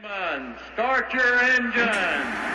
Gentlemen, start your engine.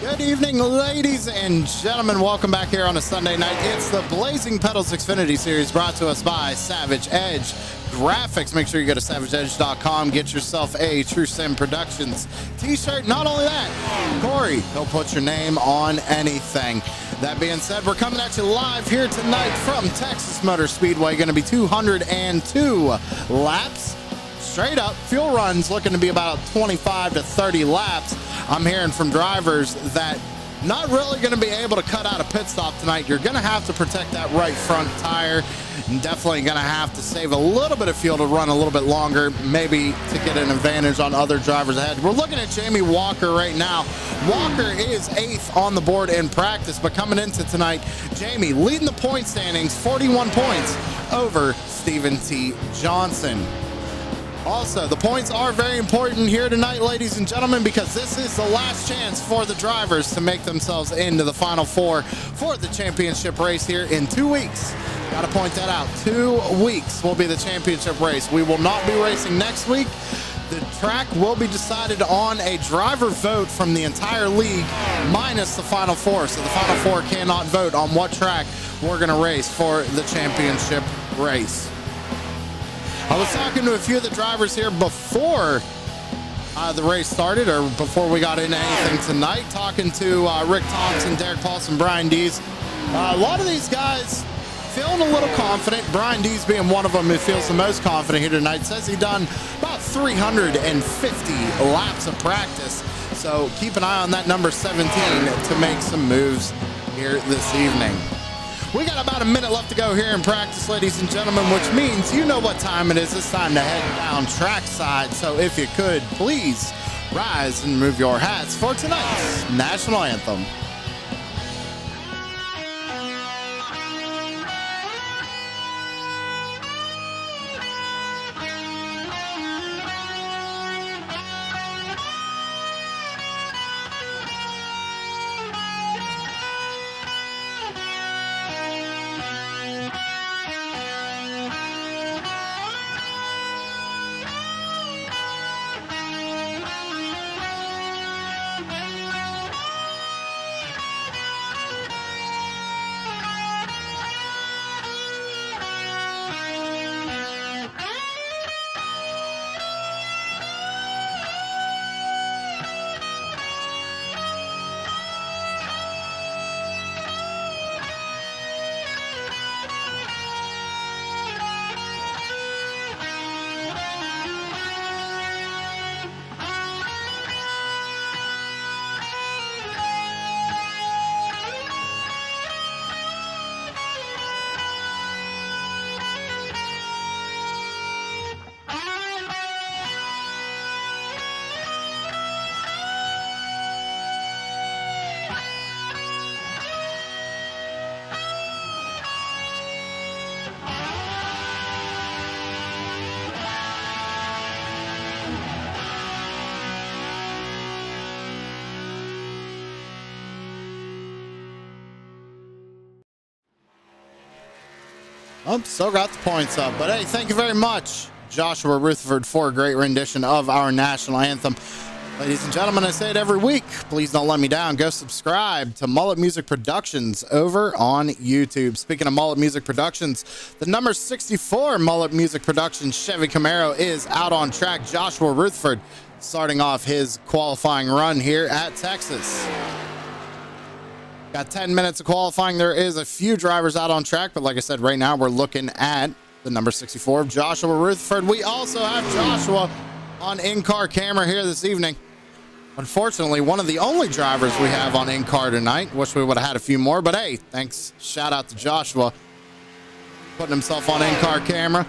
Good evening, ladies and gentlemen. Welcome back here on a Sunday night. It's the Blazing Pedals Xfinity Series brought to us by Savage Edge Graphics. Make sure you go to savageedge.com. Get yourself a truesimproductions t-shirt. Not only that, Corey, he'll put your name on anything. That being said, we're coming at you live here tonight from Texas Motor Speedway. Going to be 202 laps. Straight up, fuel runs looking to be about 25 to 30 laps. I'm hearing from drivers that not really going to be able to cut out a pit stop tonight. You're going to have to protect that right front tire, and definitely going to have to save a little bit of fuel to run a little bit longer, maybe to get an advantage on other drivers ahead. We're looking at Jamie Walker right now. Walker is 8th on the board in practice, but coming into tonight, Jamie leading the point standings, 41 points over Stephen T. Johnson. Also, the points are very important here tonight, ladies and gentlemen, because this is the last chance for the drivers to make themselves into the Final Four for the championship race here in 2 weeks. Got to point that out. 2 weeks will be the championship race. We will not be racing next week. The track will be decided on a driver vote from the entire league minus the Final Four. So the Final Four cannot vote on what track we're going to race for the championship race. I was talking to a few of the drivers here before the race started, or before we got into anything tonight, talking to Rick Thompson, Derek Paulson, Brian Dees. A lot of these guys feeling a little confident. Brian Dees being one of them who feels the most confident here tonight. Says he done about 350 laps of practice. So keep an eye on that number 17 to make some moves here this evening. We got about a minute left to go here in practice, ladies and gentlemen, which means you know what time it is. It's time to head down trackside. So if you could, please rise and remove your hats for tonight's national anthem. Oh, still got the points up. But hey, thank you very much, Joshua Rutherford, for a great rendition of our national anthem. Ladies and gentlemen, I say it every week. Please don't let me down. Go subscribe to Mullet Music Productions over on YouTube. Speaking of Mullet Music Productions, the number 64 Mullet Music Productions Chevy Camaro is out on track. Joshua Rutherford starting off his qualifying run here at Texas. Got 10 minutes of qualifying. There is a few drivers out on track, but like I said, right now we're looking at the number 64 of Joshua Rutherford. We also have Joshua on in-car camera here this evening. Unfortunately, one of the only drivers we have on in-car tonight. Wish we would have had a few more, but hey, thanks. Shout out to Joshua putting himself on in-car camera.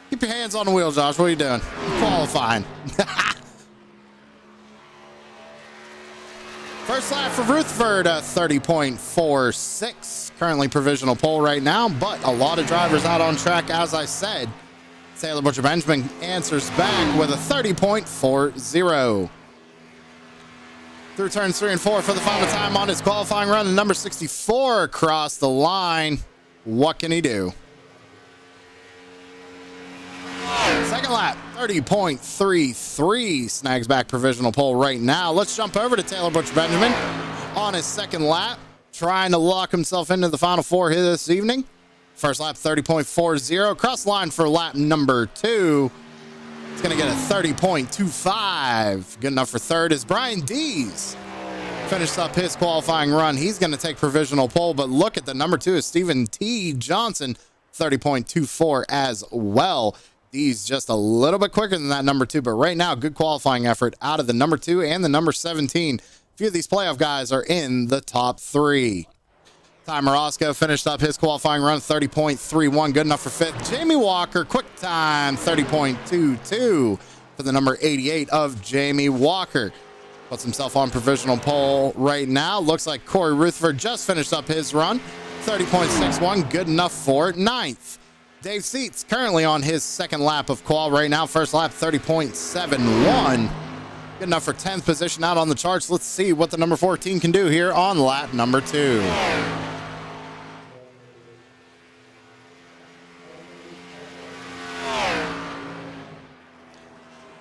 Keep your hands on the wheel, Josh. What are you doing? You're qualifying. First lap for Rutherford, 30.46. Currently provisional pole right now, but a lot of drivers out on track, as I said. Taylor Butcher Benjamin answers back with a 30.40. Through turns 3 and 4 for the final time on his qualifying run. The number 64 across the line. What can he do? Second lap, 30.33. Snags back provisional pole right now. Let's jump over to Taylor Butcher Benjamin on his second lap, trying to lock himself into the final four here this evening. First lap, 30.40. Cross line for lap number 2. It's going to get a 30.25. Good enough for third is Brian Dees. Finished up his qualifying run. He's going to take provisional pole, but look at the number 2 is Stephen T. Johnson, 30.24 as well. Dees just a little bit quicker than that number 2, but right now, good qualifying effort out of the number 2 and the number 17. A few of these playoff guys are in the top 3. Ty Morosco finished up his qualifying run, 30.31, good enough for 5th. Jamie Walker, quick time, 30.22 for the number 88 of Jamie Walker. Puts himself on provisional pole right now. Looks like Corey Rutherford just finished up his run, 30.61, good enough for 9th. Dave Seats currently on his second lap of qual right now. First lap, 30.71. Good enough for 10th position out on the charts. Let's see what the number 14 can do here on lap number 2.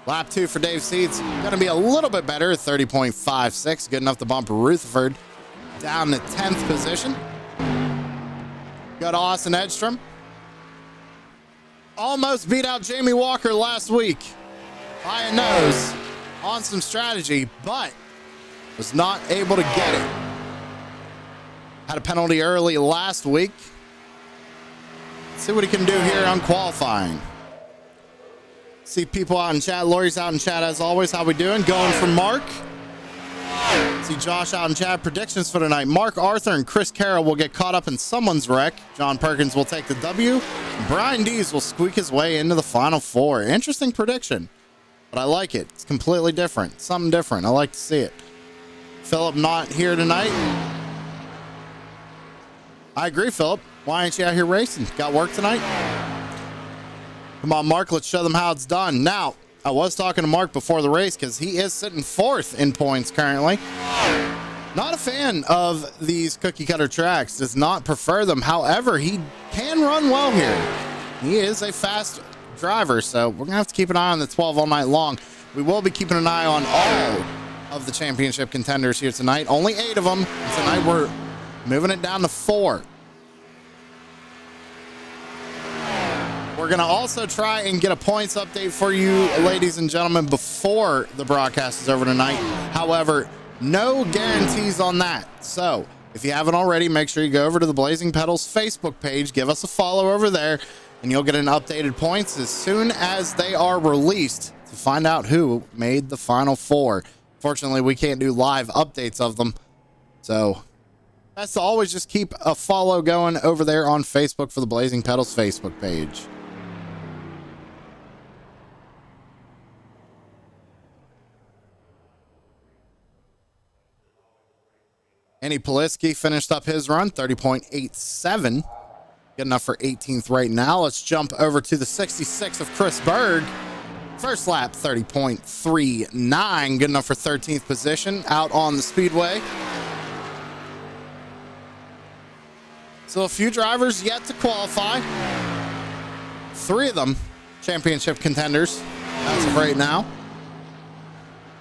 Lap 2 for Dave Seats. Going to be a little bit better, 30.56. Good enough to bump Rutherford down to 10th position. Go to Austin Edstrom. Almost beat out Jamie Walker last week by a nose on some strategy, but was not able to get it. Had a penalty early last week. Let's see what he can do here on qualifying. See people out in chat. Lori's out in chat as always. How we doing? Going for Mark. See Josh out in chat. Predictions for tonight. Mark Arthur and Chris Carroll will get caught up in someone's wreck. John Perkins will take the W. Brian Dees will squeak his way into the final 4. Interesting prediction, but I like it. It's completely different. Something different. I like to see it. Philip not here tonight. I agree, Philip. Why aren't you out here racing? Got work tonight? Come on, Mark. Let's show them how it's done. Now, I was talking to Mark before the race because he is sitting 4th in points currently. Not a fan of these cookie cutter tracks. Does not prefer them. However, he can run well here. He is a fast driver, so we're going to have to keep an eye on the 12 all night long. We will be keeping an eye on all of the championship contenders here tonight. Only 8 of them. Tonight we're moving it down to 4. We're going to also try and get a points update for you, ladies and gentlemen, before the broadcast is over tonight. However, no guarantees on that. So if you haven't already, make sure you go over to the Blazing Pedals Facebook page. Give us a follow over there, and you'll get an updated points as soon as they are released to find out who made the final 4. Fortunately, we can't do live updates of them. So best to always just keep a follow going over there on Facebook for the Blazing Pedals Facebook page. Andy Poliski finished up his run, 30.87. Good enough for 18th right now. Let's jump over to the 66 of Chris Berg. First lap, 30.39. Good enough for 13th position out on the speedway. So a few drivers yet to qualify. 3 of them championship contenders as of right now.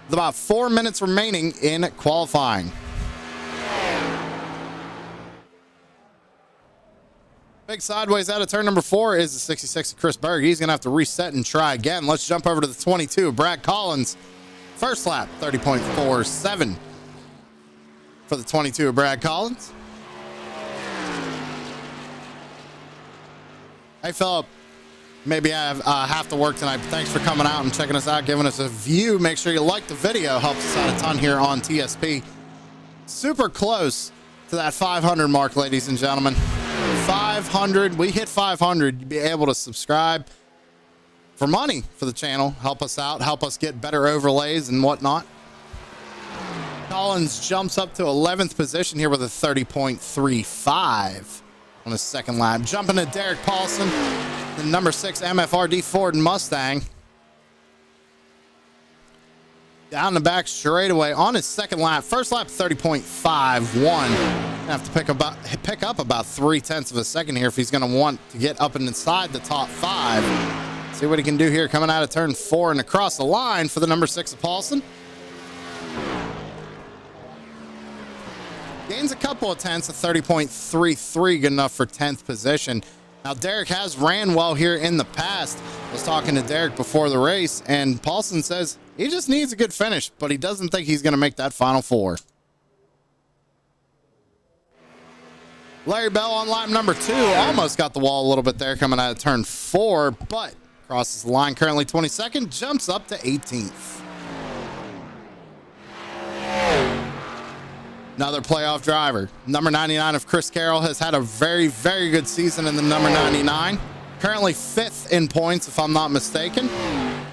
With about 4 minutes remaining in qualifying. Big sideways out of turn number 4 is the 66 of Chris Berg. He's going to have to reset and try again. Let's jump over to the 22 of Brad Collins. First lap, 30.47 for the 22 of Brad Collins. Hey, Philip. Maybe I have to work tonight. Thanks for coming out and checking us out, giving us a view. Make sure you like the video. Helps us out a ton here on TSP. Super close to that 500 mark, ladies and gentlemen. 500. We hit 500. You'd be able to subscribe for money for the channel. Help us out. Help us get better overlays and whatnot. Collins jumps up to 11th position here with a 30.35 on his second lap. Jumping to Derek Paulson, the number 6 MFRD Ford Mustang. Down the back straightaway on his second lap. First lap, 30.51. Have to pick up about 0.3 of a second here if he's going to want to get up and inside the top 5. See what he can do here coming out of turn 4 and across the line for the number 6 of Paulson. Gains a couple of tenths, a 30.33, good enough for 10th position. Now, Derek has ran well here in the past. I was talking to Derek before the race, and Paulson says he just needs a good finish, but he doesn't think he's going to make that final 4. Larry Bell on lap number 2 almost got the wall a little bit there coming out of turn 4, but crosses the line currently 22nd, jumps up to 18th. Another playoff driver. Number 99 of Chris Carroll has had a very, very good season in the number 99. Currently 5th in points, if I'm not mistaken.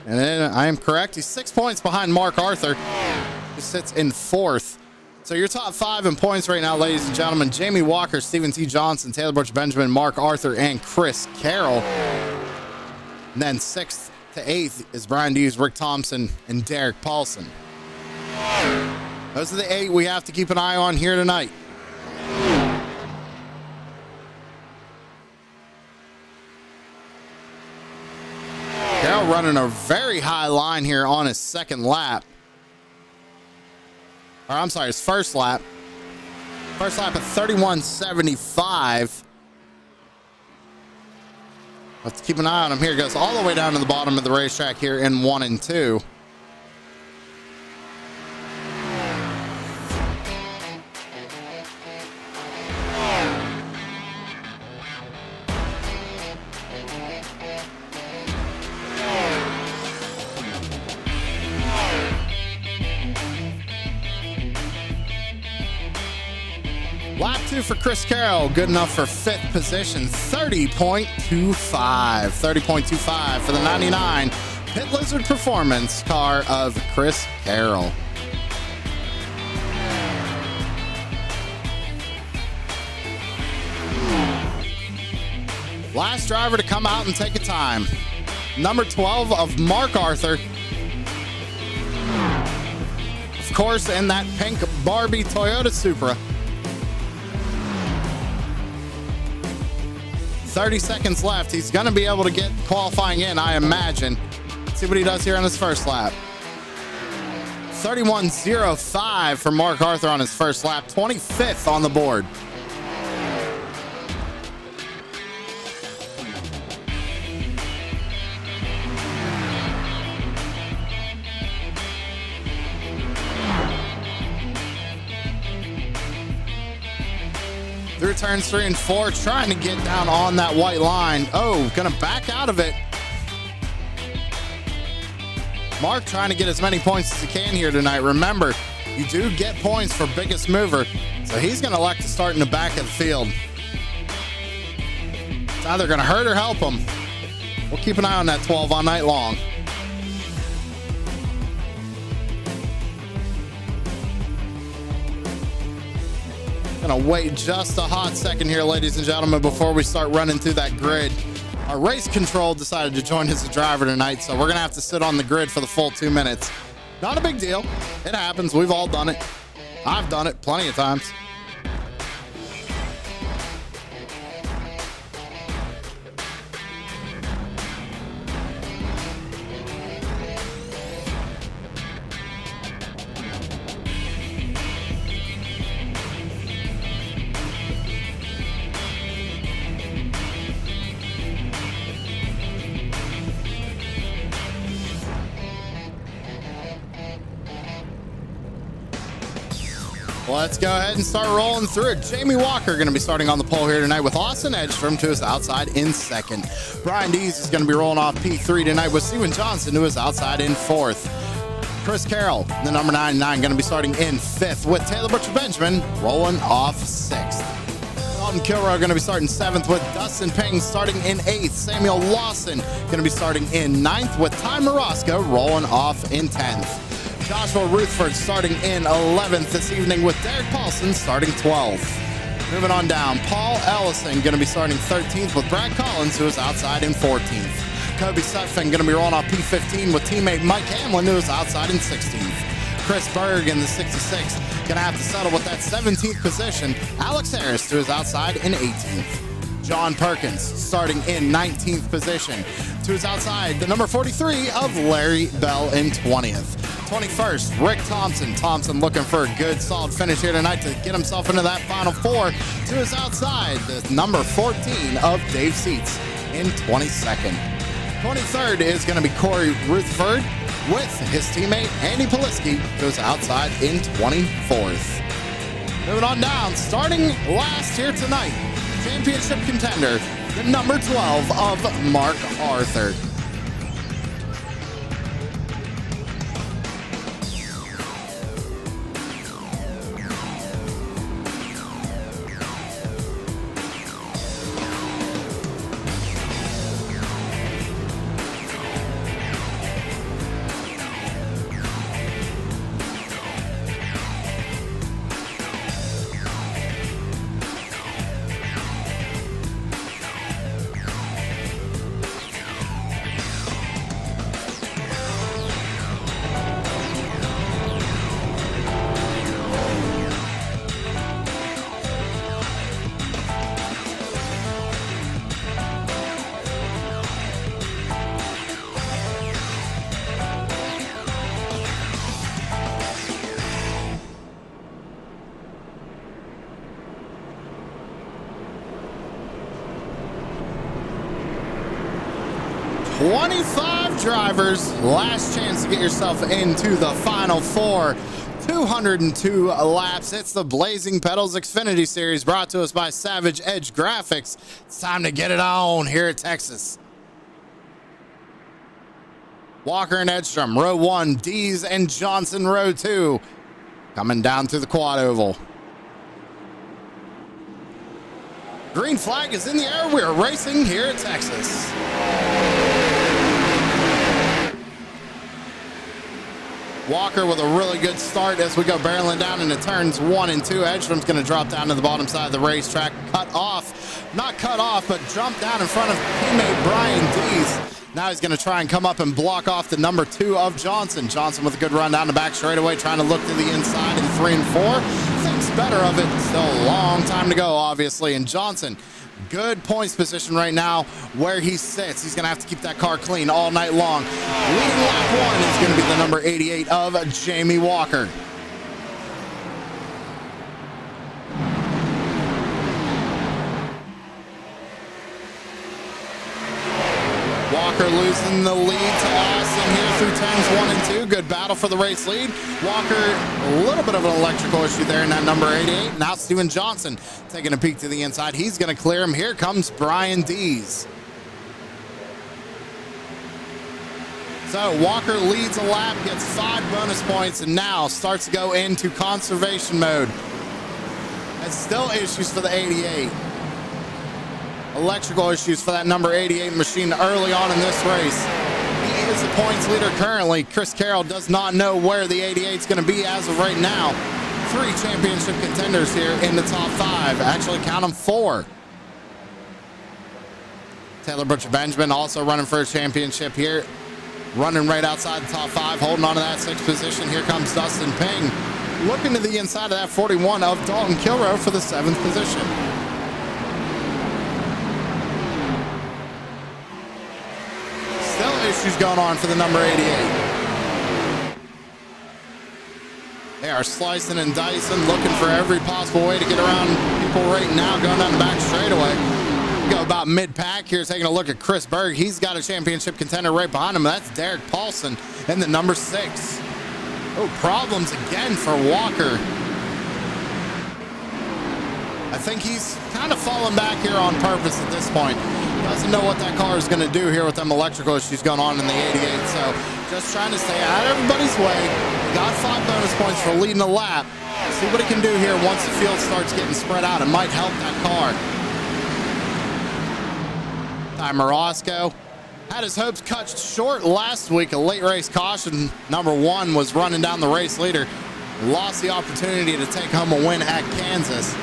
And then I am correct. He's 6 points behind Mark Arthur, who sits in 4th. So your top 5 in points right now, ladies and gentlemen: Jamie Walker, Stephen T. Johnson, Taylor Butch Benjamin, Mark Arthur, and Chris Carroll. And then 6th to 8th is Brian Dees, Rick Thompson, and Derek Paulson. Those are the 8 we have to keep an eye on here tonight. Carroll running a very high line here on his second lap. Or I'm sorry, his first lap. First lap at 31.75. Let's keep an eye on him here. Goes all the way down to the bottom of the racetrack here in 1 and 2. Lap 2 for Chris Carroll, good enough for 5th position, 30.25. 30.25 for the 99 Pit Lizard Performance car of Chris Carroll. Last driver to come out and take a time. Number 12 of Mark Arthur. Of course, in that pink Barbie Toyota Supra. 30 seconds left. He's going to be able to get qualifying in, I imagine. Let's see what he does here on his first lap. 31.05 for Mark Arthur on his first lap. 25th on the board. Through turns 3 and 4, trying to get down on that white line. Oh, gonna back out of it. Mark trying to get as many points as he can here tonight. Remember, you do get points for biggest mover, so he's gonna elect to start in the back of the field. It's either gonna hurt or help him. We'll keep an eye on that 12 all night long. Gonna wait just a hot second here, ladies and gentlemen, before we start running through that grid. Our race control decided to join as a driver tonight, so we're gonna have to sit on the grid for the full 2 minutes. Not a big deal. It happens. We've all done it. I've done it plenty of times. Let's go ahead and start rolling through it. Jamie Walker going to be starting on the pole here tonight with Austin Edgstrom to his outside in second. Brian Dees is going to be rolling off P3 tonight with Steven Johnson to his outside in fourth. Chris Carroll, the number 99, going to be starting in fifth with Taylor Butcher Benjamin rolling off sixth. Dalton Kilroy going to be starting seventh with Dustin Ping starting in eighth. Samuel Lawson going to be starting in ninth with Ty Marosco rolling off in 10th. Joshua Rutherford starting in 11th this evening with Derek Paulson starting 12th. Moving on down, Paul Ellison going to be starting 13th with Brad Collins, who is outside in 14th. Kobe Sutphin going to be rolling off P15 with teammate Mike Hamlin, who is outside in 16th. Chris Berg in the 66 going to have to settle with that 17th position. Alex Harris to his outside in 18th. John Perkins starting in 19th position. To his outside, the number 43 of Larry Bell in 20th. 21st, Rick Thompson. Thompson looking for a good, solid finish here tonight to get himself into that final four. To his outside, the number 14 of Dave Seats in 22nd. 23rd is going to be Corey Rutherford with his teammate Andy Poliski to his outside in 24th. Moving on down, starting last here tonight, championship contender, the number 12 of Mark Arthur. Drivers, last chance to get yourself into the final four. 202 laps. It's the Blazing Pedals Xfinity Series brought to us by Savage Edge Graphics. It's time to get it on here at Texas. Walker and Edgstrom, row 1. Dees and Johnson, row 2. Coming down through the quad oval. Green flag is in the air. We're racing here at Texas. Walker with a really good start as we go barreling down into turns 1 and 2. Edgstrom's going to drop down to the bottom side of the racetrack. Not cut off, but jump down in front of teammate Brian Dees. Now he's going to try and come up and block off the number 2 of Johnson. Johnson with a good run down the back straightaway, trying to look to the inside in 3 and 4. Thinks better of it. Still a long time to go, obviously. And Johnson, good points position right now where he sits. He's going to have to keep that car clean all night long. Leading lap 1 is going to be the number 88 of Jamie Walker. Walker losing the lead to Austin here through turns 1 and 2. Good battle for the race lead. Walker, a little bit of an electrical issue there in that number 88. Now Steven Johnson taking a peek to the inside. He's going to clear him. Here comes Brian Dees. So Walker leads a lap, gets 5 bonus points, and now starts to go into conservation mode. And still issues for the 88. Electrical issues for that number 88 machine early on in this race. He is the points leader currently. Chris Carroll does not know where the 88 is going to be as of right now. 3 championship contenders here in the top 5. Actually, count them 4. Taylor Butcher Benjamin also running for a championship here. Running right outside the top 5, holding on to that 6th position. Here comes Dustin Ping. Looking to the inside of that 41 of Dalton Kilroy for the 7th position. Issues going on for the number 88. They are slicing and dicing, looking for every possible way to get around people right now, going down the back straightaway. Go about mid-pack here, taking a look at Chris Berg. He's got a championship contender right behind him. That's Derek Paulson in the number 6. Oh, problems again for Walker. I think he's kind of fallen back here on purpose at this point. Doesn't know what that car is going to do here with them electrical issues going on in the 88. So just trying to stay out of everybody's way. Got 5 bonus points for leading the lap. See what he can do here once the field starts getting spread out. It might help that car. Roscoe had his hopes cut short last week. A late race caution, number 1, was running down the race leader. Lost the opportunity to take home a win at Kansas.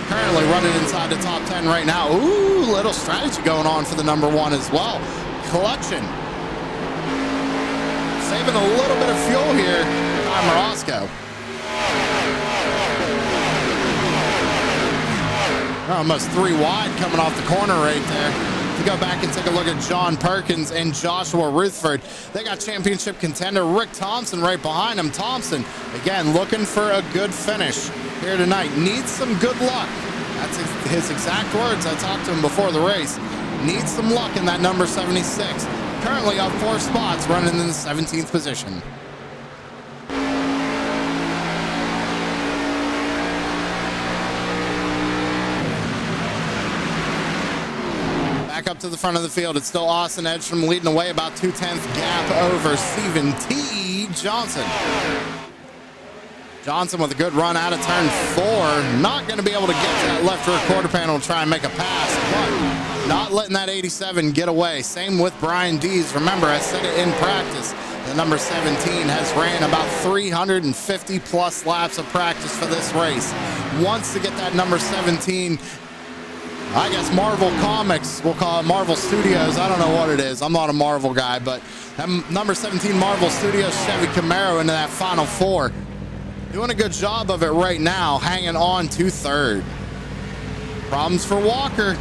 Currently running inside the top 10 right now. Ooh, little strategy going on for the number 1 as well. Clutching. Saving a little bit of fuel here. Roscoe. Almost 3 wide coming off the corner right there. To go back and take a look at John Perkins and Joshua Rutherford. They got championship contender Rick Thompson right behind him. Thompson, again, looking for a good finish here tonight. Needs some good luck. That's his exact words. I talked to him before the race. Needs some luck in that number 76. Currently up 4 spots, running in the 17th position. Back up to the front of the field. It's still Austin Edstrom leading away, about 2/10 gap over Stephen T. Johnson. Johnson with a good run out of turn 4. Not going to be able to get to that left rear quarter panel and try and make a pass, but not letting that 87 get away. Same with Brian Dees. Remember, I said it in practice. The number 17 has ran about 350 plus laps of practice for this race. Wants to get that number 17. I guess Marvel Comics, we'll call it Marvel Studios. I don't know what it is. I'm not a Marvel guy, but that number 17 Marvel Studios Chevy Camaro into that final 4. Doing a good job of it right now, hanging on to 3rd. Problems for Walker.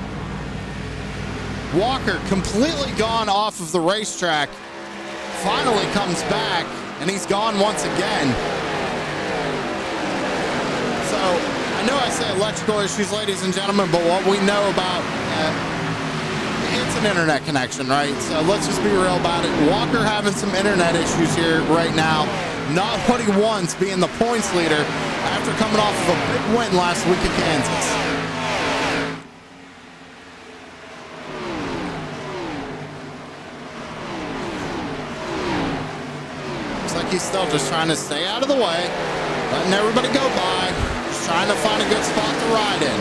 Walker completely gone off of the racetrack. Finally comes back, and he's gone once again. So, I know I say electrical issues, ladies and gentlemen, but what we know about it's an internet connection, right? So let's just be real about it. Walker having some internet issues here right now. Not what he wants, being the points leader after coming off of a big win last week at Kansas. Looks like he's still just trying to stay out of the way, letting everybody go by. Trying to find a good spot to ride in.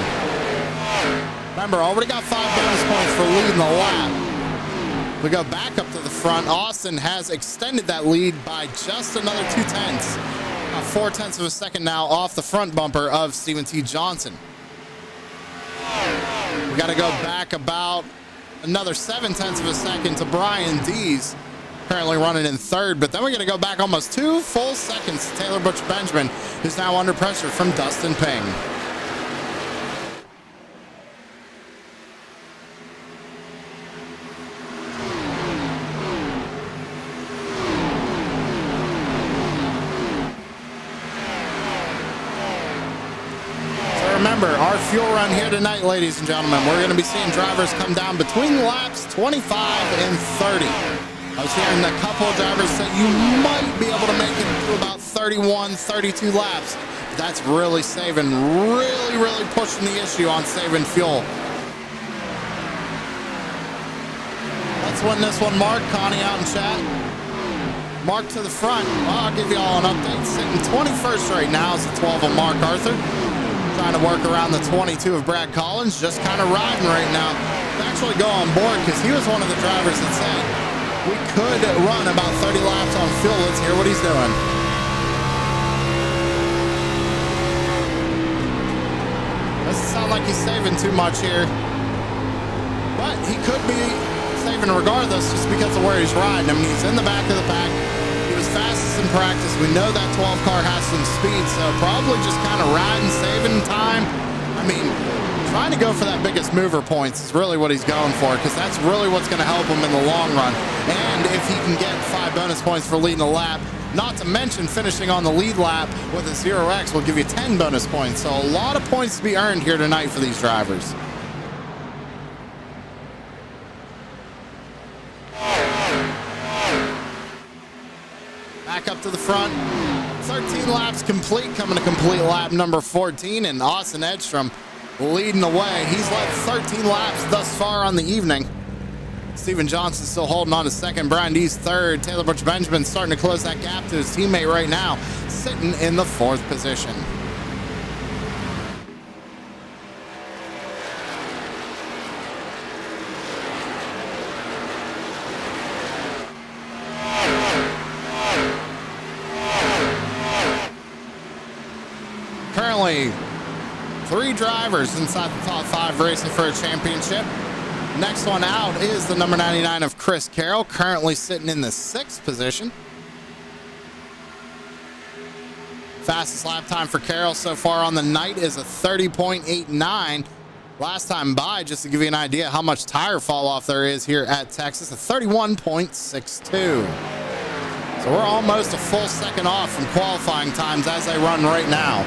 Remember, already got 5 bonus points for leading the lap. We go back up to the front. Austin has extended that lead by just another 2/10. 4/10 of a second now off the front bumper of Stephen T. Johnson. We got to go back about another 7/10 of a second to Brian Dees. Currently running in 3rd, but then we're going to go back almost 2 full seconds to Taylor Butch Benjamin, who's now under pressure from Dustin Ping. So remember, our fuel run here tonight, ladies and gentlemen, we're going to be seeing drivers come down between laps 25 and 30. I was hearing a couple of drivers say you might be able to make it to about 31, 32 laps. That's really saving, really pushing the issue on saving fuel. Let's win this one, Mark. Connie out in chat. Mark to the front. Well, I'll give you all an update. Sitting 21st right now is the 12 of Mark Arthur. Trying to work around the 22 of Brad Collins. Just kind of riding right now. Actually go on board because he was one of the drivers that said, we could run about 30 laps on fuel. Let's hear what he's doing. Doesn't sound like he's saving too much here. But he could be saving regardless just because of where he's riding. I mean, he's in the back of the pack. He was fastest in practice. We know that 12 car has some speed, so probably just kind of riding, saving time. I mean, trying to go for that biggest mover points is really what he's going for, because that's really what's going to help him in the long run. And if he can get 5 bonus points for leading the lap, not to mention finishing on the lead lap with a 0x will give you 10 bonus points. So a lot of points to be earned here tonight for these drivers. Back up to the front. 13 laps complete, coming to complete lap number 14, and Austin Edstrom leading the way. He's led 13 laps thus far on the evening. Steven Johnson still holding on to second. Brian Dees third. Taylor Butch Benjamin starting to close that gap to his teammate right now, sitting in the 4th position. Currently, 3 drivers inside the top 5 racing for a championship. Next one out is the number 99 of Chris Carroll, currently sitting in the 6th position. Fastest lap time for Carroll so far on the night is a 30.89. Last time by, just to give you an idea how much tire fall off there is here at Texas, a 31.62. So we're almost a full second off from qualifying times as they run right now.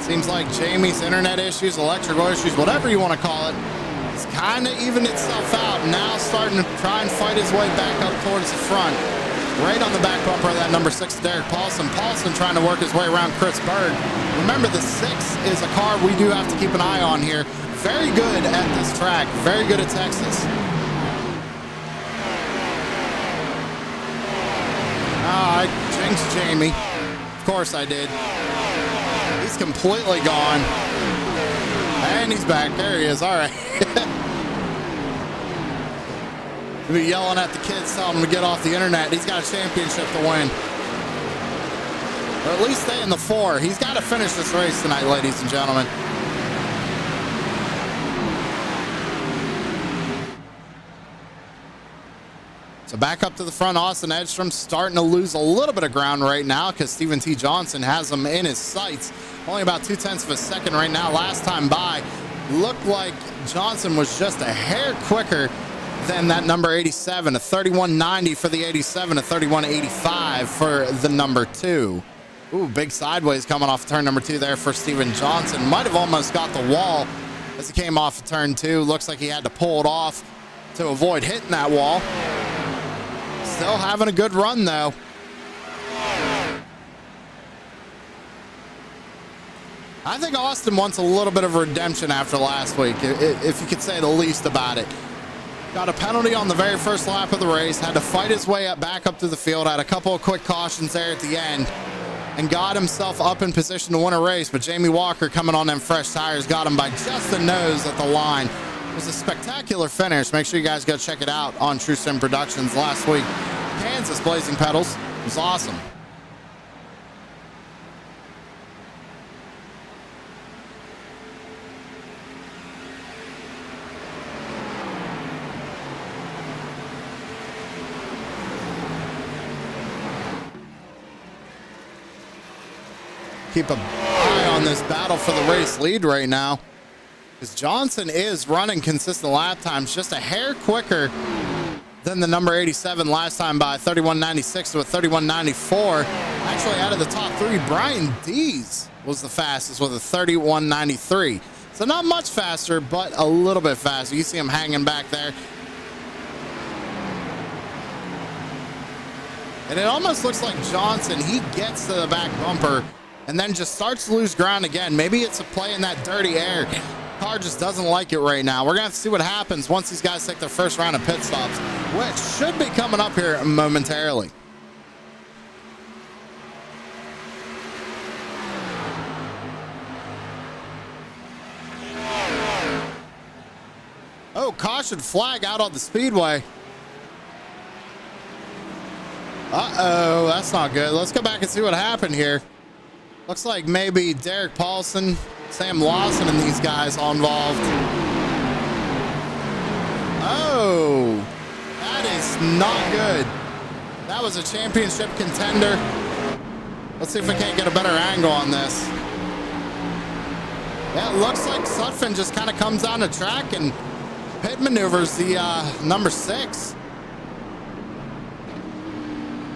Seems like Jamie's internet issues, electrical issues, whatever you want to call it, it's kind of evened itself out. Now starting to try and fight his way back up towards the front. Right on the back bumper of that number 6, Derek Paulson. Paulson trying to work his way around Chris Berg. Remember, the 6 is a car we do have to keep an eye on here. Very good at this track. Very good at Texas. I jinxed Jamie. Of course I did. He's completely gone. And he's back. There he is. All right. He'll be yelling at the kids, telling them to get off the internet. He's got a championship to win. Or at least stay in the 4. He's got to finish this race tonight, ladies and gentlemen. So back up to the front, Austin Edstrom starting to lose a little bit of ground right now because Stephen T. Johnson has him in his sights. Only about 0.2 of a second right now. Last time by, looked like Johnson was just a hair quicker than that number 87. A 31.90 for the 87, a 31.85 for the number 2. Ooh, big sideways coming off turn number 2 there for Stephen Johnson. Might have almost got the wall as he came off of turn 2. Looks like he had to pull it off to avoid hitting that wall. Still having a good run, though. I think Austin wants a little bit of redemption after last week, if you could say the least about it. Got a penalty on the very first lap of the race, had to fight his way back up to the field, had a couple of quick cautions there at the end, and got himself up in position to win a race. But Jamie Walker coming on them fresh tires got him by just the nose at the line. It was a spectacular finish. Make sure you guys go check it out on True Sim Productions last week. Kansas Blazing Pedals. It was awesome. Keep an eye on this battle for the race lead right now, because Johnson is running consistent lap times, just a hair quicker than the number 87 last time by 31.96 to a 31.94. Actually, out of the top 3, Brian Dees was the fastest with a 31.93. So not much faster, but a little bit faster. You see him hanging back there. And it almost looks like Johnson, he gets to the back bumper and then just starts to lose ground again. Maybe it's a play in that dirty air. Car just doesn't like it right now. We're gonna have to see what happens once these guys take their first round of pit stops, which should be coming up here momentarily. Oh, caution flag out on the speedway. Uh-oh, that's not good. Let's go back and see what happened here. Looks like maybe Derek Paulson, Sam Lawson, and these guys all involved. Oh, that is not good. That was a championship contender. Let's see if we can't get a better angle on this. Yeah, it looks like Sutphin just kind of comes down the track and pit maneuvers the number 6.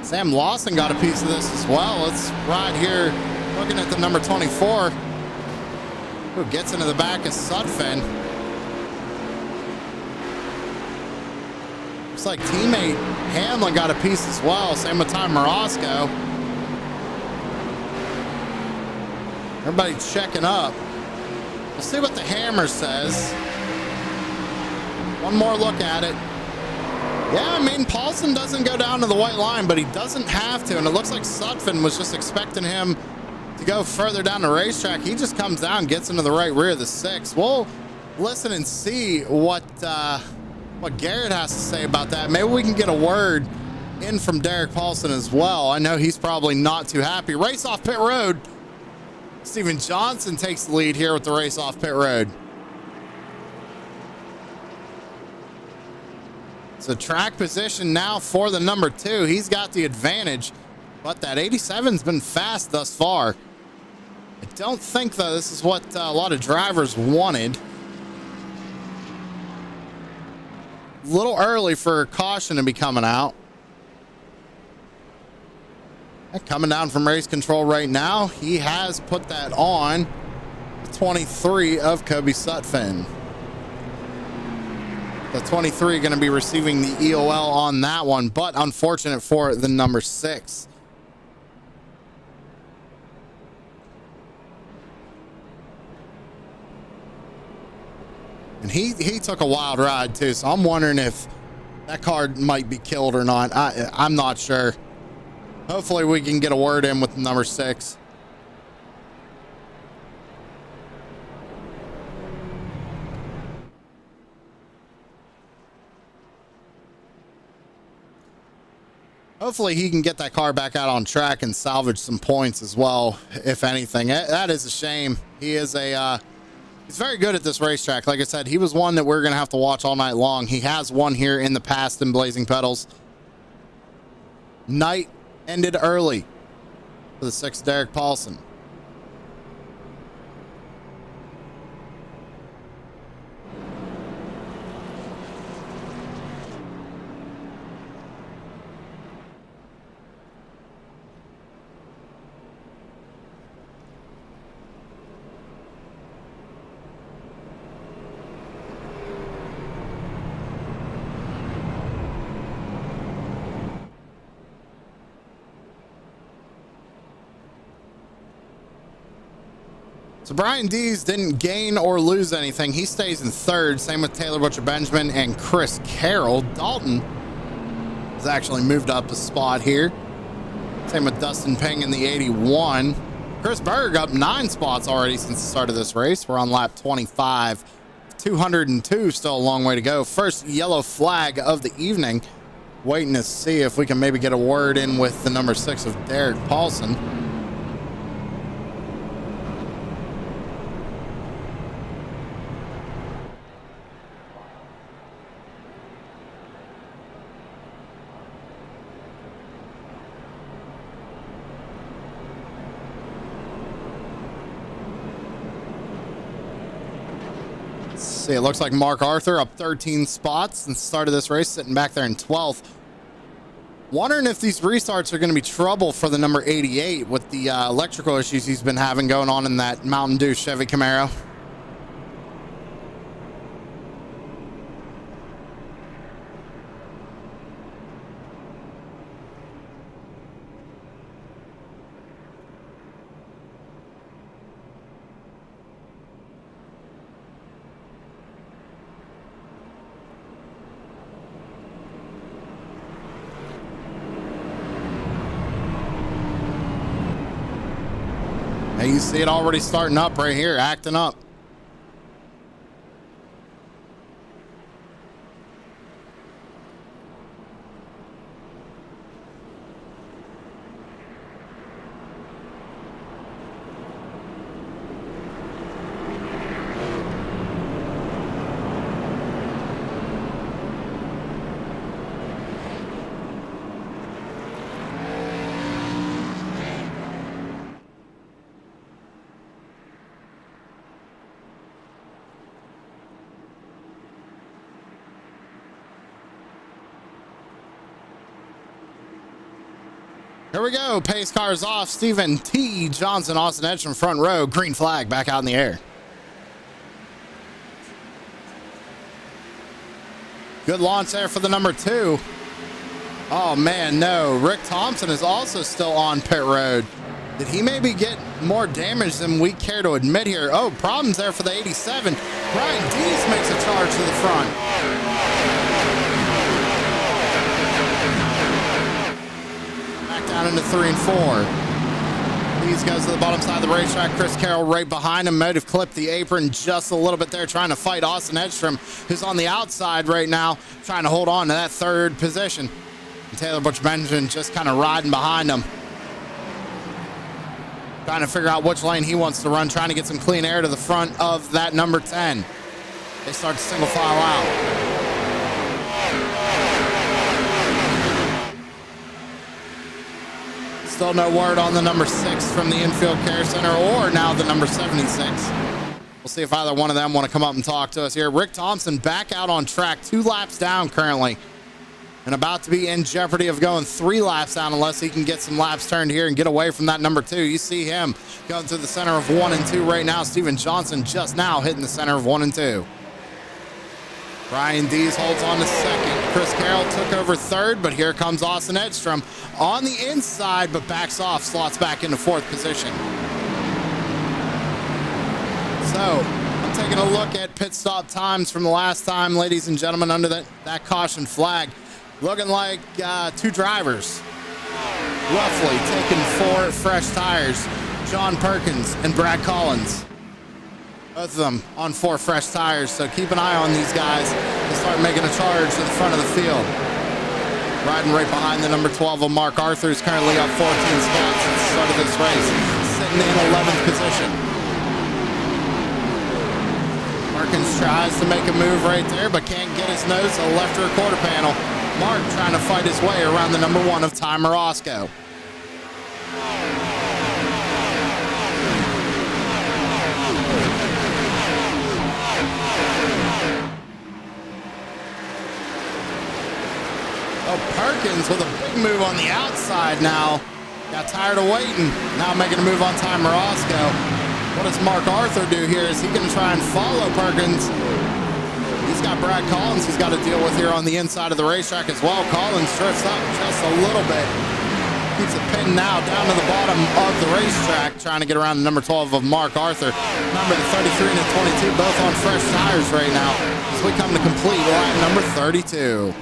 Sam Lawson got a piece of this as well. Let's ride here Looking at the number 24, who gets into the back of Sutphin. Looks like teammate Hamlin got a piece as well. Same with Tom Morosco. Everybody checking up. We'll see what the hammer says. One more look at it. Yeah, I mean, Paulson doesn't go down to the white line, but he doesn't have to. And it looks like Sutphin was just expecting him to go further down the racetrack. He just comes down, gets into the right rear of the 6. We'll listen and see what Garrett has to say about that. Maybe we can get a word in from Derek Paulson as well. I know he's probably not too happy. Race off pit road. Steven Johnson takes the lead here with the race off pit road. So track position now for the number 2. He's got the advantage, but that 87's been fast thus far. I don't think, though, this is what a lot of drivers wanted. A little early for caution to be coming out. And coming down from race control right now, he has put that on the 23 of Kobe Sutphin. The 23 going to be receiving the EOL on that one, but unfortunate for the number 6. And he took a wild ride too, so I'm wondering if that car might be killed or not. I'm not sure. Hopefully we can get a word in with number 6. Hopefully he can get that car back out on track and salvage some points as well, if anything. That is a shame. He is he's very good at this racetrack. Like I said, he was one that we're going to have to watch all night long. He has won here in the past in Blazing Pedals. Night ended early for the 6th Derek Paulson. So Brian Dees didn't gain or lose anything. He stays in 3rd. Same with Taylor Butcher Benjamin and Chris Carroll. Dalton has actually moved up a spot here. Same with Dustin Ping in the 81. Chris Berg up 9 spots already since the start of this race. We're on lap 25. 202, still a long way to go. First yellow flag of the evening. Waiting to see if we can maybe get a word in with the number 6 of Derek Paulson. See, it looks like Mark Arthur up 13 spots since the start of this race, sitting back there in 12th. Wondering if these restarts are going to be trouble for the number 88 with the electrical issues he's been having going on in that Mountain Dew Chevy Camaro. You see it already starting up right here, acting up. Here we go. Pace cars off. Stephen T. Johnson, Austin Edge from front row. Green flag back out in the air. Good launch there for the number 2. Oh, man, no. Rick Thompson is also still on pit road. Did he maybe get more damage than we care to admit here? Oh, problems there for the 87. Brian Dees makes a charge to the front. Back down into 3 and 4. Dees goes to the bottom side of the racetrack. Chris Carroll right behind him. Might have clipped the apron just a little bit there, trying to fight Austin Edstrom, who's on the outside right now, trying to hold on to that 3rd position. And Taylor Butch Benjamin just kind of riding behind him, trying to figure out which lane he wants to run, trying to get some clean air to the front of that number 10. They start to single file out. Still no word on the number 6 from the infield care center, or now the number 76. We'll see if either one of them want to come up and talk to us here. Rick Thompson back out on track, 2 laps down currently, and about to be in jeopardy of going 3 laps down unless he can get some laps turned here and get away from that number 2. You see him going through the center of 1 and 2 right now. Stephen Johnson just now hitting the center of 1 and 2. Brian Dees holds on to 2nd. Chris Carroll took over 3rd, but here comes Austin Edstrom on the inside, but backs off, slots back into 4th position. So I'm taking a look at pit stop times from the last time, ladies and gentlemen, under that caution flag. Looking like 2 drivers, roughly, taking 4 fresh tires. John Perkins and Brad Collins. Both of them on 4 fresh tires, so keep an eye on these guys to start making a charge to the front of the field. Riding right behind the number 12 of Mark Arthur, who's currently up 14 spots at the start of this race, sitting in 11th position. Perkins tries to make a move right there, but can't get his nose to the left rear quarter panel. Mark trying to fight his way around the number 1 of Ty Morosco. Oh, Perkins with a big move on the outside now. Got tired of waiting. Now making a move on Ty Morosco. What does Mark Arthur do here? Is he going to try and follow Perkins? He's got Brad Collins he's got to deal with here on the inside of the racetrack as well. Collins drifts up just a little bit. Keeps it pinned now down to the bottom of the racetrack, trying to get around the number 12 of Mark Arthur. Number 33 and 22, both on fresh tires right now as we come to complete lap number 32.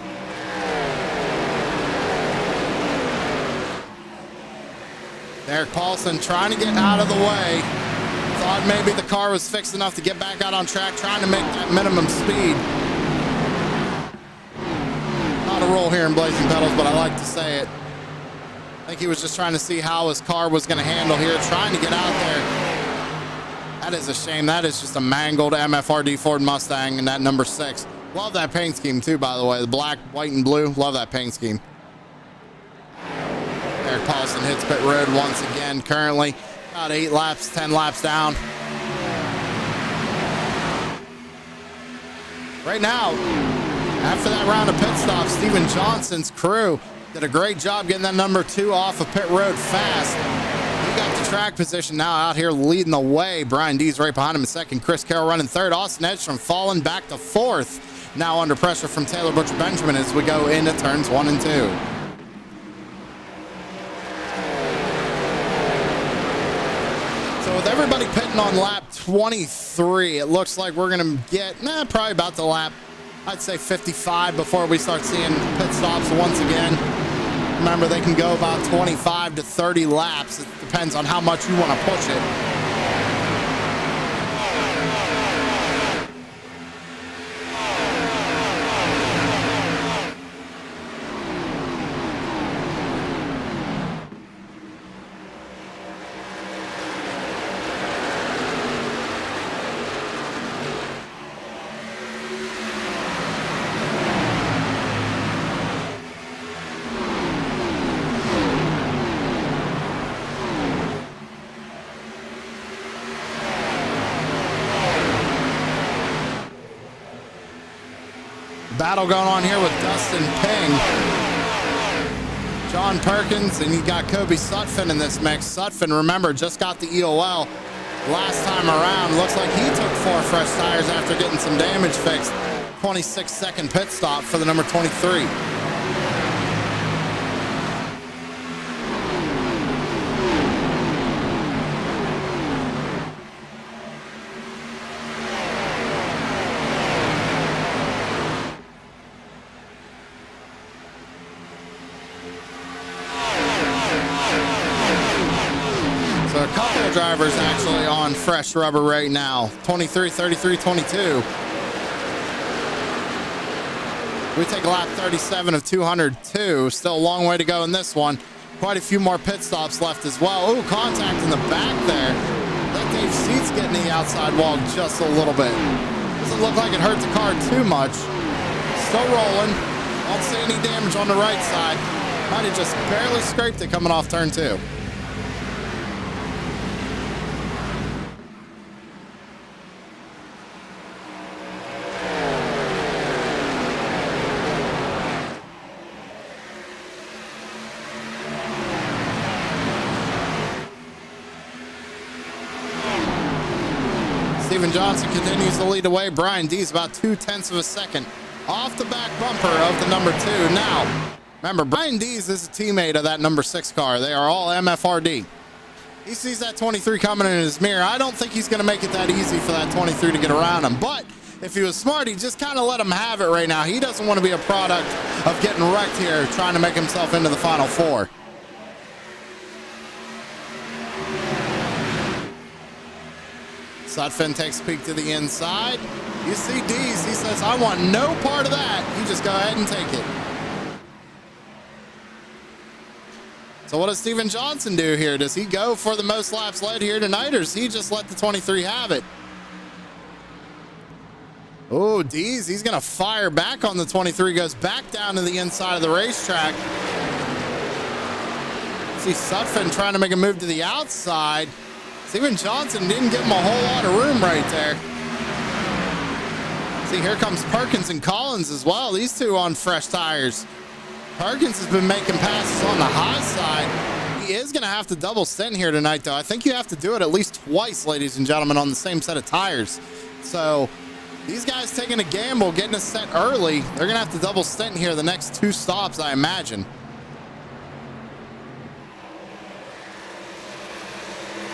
Derek Paulson trying to get out of the way. Thought maybe the car was fixed enough to get back out on track, trying to make that minimum speed. Not a rule here in Blazing Pedals, but I like to say it. I think he was just trying to see how his car was going to handle here, trying to get out there. That is a shame. That is just a mangled MFRD Ford Mustang in that number 6. Love that paint scheme too, by the way. The black, white, and blue. Love that paint scheme. Derek Paulson hits pit road once again currently. About 8 laps, 10 laps down. Right now, after that round of pit stops, Stephen Johnson's crew did a great job getting that number 2 off of pit road fast. He got the track position now out here leading the way. Brian Dees right behind him in 2nd. Chris Carroll running 3rd. Austin Edstrom falling back to 4th. Now under pressure from Taylor Butcher Benjamin as we go into turns 1 and 2. So with everybody pitting on lap 23, it looks like we're going to get probably about the lap, I'd say 55 before we start seeing pit stops once again. Remember, they can go about 25 to 30 laps. It depends on how much you want to push it. Battle going on here with Dustin Ping. John Perkins, and you got Kobe Sutphin in this mix. Sutphin, remember, just got the EOL last time around. Looks like he took 4 fresh tires after getting some damage fixed. 26-second pit stop for the number 23. So a couple of drivers actually on fresh rubber right now. 23, 33, 22. We take lap 37 of 202. Still a long way to go in this one. Quite a few more pit stops left as well. Ooh, contact in the back there. That Dave Seats getting the outside wall just a little bit. Doesn't look like it hurt the car too much. Still rolling. Don't see any damage on the right side. Might have just barely scraped it coming off turn 2. Steven Johnson continues to lead away. Brian Dees about 0.2 of a second off the back bumper of the number 2. Now, remember, Brian Dees is a teammate of that number 6 car. They are all MFRD. He sees that 23 coming in his mirror. I don't think he's going to make it that easy for that 23 to get around him. But if he was smart, he'd just kind of let him have it right now. He doesn't want to be a product of getting wrecked here, trying to make himself into the final 4. Sutphin takes a peek to the inside. You see Dees, he says, I want no part of that. You just go ahead and take it. So what does Steven Johnson do here? Does he go for the most laps led here tonight, or does he just let the 23 have it? Oh, Dees, he's going to fire back on the 23. Goes back down to the inside of the racetrack. See Sutphin trying to make a move to the outside. Steven Johnson didn't give him a whole lot of room right there. See, here comes Perkins and Collins as well. These two on fresh tires. Perkins has been making passes on the high side. He is going to have to double stint here tonight, though. I think you have to do it at least twice, ladies and gentlemen, on the same set of tires. So these guys taking a gamble, getting a set early. They're going to have to double stint here the next 2 stops, I imagine.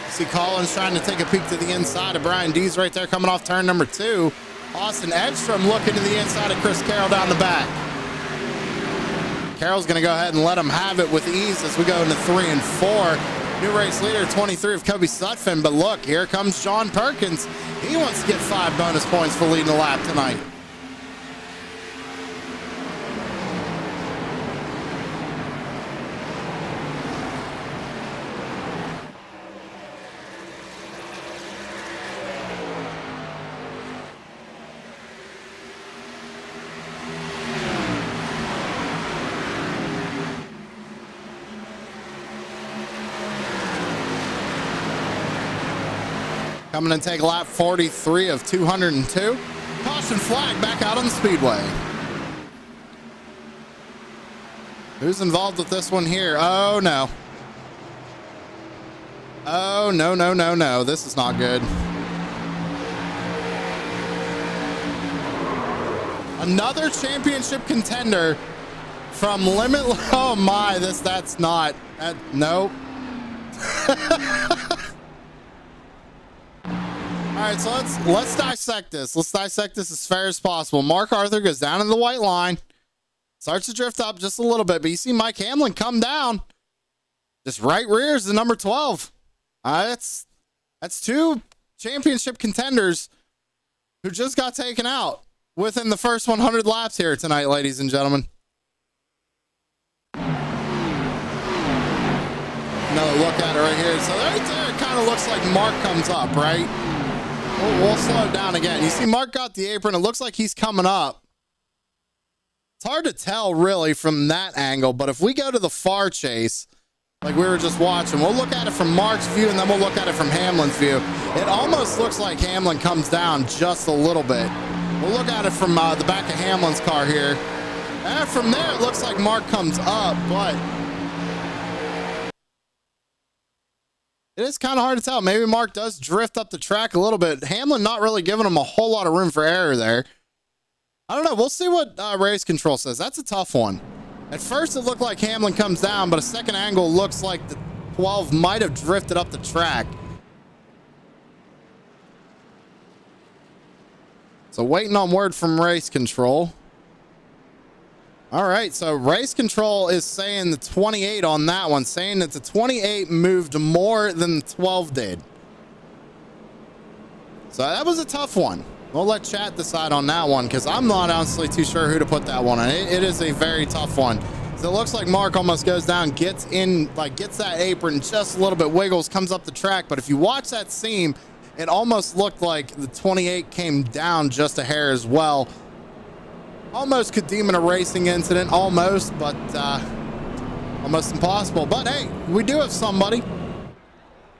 See Collins trying to take a peek to the inside of Brian Dees right there coming off turn number 2. Austin Edstrom looking to the inside of Chris Carroll down the back. Carroll's going to go ahead and let him have it with ease as we go into 3 and 4. New race leader 23 of Kobe Sutphin. But look, here comes John Perkins. He wants to get 5 bonus points for leading the lap tonight. Coming and take lap 43 of 202. Caution flag back out on the speedway. Who's involved with this one here? Oh, no. Oh, no, no, no, no. This is not good. Another championship contender from Limitless. Oh, my. That's not. Nope. All right, so let's dissect this. Let's dissect this as fair as possible. Mark Arthur goes down in the white line, starts to drift up just a little bit, but you see Mike Hamlin come down. Just right rears the number 12. That's 2 championship contenders who just got taken out within the first 100 laps here tonight, ladies and gentlemen. Another look at it right here. So right there, it kind of looks like Mark comes up, right? We'll slow it down again. You see Mark got the apron. It looks like he's coming up. It's hard to tell really from that angle, but if we go to the far chase, like we were just watching, we'll look at it from Mark's view and then we'll look at it from Hamlin's view. It almost looks like Hamlin comes down just a little bit. We'll look at it from the back of Hamlin's car here. And from there, it looks like Mark comes up, but It is kind of hard to tell. Maybe Mark does drift up the track a little bit. Hamlin not really giving him a whole lot of room for error there. I don't know. We'll see what race control says. That's a tough one. At first, it looked like Hamlin comes down, but a second angle looks like the 12 might have drifted up the track. So waiting on word from race control. All right, so race control is saying the 28 on that one, saying that the 28 moved more than the 12 did. So that was a tough one. We'll let chat decide on that one because I'm not honestly too sure who to put that one on. It is a very tough one. So it looks like Mark almost goes down, gets in, like gets that apron just a little bit, wiggles, comes up the track. But if you watch that seam, it almost looked like the 28 came down just a hair as well. Almost could deem it a racing incident, almost, but almost impossible. But hey, we do have somebody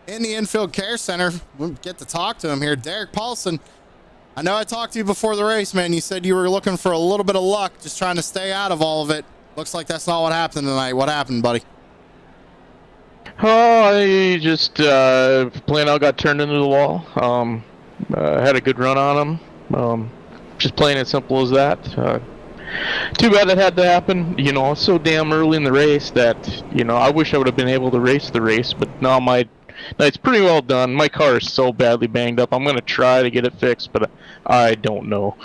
in the infield care center. We'll get to talk to him here. Derek Paulson. I know I talked to you before the race, man. You said you were looking for a little bit of luck, just trying to stay out of all of it. Looks like that's not what happened tonight. What happened, buddy? Oh, I just plane out got turned into the wall. Had a good run on him. Just plain and simple as that. Too bad that had to happen. You know, so damn early in the race that, you know, I wish I would have been able to race the race, but now my night's pretty well done. My car is so badly banged up. I'm going to try to get it fixed, but I don't know.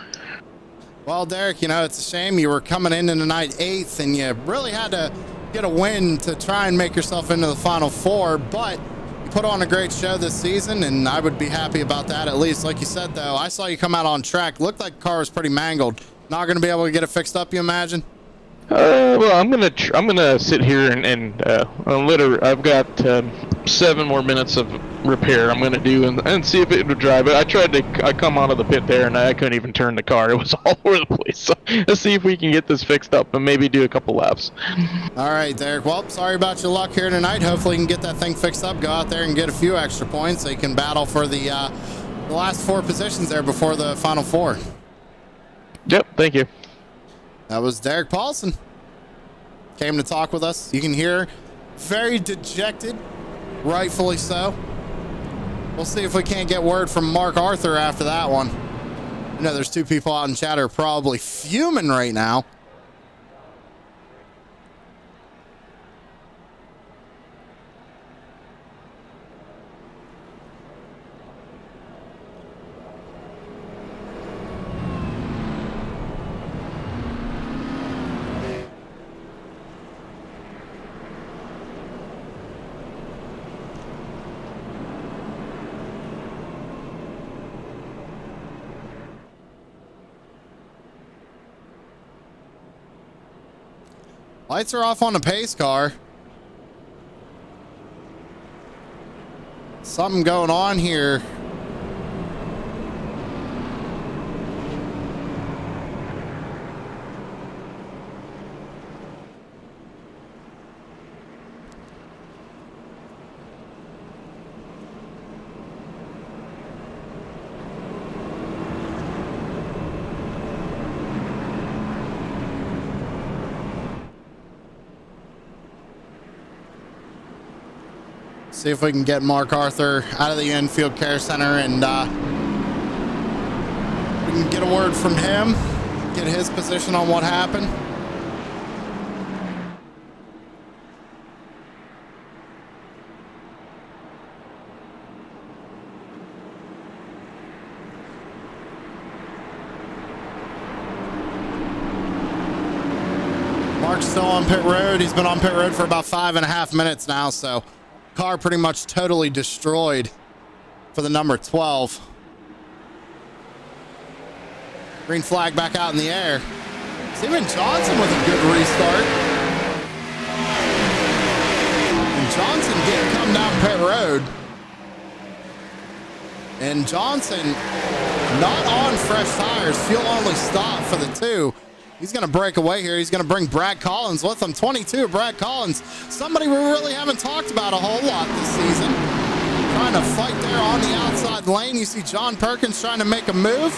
Well, Derek, you know, it's a shame you were coming into the night 8th and you really had to get a win to try and make yourself into the Final Four, but you put on a great show this season, and I would be happy about that at least. Like you said, though, I saw you come out on track. Looked like the car was pretty mangled. Not going to be able to get it fixed up, you imagine? Well, I'm gonna sit here and I've got 7 more minutes of repair I'm gonna do and see if it would drive it. I come out of the pit there and I couldn't even turn the car. It was all over the place. So let's see if we can get this fixed up and maybe do a couple laps. All right, Derek. Well, sorry about your luck here tonight. Hopefully you can get that thing fixed up. Go out there and get a few extra points so you can battle for the last 4 positions there before the Final Four. Yep. Thank you. That was Derek Paulson. Came to talk with us. You can hear very dejected, rightfully so. We'll see if we can't get word from Mark Arthur after that one. I know there's 2 people out in chat who are probably fuming right now. Lights are off on the pace car. Something going on here. See if we can get Mark Arthur out of the infield care center and we can get a word from him, get his position on what happened. Mark's still on pit road. He's been on pit road for about 5.5 minutes now, so car pretty much totally destroyed for the number 12. Green flag back out in the air. Steven Johnson with a good restart. And Johnson did come down pit road. And Johnson not on fresh tires. Fuel only stop for the 2. He's going to break away here. He's going to bring Brad Collins with him. 22, Brad Collins. Somebody we really haven't talked about a whole lot this season. Trying to fight there on the outside lane. You see John Perkins trying to make a move.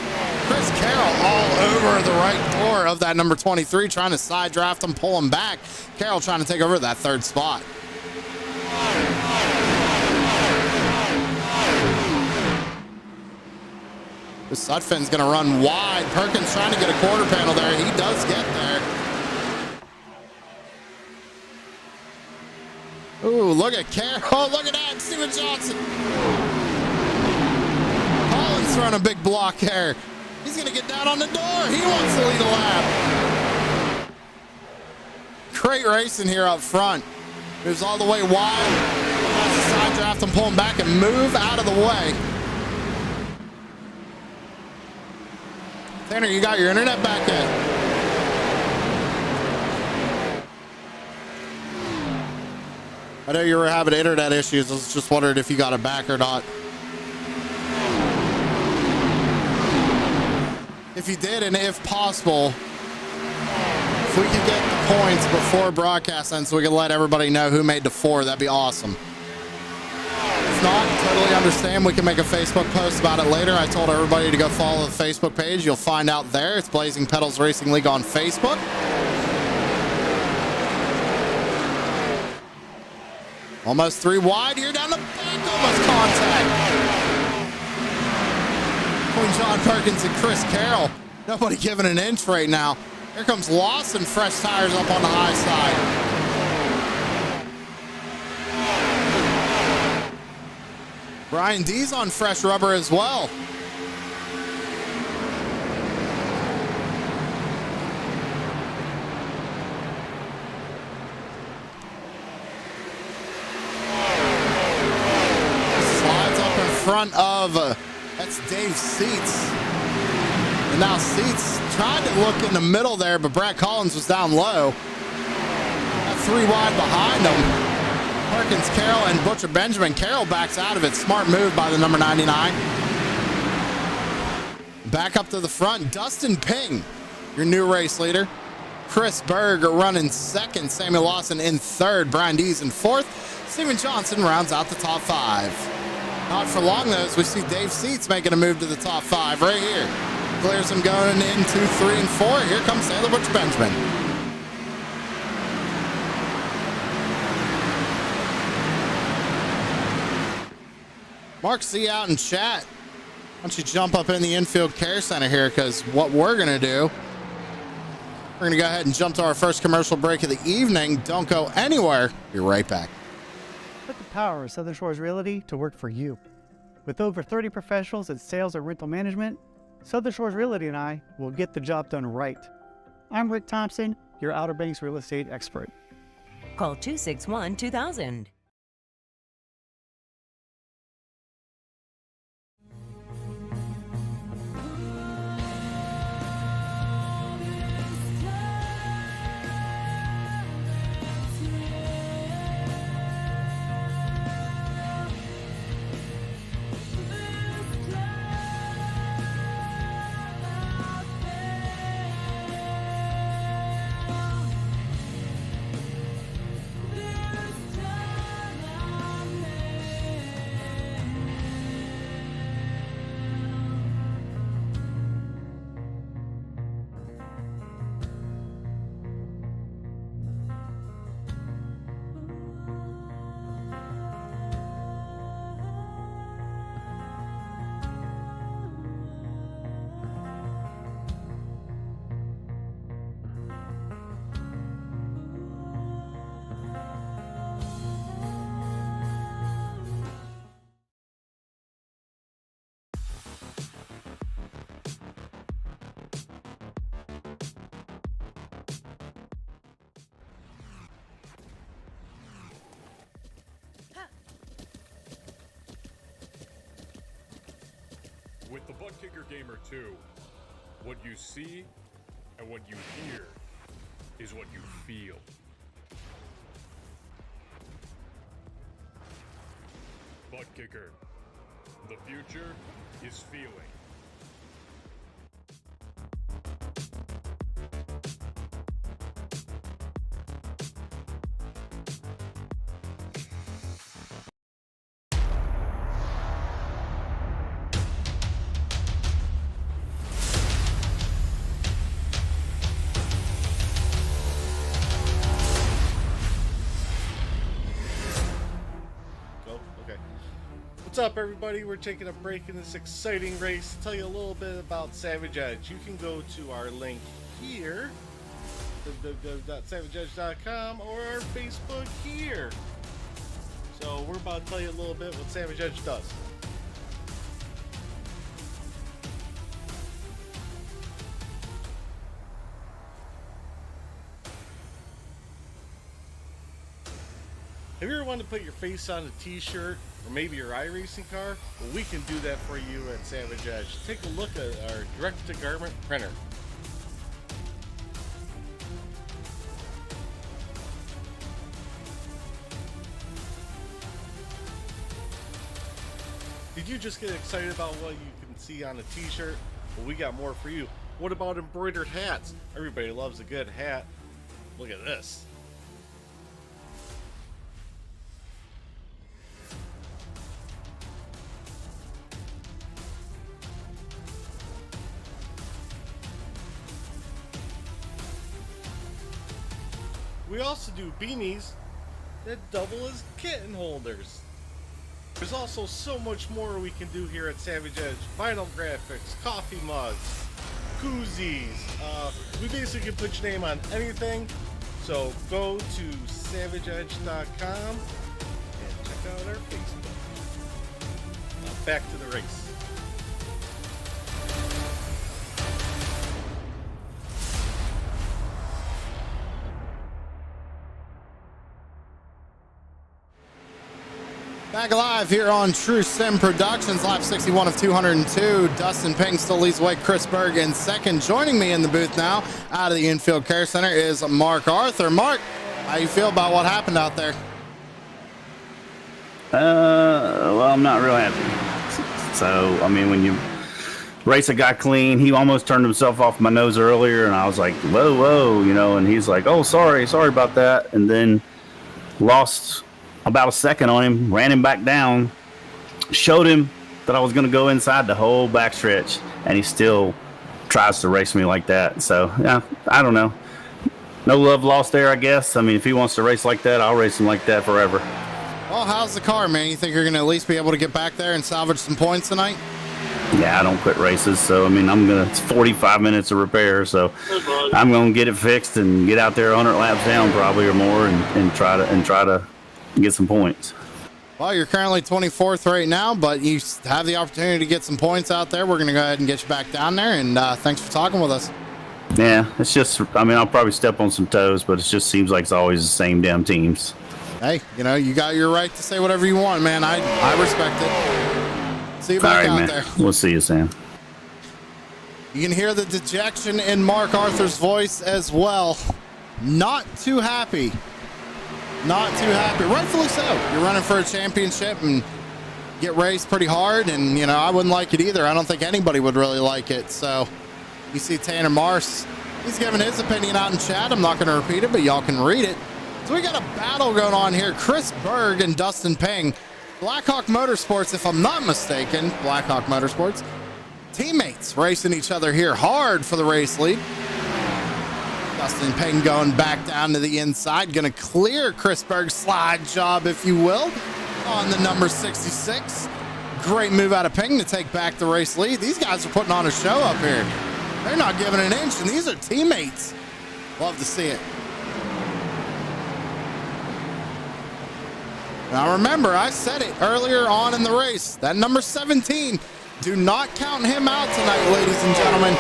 Chris Carroll all over the right door of that number 23, trying to side draft him, pull him back. Carroll trying to take over that 3rd spot. Sutphin's going to run wide. Perkins trying to get a quarter panel there. He does get there. Ooh, look at Carroll. Oh, look at that. Steven Johnson. Collins throwing a big block there. He's going to get down on the door. He wants to lead a lap. Great racing here up front. Moves all the way wide. Has a side draft and pull him back and move out of the way. Tanner, you got your internet back in. I know you were having internet issues. I was just wondering if you got it back or not. If you did, and if possible, if we could get the points before broadcast ends so we can let everybody know who made the 4, that'd be awesome. If not, totally understand. We can make a Facebook post about it later. I told everybody to go follow the Facebook page. You'll find out there. It's Blazing Pedals Racing League on Facebook. Almost 3 wide here down the back. Almost contact. Between John Perkins and Chris Carroll. Nobody giving an inch right now. Here comes Lawson, fresh tires up on the high side. Brian D's on fresh rubber as well. Slides up in front of, that's Dave Seats. And now Seats tried to look in the middle there, but Brad Collins was down low. Got 3 wide behind him. Perkins, Carroll, and Butcher Benjamin. Carroll backs out of it. Smart move by the number 99. Back up to the front. Dustin Ping, your new race leader. Chris Berg running second. Samuel Lawson in third. Brian Dees in fourth. Steven Johnson rounds out the top 5. Not for long, though, as we see Dave Seats making a move to the top 5 right here. Clears him going in 2, 3, and 4. Here comes Taylor Butcher Benjamin. Mark C out in chat. Why don't you jump up in the infield care center here, because what we're going to do, we're going to go ahead and jump to our first commercial break of the evening. Don't go anywhere. Be right back. Put the power of Southern Shores Realty to work for you. With over 30 professionals in sales and rental management, Southern Shores Realty and I will get the job done right. I'm Rick Thompson, your Outer Banks real estate expert. Call 261-2000. With the Butt Kicker Gamer 2, what you see and what you hear is what you feel. Butt Kicker. The future is feeling. What's up, everybody? We're taking a break in this exciting race to tell you a little bit about Savage Edge. You can go to our link here, www.savageedge.com, or our Facebook here. So we're about to tell you a little bit what Savage Edge does. Have you ever wanted to put your face on a t-shirt or maybe your iRacing car? Well, we can do that for you at Savage Edge. Take a look at our direct-to-garment printer. Did you just get excited about what you can see on a t-shirt? Well, we got more for you. What about embroidered hats? Everybody loves a good hat. Look at this. We also do beanies that double as kitten holders. There's also so much more we can do here at Savage Edge. Vinyl graphics, coffee mugs, koozies. We basically can put your name on anything. So go to savageedge.com and check out our Facebook. Now back to the race. Back alive here on True Sim Productions, lap 61 of 202. Dustin Ping still leads away. Chris Berg in second. Joining me in the booth now, out of the infield care center, is Mark Arthur. Mark, how you feel about what happened out there? Well, I'm not real happy. So, I mean, when you race a guy clean, he almost turned himself off my nose earlier, and I was like, whoa, you know, and he's like, oh, sorry about that, and then lost about a second on him, ran him back down, showed him that I was going to go inside the whole backstretch, and he still tries to race me like that. So, yeah, I don't know. No love lost there, I guess. I mean, if he wants to race like that, I'll race him like that forever. Well, how's the car, man? You think you're going to at least be able to get back there and salvage some points tonight? Yeah, I don't quit races, so I mean, it's 45 minutes of repair, so I'm going to get it fixed and get out there 100 laps down probably or more, and try to get some points. Well, you're currently 24th right now, but you have the opportunity to get some points out there. We're going to go ahead and get you back down there, and thanks for talking with us. Yeah, it's just, I mean, I'll probably step on some toes, but it just seems like it's always the same damn teams. Hey, you know, you got your right to say whatever you want, man. I respect it. See you back out there. We'll see you, Sam. You can hear the dejection in Mark Arthur's voice as well. Not too happy. Not too happy. Rightfully so. You're running for a championship and get raced pretty hard, and, you know, I wouldn't like it either. I don't think anybody would really like it. So you see Tanner Marsh, he's giving his opinion out in chat. I'm not going to repeat it, but y'all can read it. So we got a battle going on here. Chris Berg and Dustin Ping. Blackhawk Motorsports, if I'm not mistaken, Blackhawk Motorsports. Teammates racing each other here hard for the race lead. Dustin Ping going back down to the inside. Going to clear Chris Berg's slide job, if you will, on the number 66. Great move out of Ping to take back the race lead. These guys are putting on a show up here. They're not giving an inch, and these are teammates. Love to see it. Now remember, I said it earlier on in the race. That number 17, do not count him out tonight, ladies and gentlemen.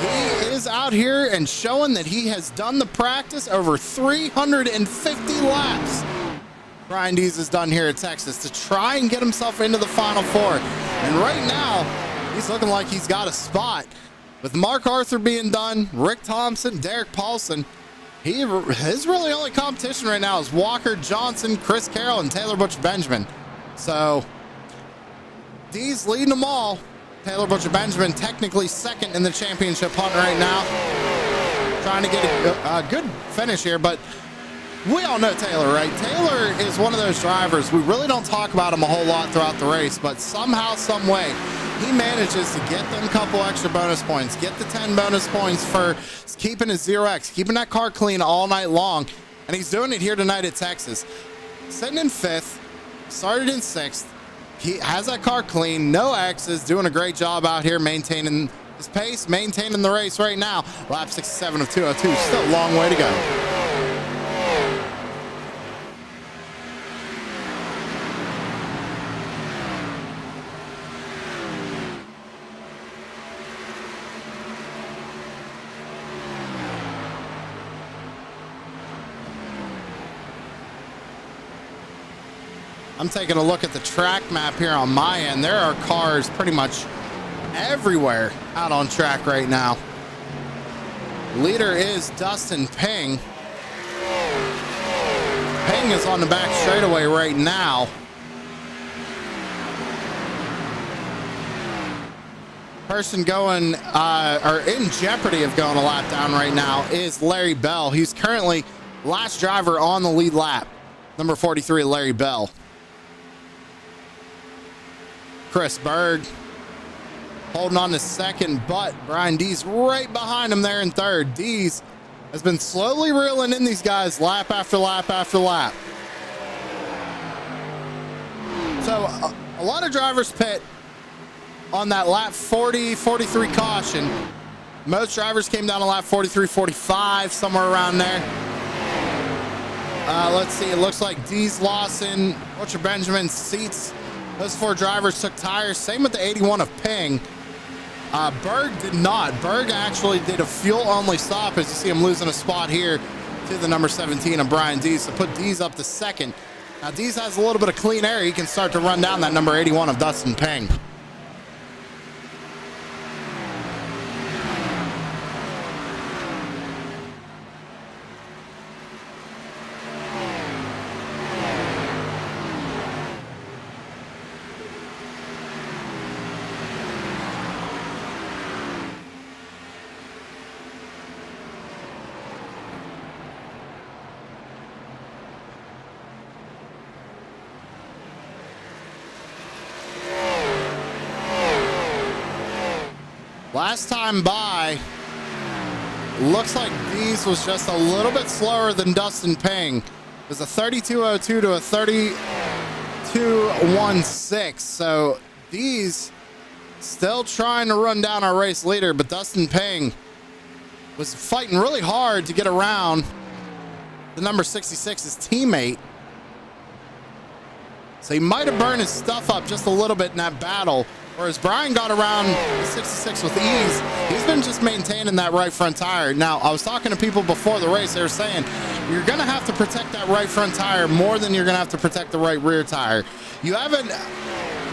He is out here and showing that he has done the practice over 350 laps. Brian Dees is done here at Texas to try and get himself into the Final Four. And right now, he's looking like he's got a spot. With Mark Arthur being done, Rick Thompson, Derek Paulson, his really only competition right now is Walker Johnson, Chris Carroll, and Taylor Butcher Benjamin. So Dees leading them all. Taylor Butcher Benjamin technically second in the championship hunt right now. Trying to get a good finish here, but we all know Taylor, right? Taylor is one of those drivers. We really don't talk about him a whole lot throughout the race, but somehow, some way, he manages to get them couple extra bonus points, get the 10 bonus points for keeping his 0X, keeping that car clean all night long, and he's doing it here tonight at Texas. Sitting in 5th, started in 6th, He has that car clean, no X's, doing a great job out here maintaining his pace, maintaining the race right now. Lap 67 of 202, still a long way to go. I'm taking a look at the track map here on my end. There are cars pretty much everywhere out on track right now. Leader is Dustin Ping. Ping is on the back straightaway right now. Person going or in jeopardy of going a lap down right now is Larry Bell. He's currently last driver on the lead lap. Number 43, Larry Bell. Chris Berg holding on to second, but Brian Dees right behind him there in third. Dees has been slowly reeling in these guys lap after lap after lap. So a lot of drivers pit on that lap 40, 43 caution. Most drivers came down to lap 43, 45, somewhere around there. Let's see, it looks like Dees, Lawson, Butcher Benjamin, Seats. Those four drivers took tires. Same with the 81 of Ping. Berg did not. Berg actually did a fuel-only stop as you see him losing a spot here to the number 17 of Brian Dees. So put Dees up to second. Now Dees has a little bit of clean air. He can start to run down that number 81 of Dustin Ping. Last time by, looks like Dees was just a little bit slower than Dustin Ping. It was a 32.02 to a 32.16. So Dees still trying to run down our race leader, but Dustin Ping was fighting really hard to get around the number 66's teammate. So he might have burned his stuff up just a little bit in that battle. Whereas Brian got around 66 with ease. He's been just maintaining that right front tire. Now, I was talking to people before the race. They were saying, you're going to have to protect that right front tire more than you're going to have to protect the right rear tire. You haven't,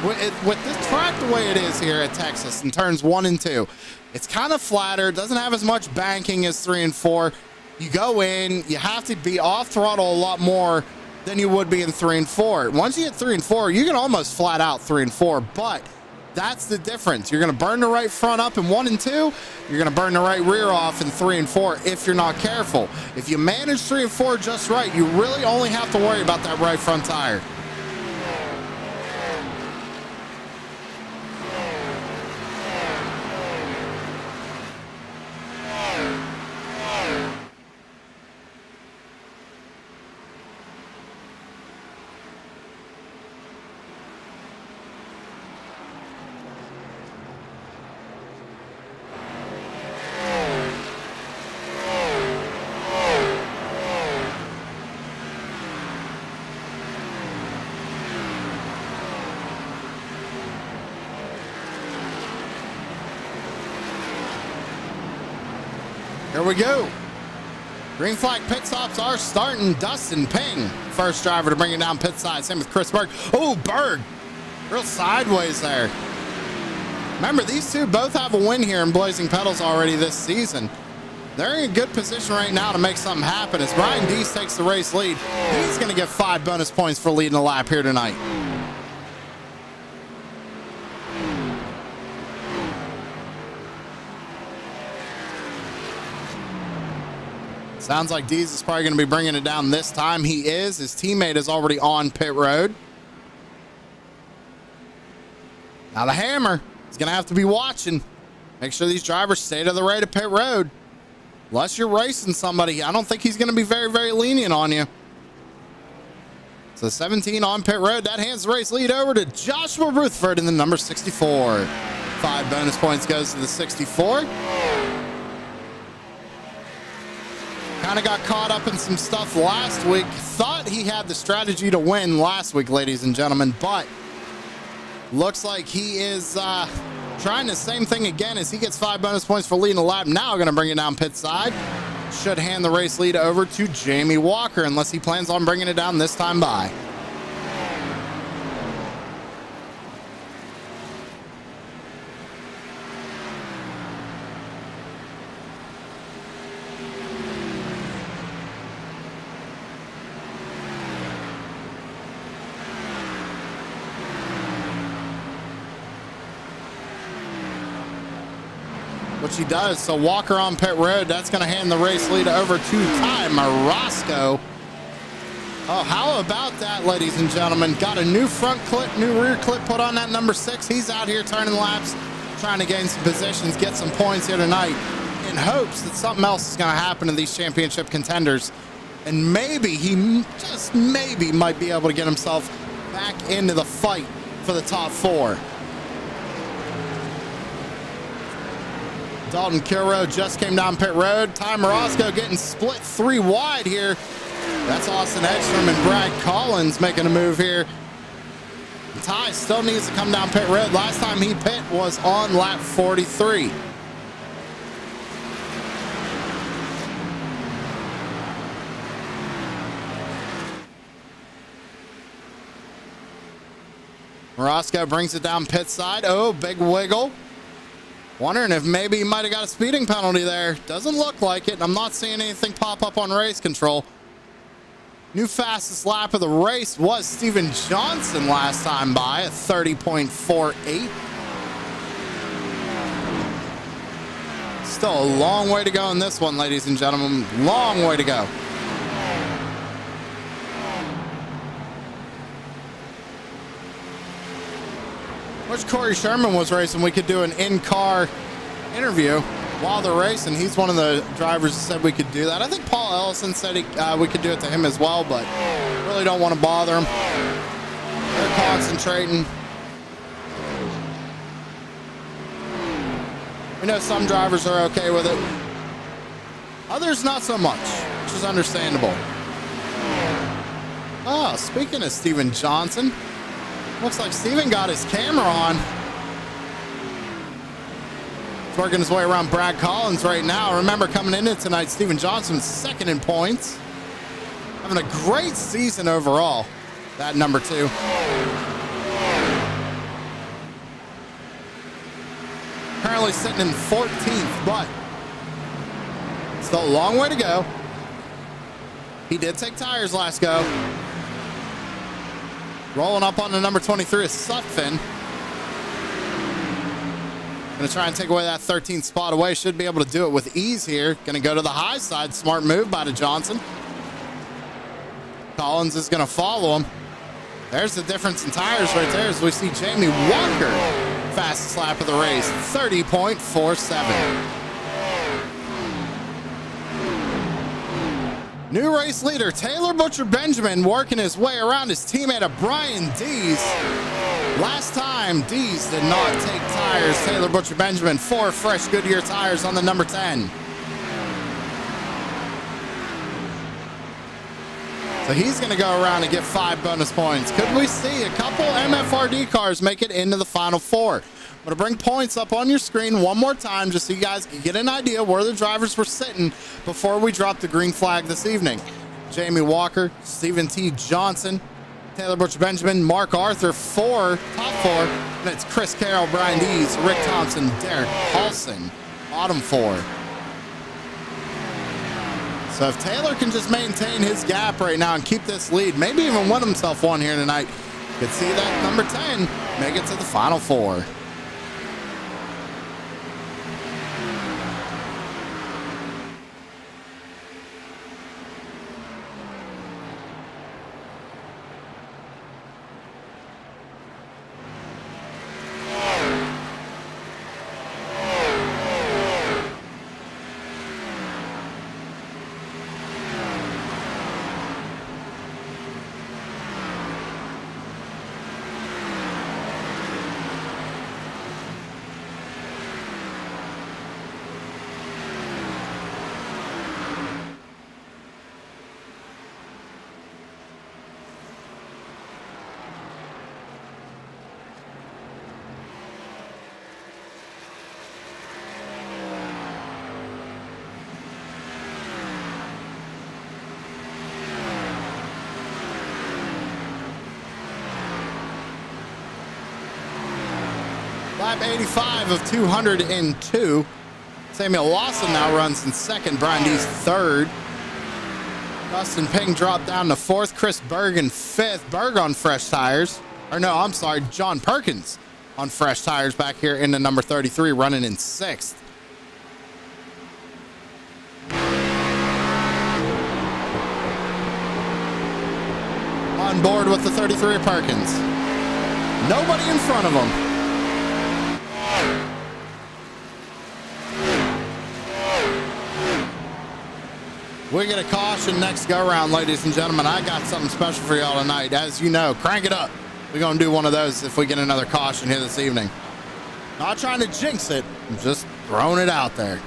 with this track the way it is here at Texas in turns 1 and 2, it's kind of flatter. It doesn't have as much banking as 3 and 4. You go in, you have to be off throttle a lot more than you would be in 3 and 4. Once you hit 3 and 4, you can almost flat out 3 and 4, but that's the difference. You're going to burn the right front up in 1 and 2. You're going to burn the right rear off in 3 and 4 if you're not careful. If you manage 3 and 4 just right, you really only have to worry about that right front tire. Here we go. Green flag pit stops are starting. Dustin Ping, first driver to bring it down pit side. Same with Chris Berg. Oh, Berg, real sideways there. Remember, these two both have a win here in Blazing Pedals already this season. They're in a good position right now to make something happen. As Brian Dees takes the race lead, he's going to get 5 bonus points for leading a lap here tonight. Sounds like Dees is probably going to be bringing it down this time. He is. His teammate is already on pit road. Now the hammer is going to have to be watching. Make sure these drivers stay to the right of pit road. Unless you're racing somebody, I don't think he's going to be very, very lenient on you. So 17 on pit road. That hands the race lead over to Joshua Rutherford in the number 64. 5 bonus points goes to the 64. Kind of got caught up in some stuff last week. Thought he had the strategy to win last week, ladies and gentlemen, but looks like he is trying the same thing again as he gets 5 bonus points for leading a lap. Now going to bring it down pit side. Should hand the race lead over to Jamie Walker unless he plans on bringing it down this time by. Which he does. So Walker on pit road. That's going to hand the race lead over to Ty Marasco. Oh, how about that, ladies and gentlemen? Got a new front clip, new rear clip put on that number 6. He's out here turning laps, trying to gain some positions, get some points here tonight in hopes that something else is going to happen to these championship contenders. And maybe he just maybe might be able to get himself back into the fight for the top 4. Dalton Kilroe just came down pit road. Ty Marasco getting split 3 wide here. That's Austin Edstrom and Brad Collins making a move here. Ty still needs to come down pit road. Last time he pit was on lap 43. Marasco brings it down pit side. Oh, big wiggle. Wondering if maybe he might have got a speeding penalty there. Doesn't look like it. I'm not seeing anything pop up on race control. New fastest lap of the race was Steven Johnson last time by at 30.48. Still a long way to go in this one, ladies and gentlemen. Long way to go. Wish Corey Sherman was racing. We could do an in-car interview while they're racing. He's one of the drivers that said we could do that. I think Paul Ellison said we could do it to him as well, but really don't want to bother him. They're concentrating. We know some drivers are okay with it. Others not so much, which is understandable. Oh, speaking of Steven Johnson, looks like Steven got his camera on. He's working his way around Brad Collins right now. Remember, coming into tonight, Steven Johnson's second in points. Having a great season overall, that number 2. Currently sitting in 14th, but still a long way to go. He did take tires last go. Rolling up on the number 23 is Sutphin. Going to try and take away that 13th spot away. Should be able to do it with ease here. Going to go to the high side. Smart move by the Johnson. Collins is going to follow him. There's the difference in tires right there as we see Jamie Walker. Fastest lap of the race, 30.47. New race leader, Taylor Butcher Benjamin, working his way around his teammate of Brian Dees. Last time, Dees did not take tires. Taylor Butcher Benjamin, 4 fresh Goodyear tires on the number 10. So he's going to go around and get 5 bonus points. Could we see a couple MFRD cars make it into the final 4? I'm going to bring points up on your screen one more time just so you guys can get an idea where the drivers were sitting before we drop the green flag this evening. Jamie Walker, Stephen T. Johnson, Taylor Butcher Benjamin, Mark Arthur, top 4. And it's Chris Carroll, Brian Dees, Rick Thompson, Derek Paulson, bottom 4. So if Taylor can just maintain his gap right now and keep this lead, maybe even win himself one here tonight, you could see that number 10 make it to the final 4. lap 85 of 202. Samuel Lawson now runs in second. Brian Dees third. Dustin Ping dropped down to fourth. Chris Berg in fifth. Berg on fresh tires. Or no, I'm sorry, John Perkins on fresh tires back here into number 33, running in sixth. On board with the 33 Perkins. Nobody in front of him. We get a caution next go round, ladies and gentlemen. I got something special for y'all tonight. As you know, crank it up. We're going to do one of those if we get another caution here this evening. Not trying to jinx it. I'm just throwing it out there.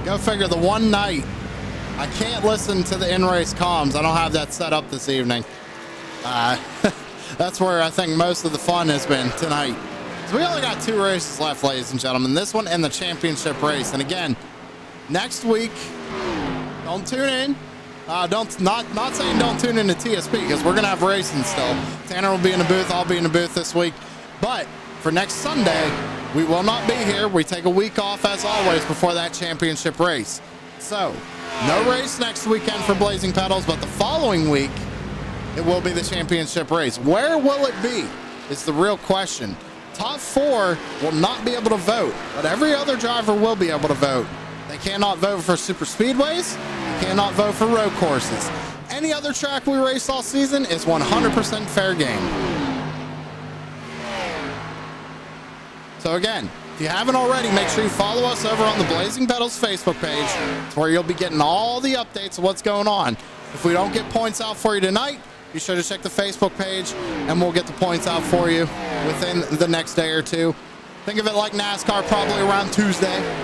Go figure, the one night I can't listen to the in-race comms. I don't have that set up this evening. That's where I think most of the fun has been tonight. So we only got 2 races left, ladies and gentlemen. This one and the championship race. And again, next week, don't tune in. Not saying don't tune in to TSP, because we're gonna have racing still. Tanner will be in the booth. I'll be in the booth this week. But for next Sunday, we will not be here. We take a week off as always before that championship race. So no race next weekend for Blazing Pedals, but the following week it will be the championship race. Where will it be is the real question. Top 4 will not be able to vote, but every other driver will be able to vote. They cannot vote for super speedways. They cannot vote for road courses. Any other track we race all season is 100% fair game. So again, if you haven't already, make sure you follow us over on the Blazing Pedals Facebook page. It's where you'll be getting all the updates of what's going on. If we don't get points out for you tonight, be sure to check the Facebook page and we'll get the points out for you within the next day or two. Think of it like NASCAR, probably around Tuesday.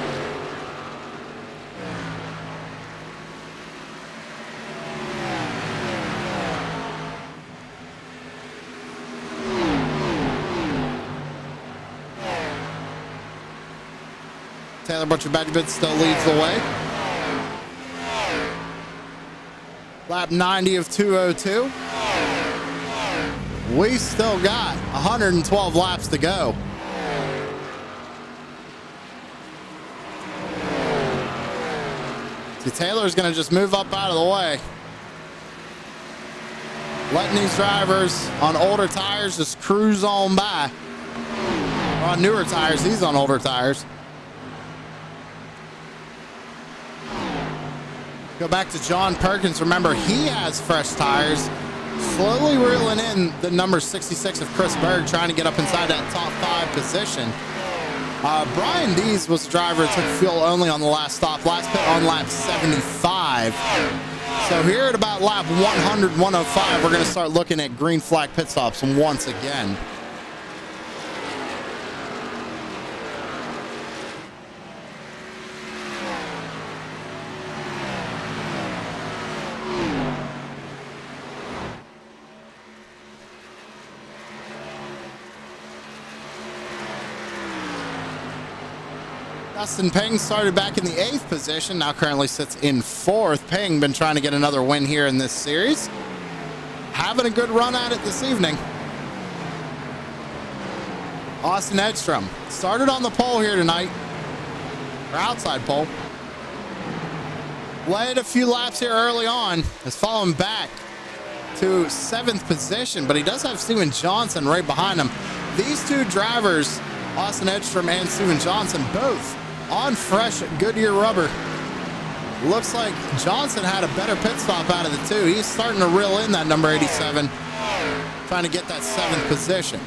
Taylor Butcher-Badgerbit still leads the way. Lap 90 of 202. We still got 112 laps to go. See, Taylor's going to just move up out of the way. Letting these drivers on older tires just cruise on by. Or on newer tires, he's on older tires. Go back to John Perkins. Remember, he has fresh tires. Slowly reeling in the number 66 of Chris Berg, trying to get up inside that top 5 position. Brian Dees was the driver that took fuel only on the last stop. Last pit on lap 75. So here at about lap 100, 105, we're going to start looking at green flag pit stops once again. Dustin Ping started back in the 8th position, now currently sits in 4th. Ping been trying to get another win here in this series. Having a good run at it this evening. Austin Edstrom started on the pole here tonight, or outside pole. Led a few laps here early on, has fallen back to 7th position, but he does have Steven Johnson right behind him. These two drivers, Austin Edstrom and Steven Johnson, both on fresh Goodyear rubber. Looks like Johnson had a better pit stop out of the two. He's starting to reel in that number 87, trying to get that 7th position.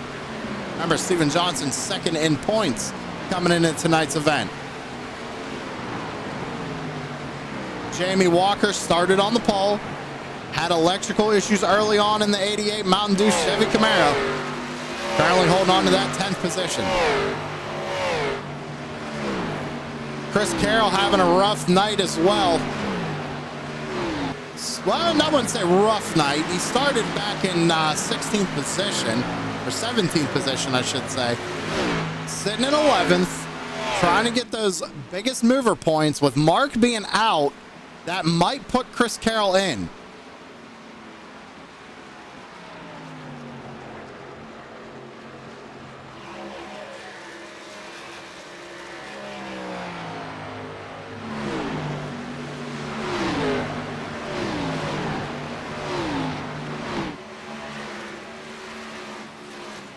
Remember, Steven Johnson second in points coming into tonight's event. Jamie Walker started on the pole, had electrical issues early on in the 88 Mountain Dew Chevy Camaro. Currently holding on to that 10th position. Chris Carroll having a rough night as well. well, I wouldn't say rough night. He started back in 16th position, or 17th position, I should say. Sitting in 11th, trying to get those biggest mover points. With Mark being out, that might put Chris Carroll in.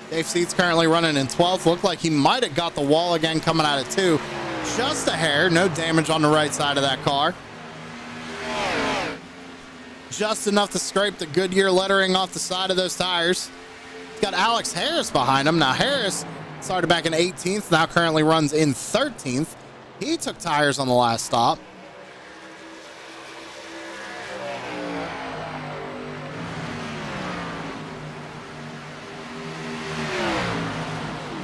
Dave Seats currently running in 12th. Looked like he might have got the wall again coming out of 2. Just a hair. No damage on the right side of that car. Just enough to scrape the Goodyear lettering off the side of those tires. He's got Alex Harris behind him. Now, Harris started back in 18th. Now currently runs in 13th. He took tires on the last stop.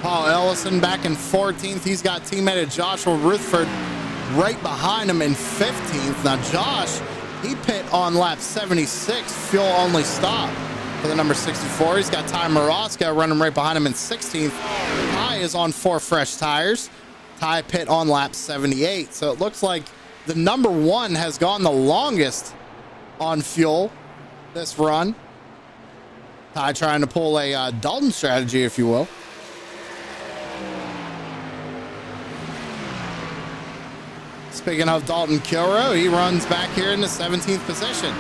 Paul Ellison back in 14th. He's got teammate Joshua Rutherford right behind him in 15th. Now, Josh, he pit on lap 76, fuel only stop for the number 64. He's got Ty Moroska running right behind him in 16th. Ty is on 4 fresh tires. Ty pit on lap 78. So it looks like the number 1 has gone the longest on fuel this run. Ty trying to pull a Dalton strategy, if you will. Speaking of Dalton Kilrow, he runs back here in the 17th position.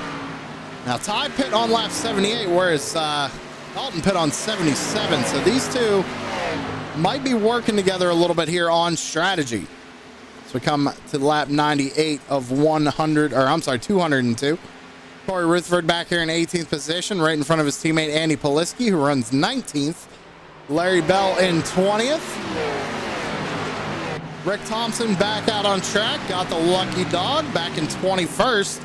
Now, Ty pit on lap 78, whereas Dalton pit on 77. So these two might be working together a little bit here on strategy. So we come to lap 98 of 202. Corey Rutherford back here in 18th position, right in front of his teammate Andy Poliski, who runs 19th. Larry Bell in 20th. Rick Thompson back out on track, got the lucky dog back in 21st.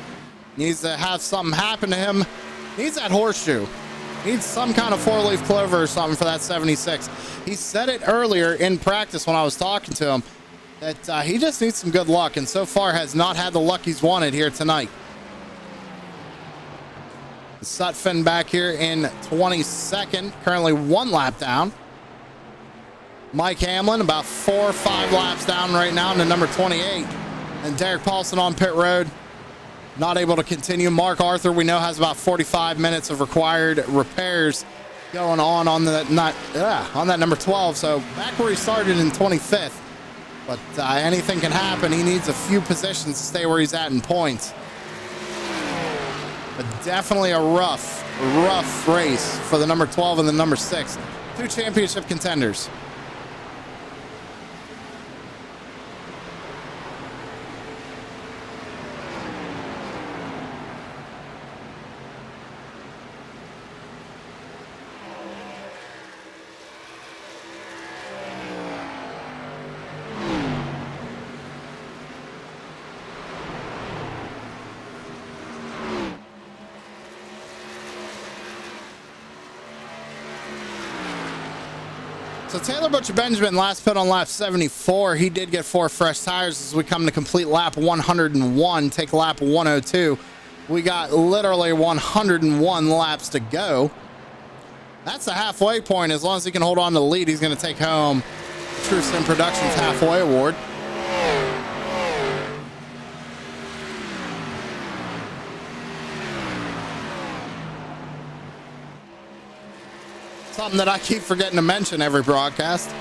Needs to have something happen to him. Needs that horseshoe. Needs some kind of 4-leaf clover or something for that 76. He said it earlier in practice when I was talking to him that he just needs some good luck, and so far has not had the luck he's wanted here tonight. Sutphin back here in 22nd, currently 1 lap down. Mike Hamlin about 4 or 5 laps down right now into number 28. And Derek Paulson on pit road, not able to continue. Mark Arthur, we know, has about 45 minutes of required repairs going on that number 12. So back where he started in 25th. But anything can happen. He needs a few positions to stay where he's at in points. But definitely a rough race for the number 12 and the number 6. 2 championship contenders. So Taylor Butcher Benjamin last pit on lap 74. He did get 4 fresh tires as we come to complete lap 101, take lap 102. We got literally 101 laps to go. That's the halfway point. As long as he can hold on to the lead, he's going to take home the True Sim Productions halfway award. Something that I keep forgetting to mention every broadcast.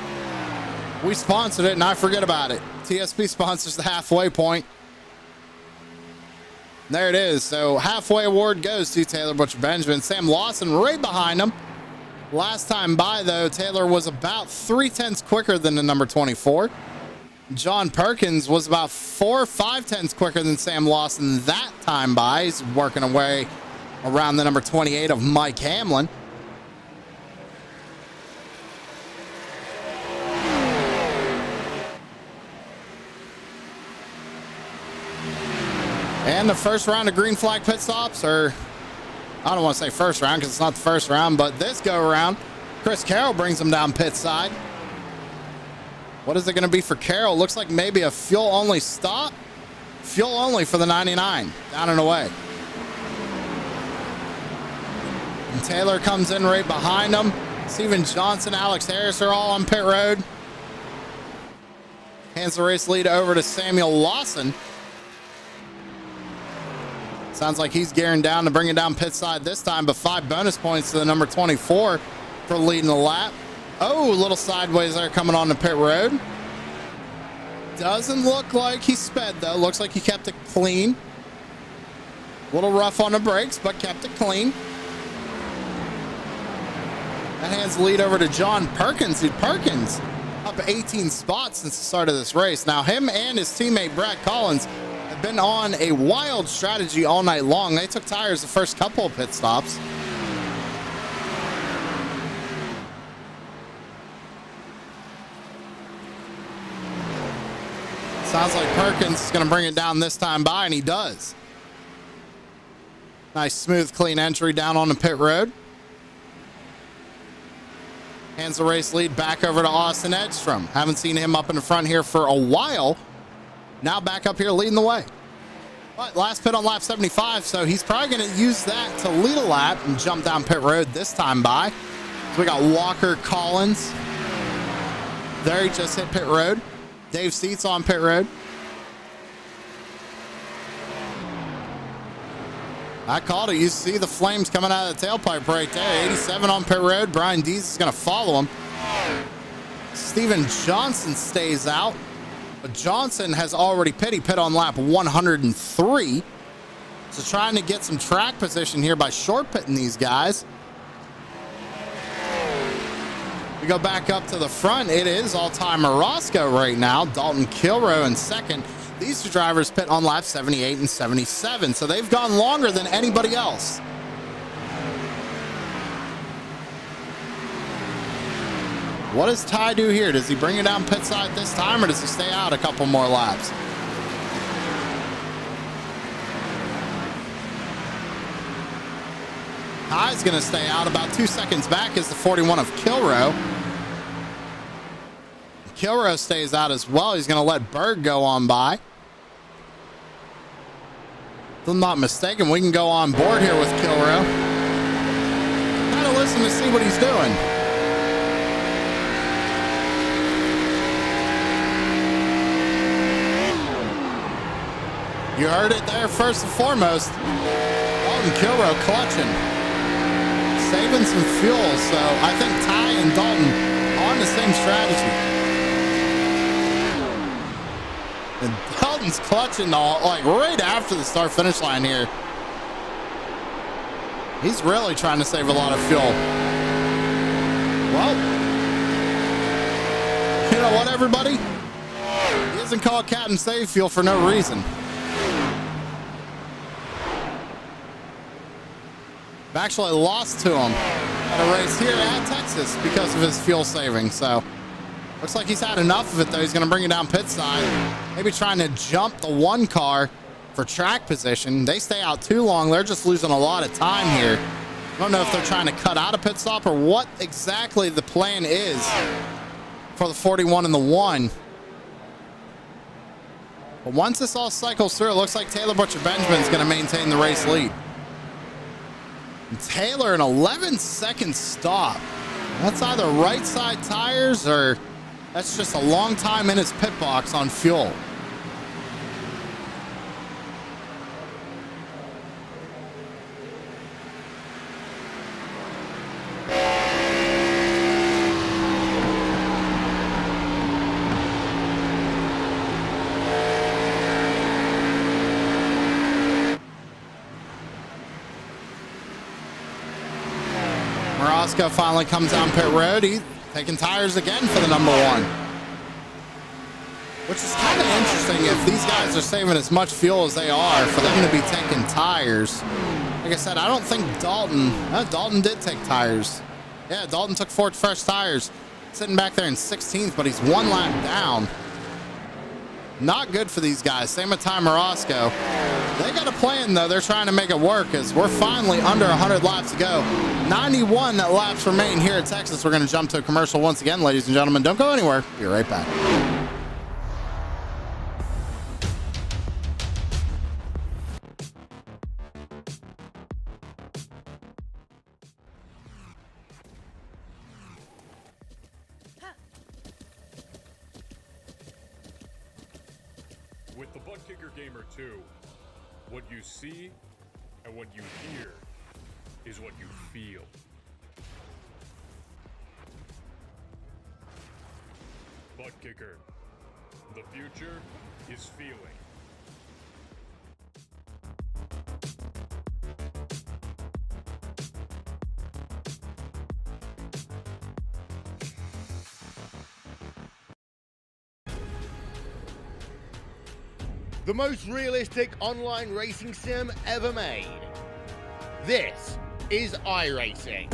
We sponsored it and I forget about it. TSP sponsors the halfway point. There it is. So halfway award goes to Taylor Butcher Benjamin. Sam Lawson right behind him. Last time by, though, Taylor was about 0.3 quicker than the number 24. John Perkins was about 4 or 5 quicker than Sam Lawson that time by. He's working away around the number 28 of Mike Hamlin. And the first round of green flag pit stops, or I don't want to say first round because it's not the first round, but this go around, Chris Carroll brings him down pit side. What is it going to be for Carroll? Looks like maybe a fuel only stop. Fuel only for the 99, down and away. And Taylor comes in right behind him. Steven Johnson, Alex Harris are all on pit road. Hands the race lead over to Samuel Lawson. Sounds like he's gearing down to bring it down pit side this time, but 5 bonus points to the number 24 for leading the lap. Oh, a little sideways there coming on the pit road. Doesn't look like he sped, though. Looks like he kept it clean. A little rough on the brakes, but kept it clean. That hands the lead over to John Perkins. Perkins up 18 spots since the start of this race. Now, him and his teammate Brad Collins have been on a wild strategy all night long. They took tires the first couple of pit stops. Sounds like Perkins is going to bring it down this time by, and he does. Nice, smooth, clean entry down on the pit road. Hands the race lead back over to Austin Edstrom. Haven't seen him up in the front here for a while. Now back up here leading the way. But last pit on lap 75, so he's probably going to use that to lead a lap and jump down pit road this time by. So we got Walker Collins. There, he just hit pit road. Dave Seats on pit road. I called it. You see the flames coming out of the tailpipe right there. 87 on pit road. Brian Dees is going to follow him. Steven Johnson stays out. But Johnson has already pit. He pit on lap 103. So trying to get some track position here by short pitting these guys. We go back up to the front. It is all-timer Roscoe right now. Dalton Kilroe in second. These two drivers pit on laps 78 and 77, so they've gone longer than anybody else. What does Ty do here? Does he bring it down pit side this time, or does he stay out a couple more laps? Ty's going to stay out. About 2 seconds back is the 41 of Kilroe. Kilroe stays out as well. He's going to let Berg go on by. If I'm not mistaken, we can go on board here with Kilroe. Kind of listen to see what he's doing. You heard it there first and foremost. Dalton Kilroe clutching. Saving some fuel, so I think Ty and Dalton on the same strategy. And Dalton's clutching like right after the start finish line here. He's really trying to save a lot of fuel. Well, you know what, everybody? He isn't called Captain Save Fuel for no reason. I've actually lost to him at a race here at Texas because of his fuel saving. So looks like he's had enough of it, though. He's going to bring it down pit side. Maybe trying to jump the one car for track position. They stay out too long. They're just losing a lot of time here. I don't know if they're trying to cut out a pit stop or what exactly the plan is for the 41 and the 1. But once this all cycles through, it looks like Taylor Butcher-Benjamin is going to maintain the race lead. And Taylor, an 11-second stop. That's either right side tires or that's just a long time in his pit box on fuel. Roscoe finally comes down pit road. He's taking tires again for the number 1. Which is kind of interesting if these guys are saving as much fuel as they are for them to be taking tires. Like I said, I don't think Dalton did take tires. Yeah, Dalton took 4 fresh tires. Sitting back there in 16th, but he's 1 lap down. Not good for these guys. Same with Ty Morosco. They got a plan, though. They're trying to make it work as we're finally under 100 laps to go. 91 laps remain here at Texas. We're going to jump to a commercial once again, ladies and gentlemen. Don't go anywhere. Be right back. With the Butt Kicker Gamer 2, what you see and what you hear is what you feel. Butt Kicker. The future is feeling. The most realistic online racing sim ever made. This is iRacing.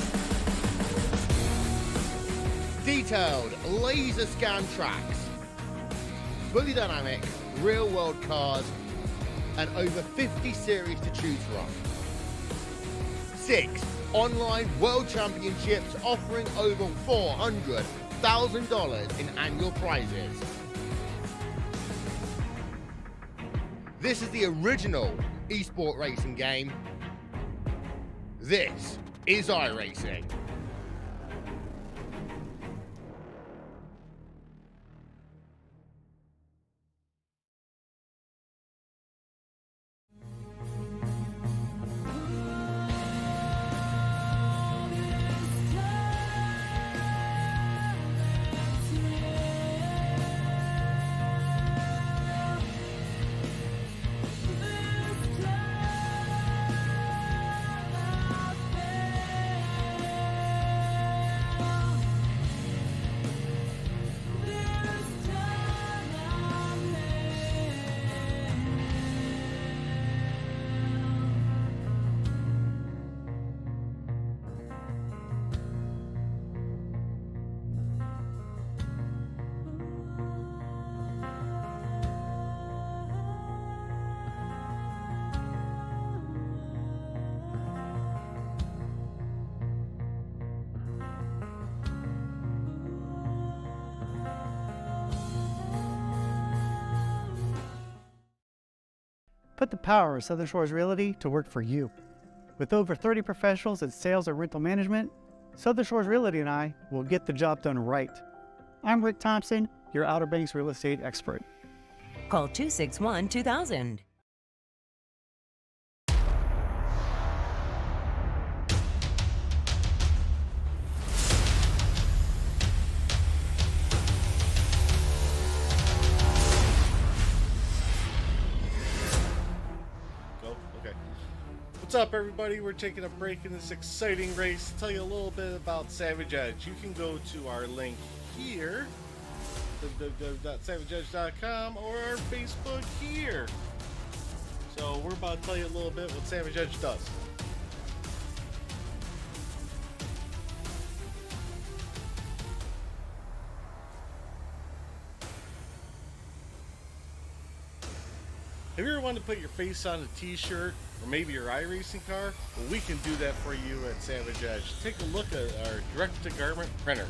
Detailed laser scan tracks, fully dynamic real world cars, and over 50 series to choose from. 6 online world championships offering over $400,000 in annual prizes. This is the original esport racing game. This is iRacing. Put the power of Southern Shores Realty to work for you. With over 30 professionals in sales and rental management, Southern Shores Realty and I will get the job done right. I'm Rick Thompson, your Outer Banks real estate expert. Call 261-2000. What's up, everybody? We're taking a break in this exciting race to tell you a little bit about Savage Edge. You can go to our link here, www.savageedge.com, or our Facebook here. So we're about to tell you a little bit what Savage Edge does. Have you ever wanted to put your face on a t-shirt or maybe your iRacing car? Well, we can do that for you at Savage Edge. Take a look at our direct-to-garment printer.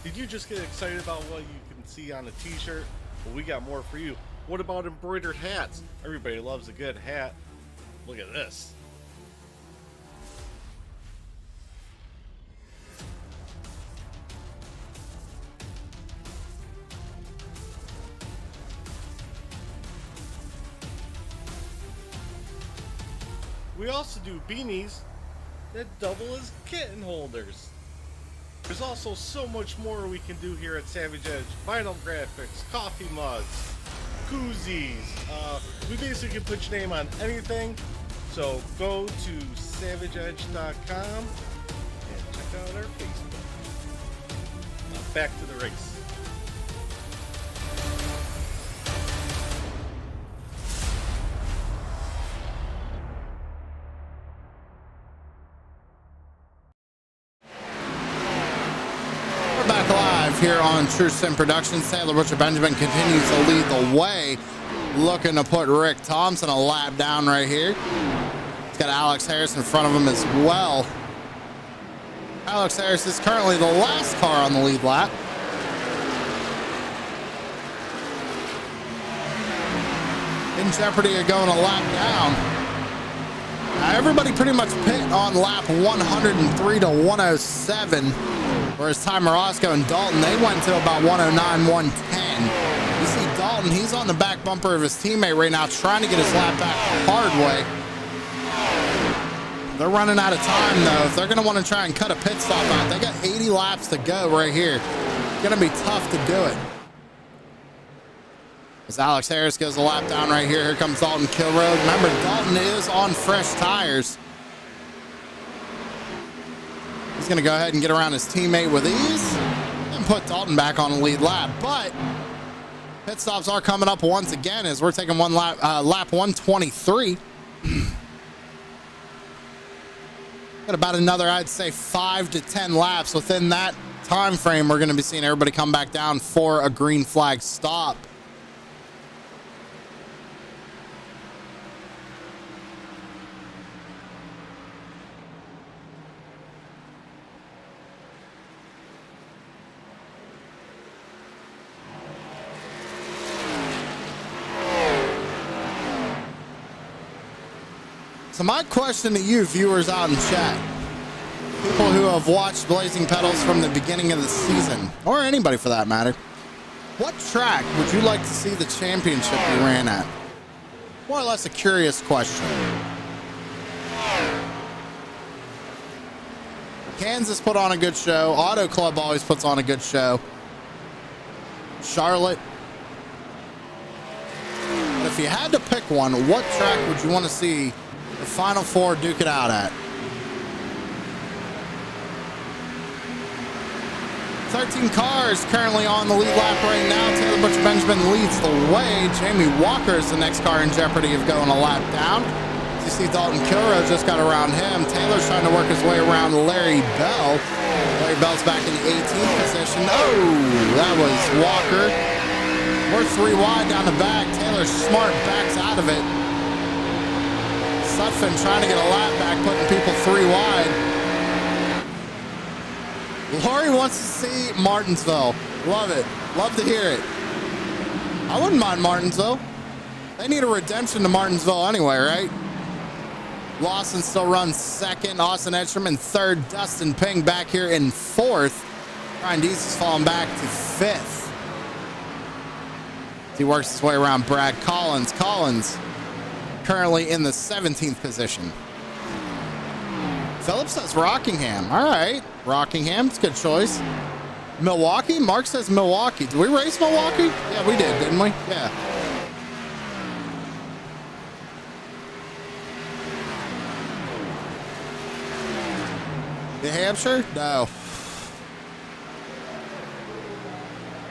Did you just get excited about what you can see on a t-shirt? Well, we got more for you. What about embroidered hats? Everybody loves a good hat. Look at this. We also do beanies that double as kitten holders. There's also so much more we can do here at Savage Edge. Vinyl graphics, coffee mugs, koozies. We basically can put your name on anything. So go to savageedge.com and check out our Facebook. Now back to the race. Back live here on True Sim Productions. Taylor Butcher Benjamin continues to lead the way, looking to put Rick Thompson a lap down right here. He's got Alex Harris in front of him as well. Alex Harris is currently the last car on the lead lap. In jeopardy of going a lap down. Everybody pretty much pit on lap 103 to 107, whereas Timer Roscoe and Dalton, they went to about 109, 110. You see Dalton, he's on the back bumper of his teammate right now, trying to get his lap back the hard way. They're running out of time, though. If they're going to want to try and cut a pit stop out, they got 80 laps to go right here. It's going to be tough to do it. As Alex Harris goes a lap down right here, here comes Dalton Kilroad. Remember, Dalton is on fresh tires. He's going to go ahead and get around his teammate with ease and put Dalton back on the lead lap. But pit stops are coming up once again as we're taking one lap, lap 123. Got about another, I'd say, 5 to 10 laps within that time frame. We're going to be seeing everybody come back down for a green flag stop. So my question to you viewers out in chat, people who have watched Blazing Pedals from the beginning of the season, or anybody for that matter, what track would you like to see the championship be ran at? More or less a curious question. Kansas put on a good show. Auto Club always puts on a good show. Charlotte. But if you had to pick one, what track would you want to see the Final Four duke it out at? 13 cars currently on the lead lap right now. Taylor Butcher Benjamin leads the way. Jamie Walker is the next car in jeopardy of going a lap down. You see Dalton Kilroe just got around him. Taylor's trying to work his way around Larry Bell. Larry Bell's back in the 18th position. Oh, that was Walker. We're 3 wide down the back. Taylor Smart backs out of it. Sutphin trying to get a lap back, putting people 3 wide. Laurie wants to see Martinsville. Love it. Love to hear it. I wouldn't mind Martinsville. They need a redemption to Martinsville anyway, right? Lawson still runs second. Austin Edstrom in third. Dustin Ping back here in fourth. Ryan Dees is falling back to fifth. He works his way around Brad Collins. Collins currently in the 17th position. Phillips says Rockingham. All right. Rockingham, it's a good choice. Milwaukee? Mark says Milwaukee. Did we race Milwaukee? Yeah, we did, didn't we? Yeah. New Hampshire? No.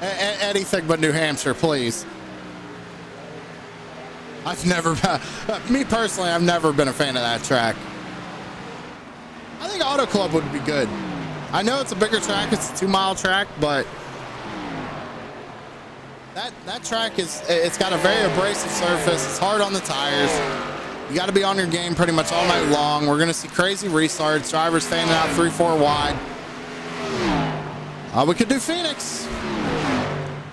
Anything but New Hampshire, please. I've never, me personally, I've never been a fan of that track. I think Auto Club would be good. I know it's a bigger track, it's a 2-mile track, but that track it's got a very abrasive surface. It's hard on the tires. You got to be on your game pretty much all night long. We're going to see crazy restarts, drivers standing out 3-4 wide. We could do Phoenix.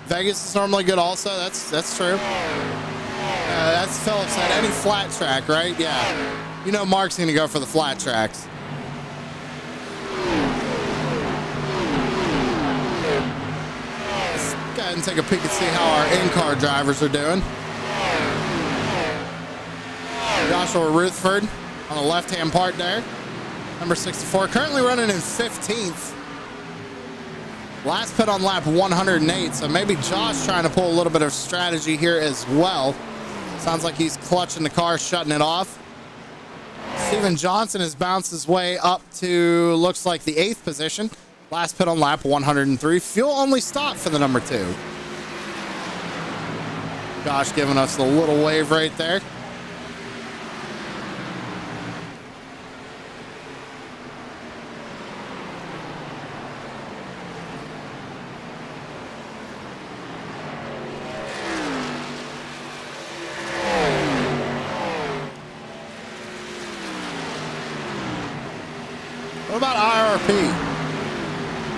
Vegas is normally good also. That's true. That's Phillips said. Any flat track, right? Yeah. You know Mark's going to go for the flat tracks. Let's go ahead and take a peek and see how our in-car drivers are doing. Joshua Rutherford on the left-hand part there. Number 64, currently running in 15th. Last pit on lap 108, so maybe Josh trying to pull a little bit of strategy here as well. Sounds like he's clutching the car, shutting it off. Steven Johnson has bounced his way up to, looks like, the 8th position. Last pit on lap 103. Fuel only stop for the number 2. Josh giving us the little wave right there. What about IRP?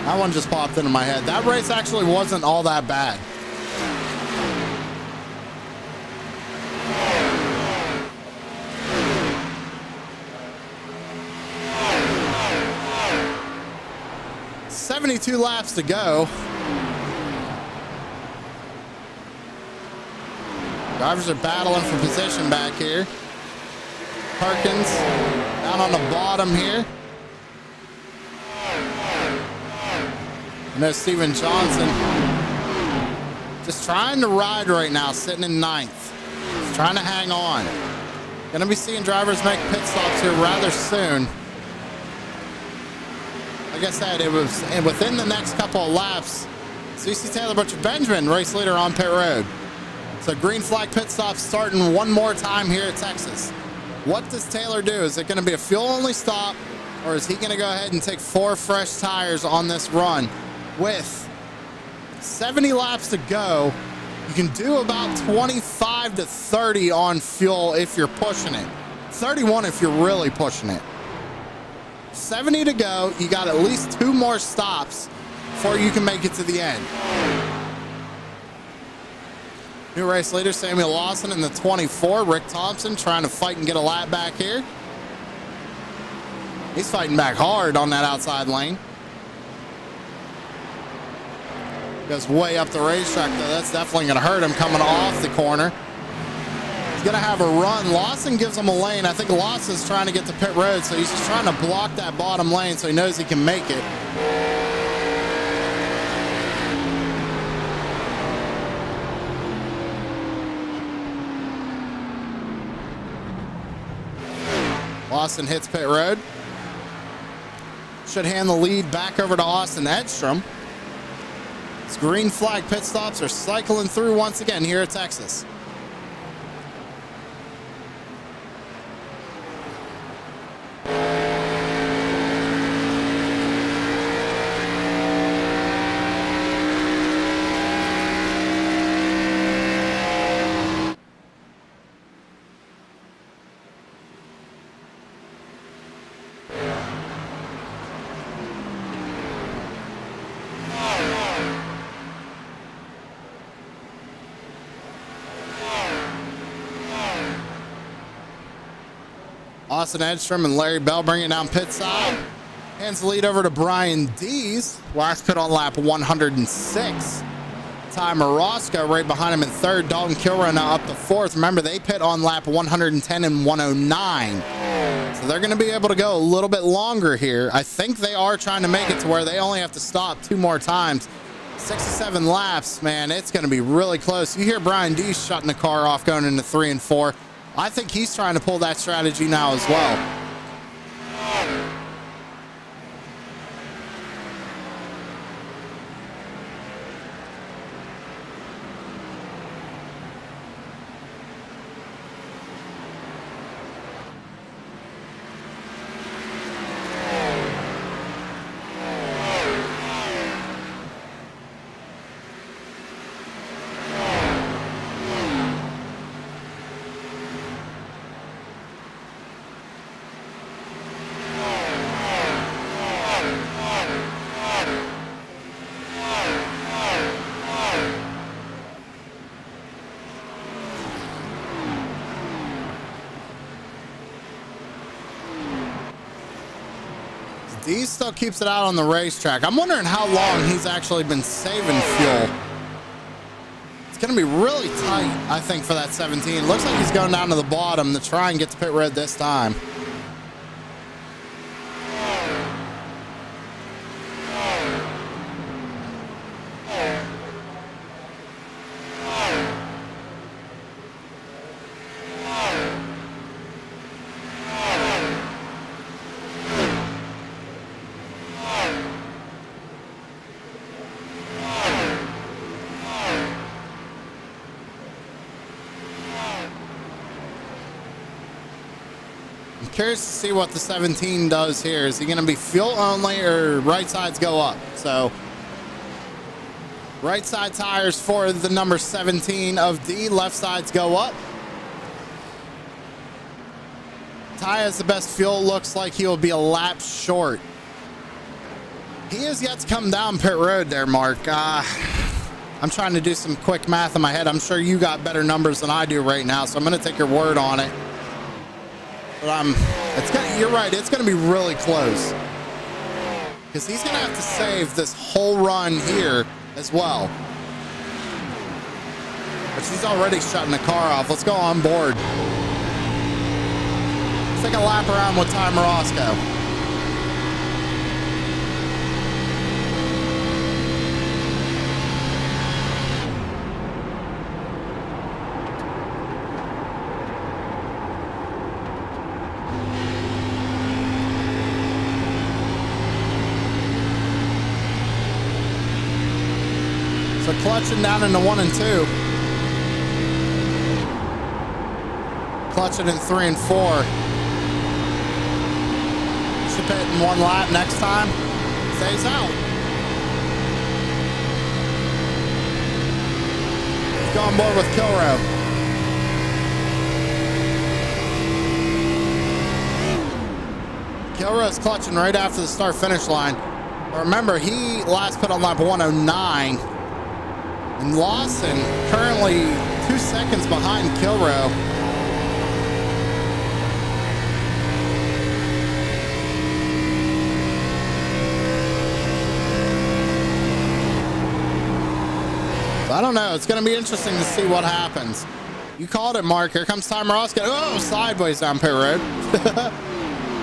That one just popped into my head. That race actually wasn't all that bad. 72 laps to go. Drivers are battling for position back here. Perkins down on the bottom here. I know Steven Johnson just trying to ride right now, sitting in ninth. Just trying to hang on. Gonna be seeing drivers make pit stops here rather soon. Like I said, it was within the next couple of laps. CC Taylor Butcher Benjamin, race leader on pit road. So green flag pit stop starting one more time here at Texas. What does Taylor do? Is it going to be a fuel only stop, or is he going to go ahead and take 4 fresh tires on this run? With 70 laps to go, you can do about 25 to 30 on fuel if you're pushing it. 31 if you're really pushing it. 70 to go. You got at least 2 more stops before you can make it to the end. New race leader Samuel Lawson in the 24. Rick Thompson trying to fight and get a lap back here. He's fighting back hard on that outside lane. Goes way up the racetrack, though. That's definitely going to hurt him coming off the corner. He's going to have a run. Lawson gives him a lane. I think Lawson's trying to get to pit road, so he's just trying to block that bottom lane so he knows he can make it. Lawson hits pit road. Should hand the lead back over to Austin Edstrom. These green flag pit stops are cycling through once again here at Texas. Austin Edstrom and Larry Bell bringing down pit side. Hands the lead over to Brian Dees. Last pit on lap 106. Ty Morosco right behind him in third. Dalton Kilroy now up to fourth. Remember, they pit on lap 110 and 109. So they're going to be able to go a little bit longer here. I think they are trying to make it to where they only have to stop 2 more times. 67 laps, man, it's going to be really close. You hear Brian Dees shutting the car off going into 3 and 4. I think he's trying to pull that strategy now as well. He still keeps it out on the racetrack. I'm wondering how long he's actually been saving fuel. It's going to be really tight, I think, for that 17. Looks like he's going down to the bottom to try and get to pit road this time. Curious to see what the 17 does here. Is he going to be fuel only or right sides go up? So right side tires for the number 17 of D. Left sides go up. Ty has the best fuel. Looks like he will be a lap short. He has yet to come down pit road there, Mark. I'm trying to do some quick math in my head. I'm sure you got better numbers than I do right now, so I'm going to take your word on it. But you're right, it's going to be really close. because he's going to have to save this whole run here as well. But she's already shutting the car off. Let's go on board. Let's take a lap around with Ty Morosco. So clutching down into 1 and 2. Clutching in 3 and 4. Should pit in 1 lap next time. Stays out. Let's go on board with Kilrow. Kilrow's clutching right after the start finish line. Remember, he last put on lap 109. And Lawson currently 2 seconds behind Kilrow. I don't know. It's going to be interesting to see what happens. You called it, Mark. Here comes Ty Morosco. Oh, sideways down pit road.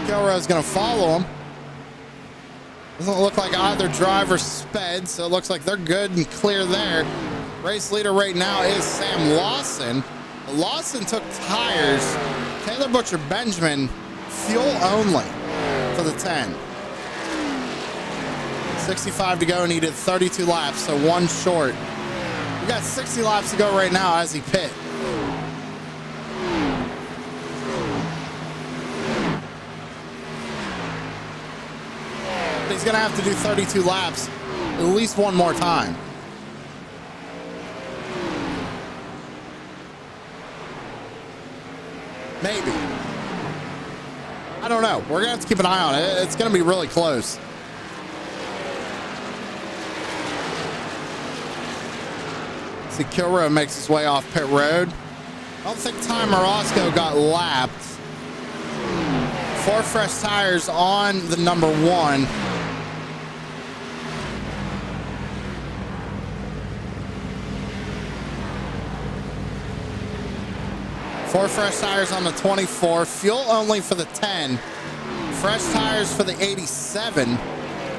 Kilrow's going to follow him. Doesn't look like either driver sped, so it looks like they're good and clear there. Race leader right now is Sam Lawson. Lawson took tires. Taylor Butcher Benjamin, fuel only for the 10. 65 to go, and he did 32 laps, so 1 short. We got 60 laps to go right now as he pit. He's going to have to do 32 laps at least 1 more time. Maybe. I don't know. We're going to have to keep an eye on it. It's going to be really close. See, Kilrow makes his way off pit road. I don't think Ty Morosco got lapped. 4 fresh tires on the number 1. Four fresh tires on the 24. Fuel only for the 10. Fresh tires for the 87.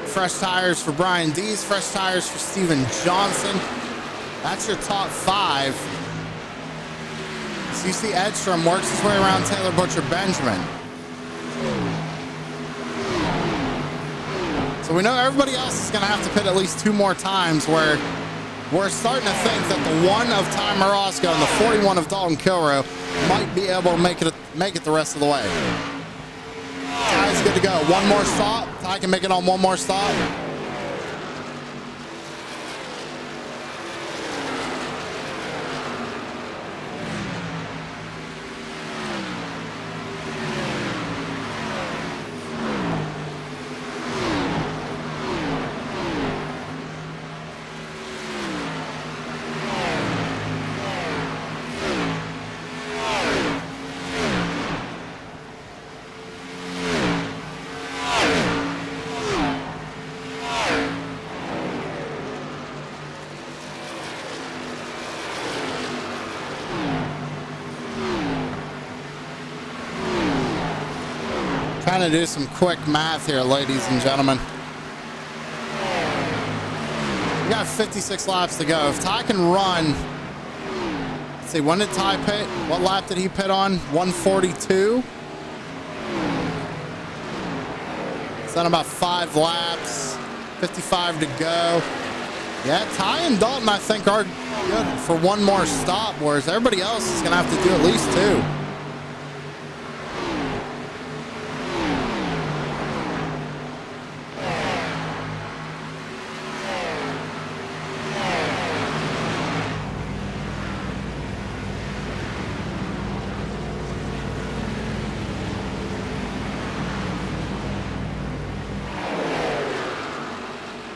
Fresh tires for Brian Dees. Fresh tires for Steven Johnson. That's your top 5. So you see Edstrom works his way around Taylor Butcher Benjamin. So we know everybody else is going to have to pit at least 2 more times, where we're starting to think that the 1 of Ty Morosco and the 41 of Dalton Kilrow might be able to make it the rest of the way. Ty's good to go. 1 more stop. Ty can make it on 1 more stop. Trying to do some quick math here, ladies and gentlemen. We got 56 laps to go. If Ty can run, let's see, when did Ty pit? What lap did he pit on? 142. It's done about 5 laps. 55 to go. Yeah, Ty and Dalton, I think, are good for 1 more stop, whereas everybody else is going to have to do at least 2.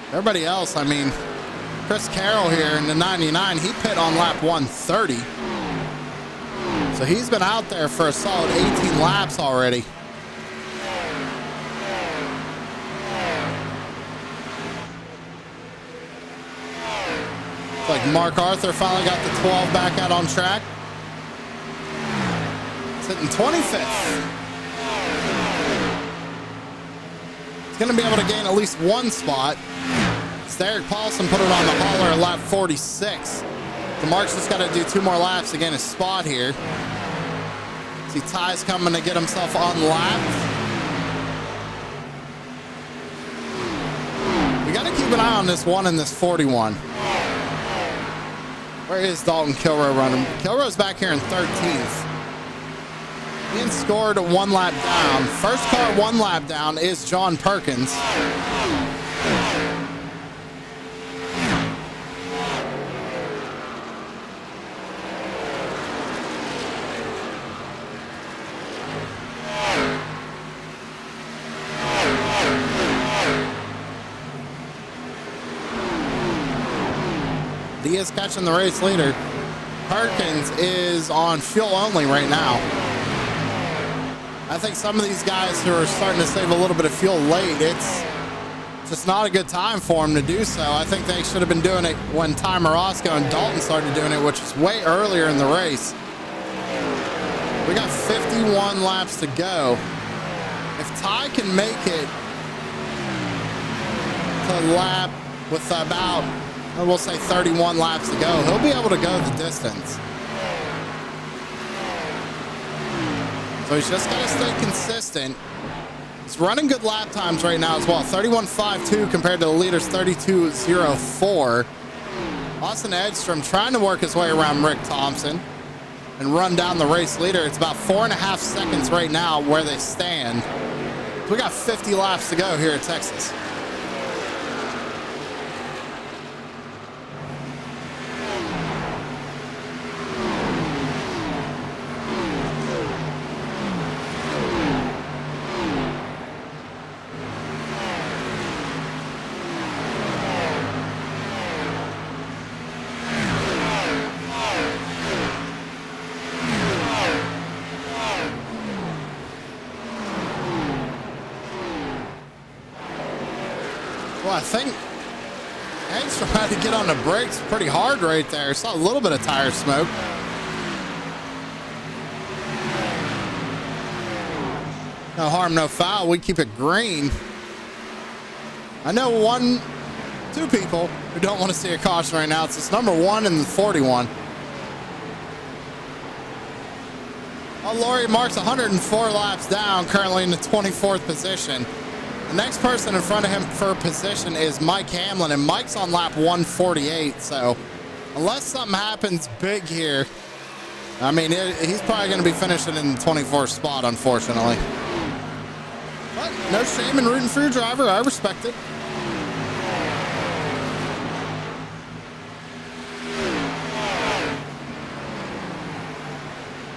Everybody else, I mean, Chris Carroll here in the 99, he pit on lap 130. So he's been out there for a solid 18 laps already. Looks like Mark Arthur finally got the 12 back out on track. Sitting 25th. He's going to be able to gain at least one spot. Derek Paulson put it on the hauler at lap 46. DeMarc's just got to do 2 more laps to gain a spot here. See Ty's coming to get himself unlapped. We got to keep an eye on this one and this 41. Where is Dalton Kilrow running? Kilrow's back here in 13th. He scored 1 lap down. First car 1 lap down is John Perkins. He is catching the race leader. Perkins is on fuel only right now. I think some of these guys who are starting to save a little bit of fuel late, it's just not a good time for them to do so. I think they should have been doing it when Ty Morosco and Dalton started doing it, which is way earlier in the race. We got 51 laps to go. If Ty can make it to lap with about, we'll say 31 laps to go, he'll be able to go the distance. So he's just got to stay consistent. He's running good lap times right now as well. 31.52 compared to the leader's 32.04. Austin Edstrom trying to work his way around Rick Thompson and run down the race leader. It's about 4.5 seconds right now where they stand. So we got 50 laps to go here at Texas. Well, I think Edstrom had to get on the brakes pretty hard right there. Saw a little bit of tire smoke. No harm, no foul. We keep it green. I know two people who don't want to see a caution right now. It's this number 1 and the 41. Well, Laurie Marks 104 laps down, currently in the 24th position. The next person in front of him for position is Mike Hamlin, and Mike's on lap 148. So unless something happens big here, I mean, he's probably going to be finishing in the 24th spot, unfortunately. But no shame in rooting for your driver. I respect it.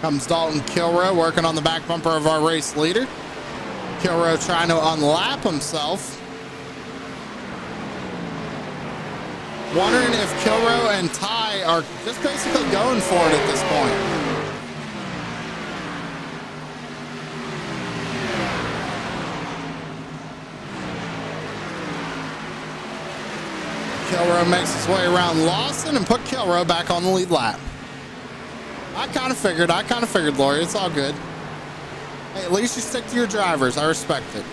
Comes Dalton Kilrow working on the back bumper of our race leader. Kilrow trying to unlap himself. Wondering if Kilrow and Ty are just basically going for it at this point. Kilrow makes his way around Lawson and put Kilrow back on the lead lap. I kind of figured, Lori. It's all good. Hey, at least you stick to your drivers. I respect it.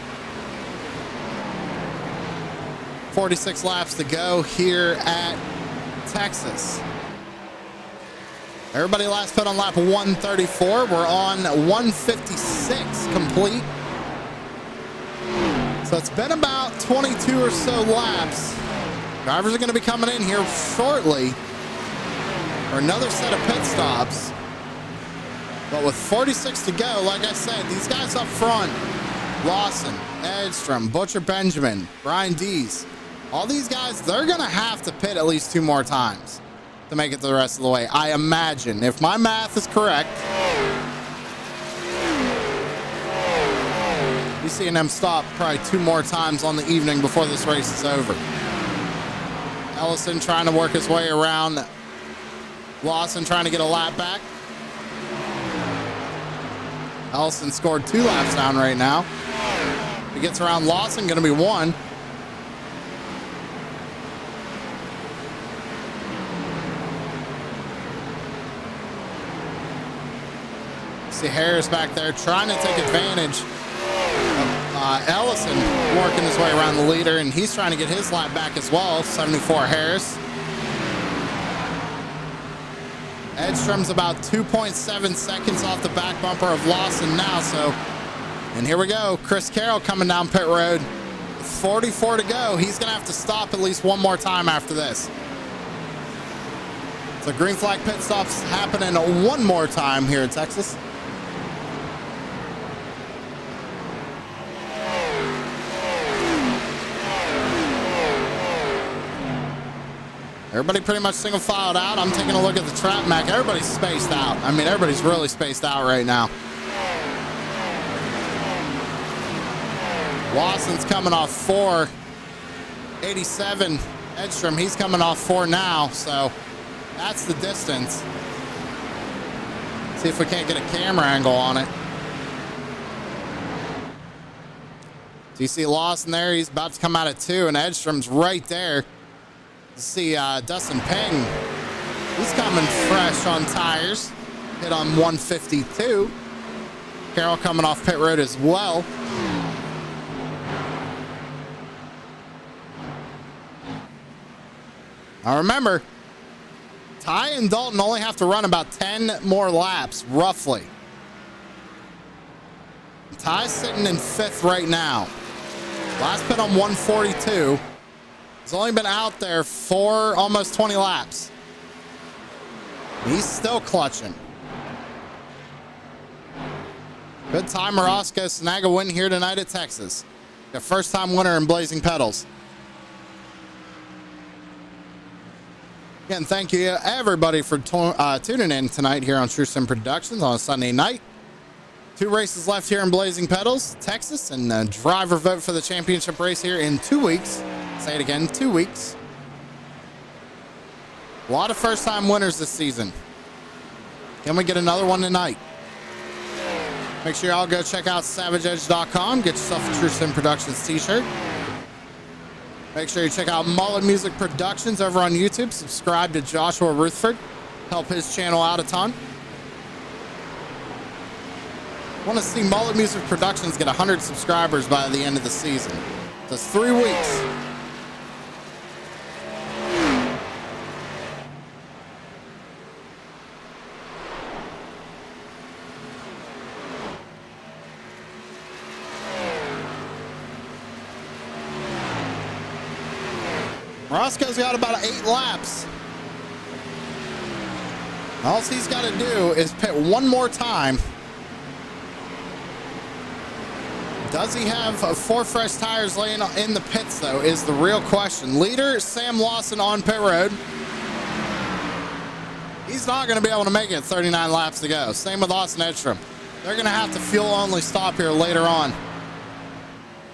46 laps to go here at Texas. Everybody last put on lap 134. We're on 156 complete. So it's been about 22 or so laps. Drivers are going to be coming in here shortly for another set of pit stops. But with 46 to go, like I said, these guys up front, Lawson, Edstrom, Butcher Benjamin, Brian Dees, all these guys, they're going to have to pit at least 2 more times to make it the rest of the way. I imagine, if my math is correct, you're seeing them stop probably 2 more times on the evening before this race is over. Ellison trying to work his way around Lawson, trying to get a lap back. Ellison scored 2 laps down right now. If he gets around Lawson, going to be 1. See Harris back there trying to take advantage of Ellison working his way around the leader, and he's trying to get his lap back as well. 74 Harris. Edstrom's about 2.7 seconds off the back bumper of Lawson now. So, and here we go. Chris Carroll coming down pit road. 44 to go. He's going to have to stop at least one more time after this. So green flag pit stops happening one more time here in Texas. Everybody pretty much single filed out. I'm taking a look at the trap map. Everybody's spaced out. I mean, everybody's really spaced out right now. Lawson's coming off 4. 87 Edstrom, he's coming off 4 now, so that's the distance. See if we can't get a camera angle on it. So you see Lawson there, he's about to come out of 2, and Edstrom's right there. You see Dustin Peng, he's coming fresh on tires, hit on 152. Carroll coming off pit road as well. Now remember, Ty and Dalton only have to run about 10 more laps, roughly. Ty's sitting in 5th right now. Last pit on 142. He's only been out there for almost 20 laps. He's still clutching. Good time, Morosco. Snag a win here tonight at Texas. The first time winner in Blazing Pedals. Again, thank you everybody for tuning in tonight here on True Sim Productions on a Sunday night. 2 races left here in Blazing Pedals, Texas, and driver vote for the championship race here in 2 weeks. Say it again, 2 weeks. A lot of first-time winners this season. Can we get another one tonight? Make sure y'all go check out savageedge.com. Get yourself a True Sim Productions t-shirt. Make sure you check out Mullet Music Productions over on YouTube. Subscribe to Joshua Rutherford. Help his channel out a ton. Want to see Mullet Music Productions get 100 subscribers by the end of the season. That's 3 weeks. Roscoe's got about 8 laps. All he's got to do is pit one more time. Does he have 4 fresh tires laying in the pits, though, is the real question. Leader, Sam Lawson on pit road. He's not going to be able to make it 39 laps to go. Same with Austin Edstrom. They're going to have to fuel-only stop here later on.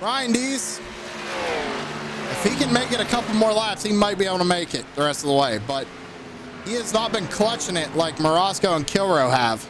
Ryan Dees, if he can make it a couple more laps, he might be able to make it the rest of the way. But he has not been clutching it like Morosco and Kilroe have.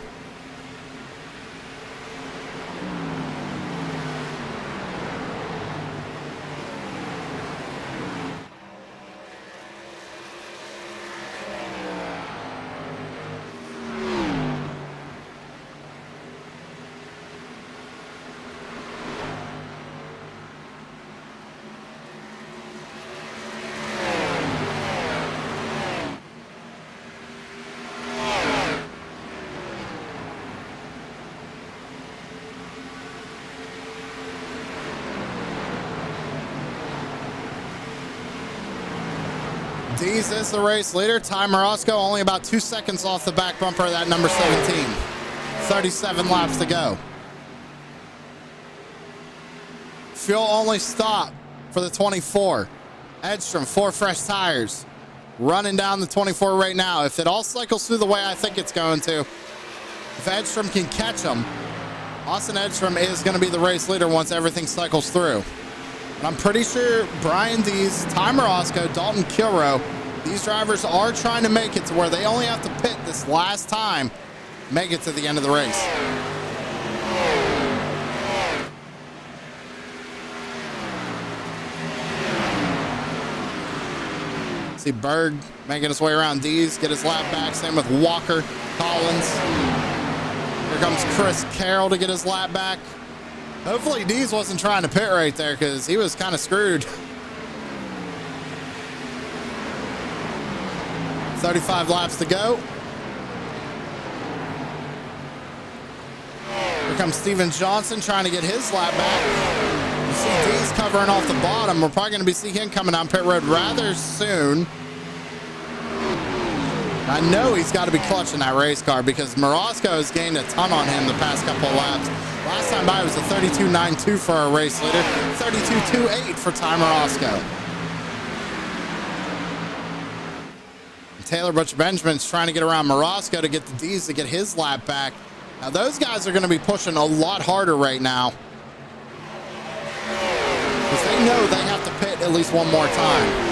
Dees is the race leader. Ty Morosco only about 2 seconds off the back bumper of that number 17. 37 laps to go. Fuel only stop for the 24. Edstrom, 4 fresh tires. Running down the 24 right now. If it all cycles through the way I think it's going to, if Edstrom can catch him, Austin Edstrom is going to be the race leader once everything cycles through. And I'm pretty sure Brian Dees, Ty Morosco, Dalton Kilroe, these drivers are trying to make it to where they only have to pit this last time, make it to the end of the race. See Berg making his way around Dees, get his lap back. Same with Walker, Collins. Here comes Chris Carroll to get his lap back. Hopefully Dees wasn't trying to pit right there because he was kind of screwed. 35 laps to go. Here comes Steven Johnson trying to get his lap back. You see Dees covering off the bottom. We're probably going to be seeing him coming down pit road rather soon. I know he's got to be clutching that race car because Morosco has gained a ton on him the past couple of laps. Last time by was a 32.92 for our race leader, 32.28 for Ty Morosco. Taylor Butch Benjamin's trying to get around Morosco to get the D's to get his lap back. Now those guys are going to be pushing a lot harder right now because they know they have to pit at least one more time.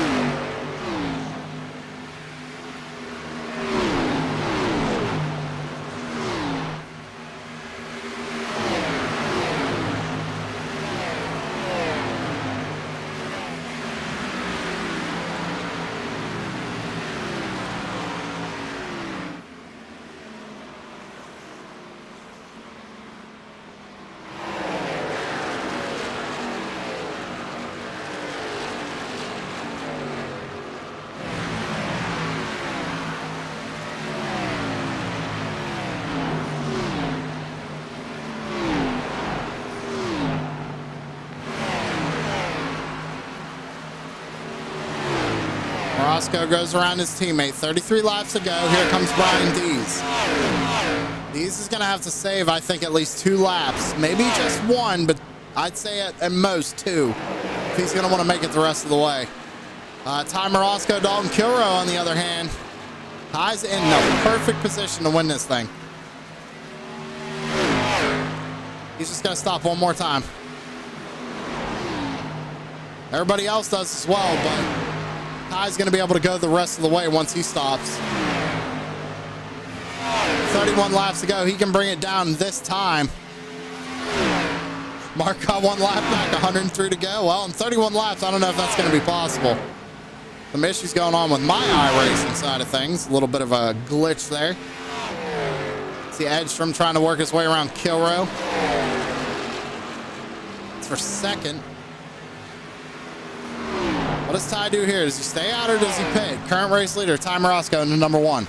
Morosco goes around his teammate. 33 laps to go. Here comes Brian Dees. Dees is going to have to save, I think, at least 2 laps. Maybe just 1, but I'd say at most 2 if he's going to want to make it the rest of the way. Ty Morosco, Dalton Kilrow, on the other hand, Ty's in the perfect position to win this thing. He's just going to stop one more time. Everybody else does as well, but Ty's going to be able to go the rest of the way once he stops. 31 laps to go. He can bring it down this time. Mark got 1 lap back, 103 to go. Well, in 31 laps, I don't know if that's going to be possible. Some issues going on with my iRacing side of things. A little bit of a glitch there. See Edstrom trying to work his way around Kilrow. It's for second. What does Ty do here? Does he stay out or does he pit? Current race leader, Ty Morosco, into number 1.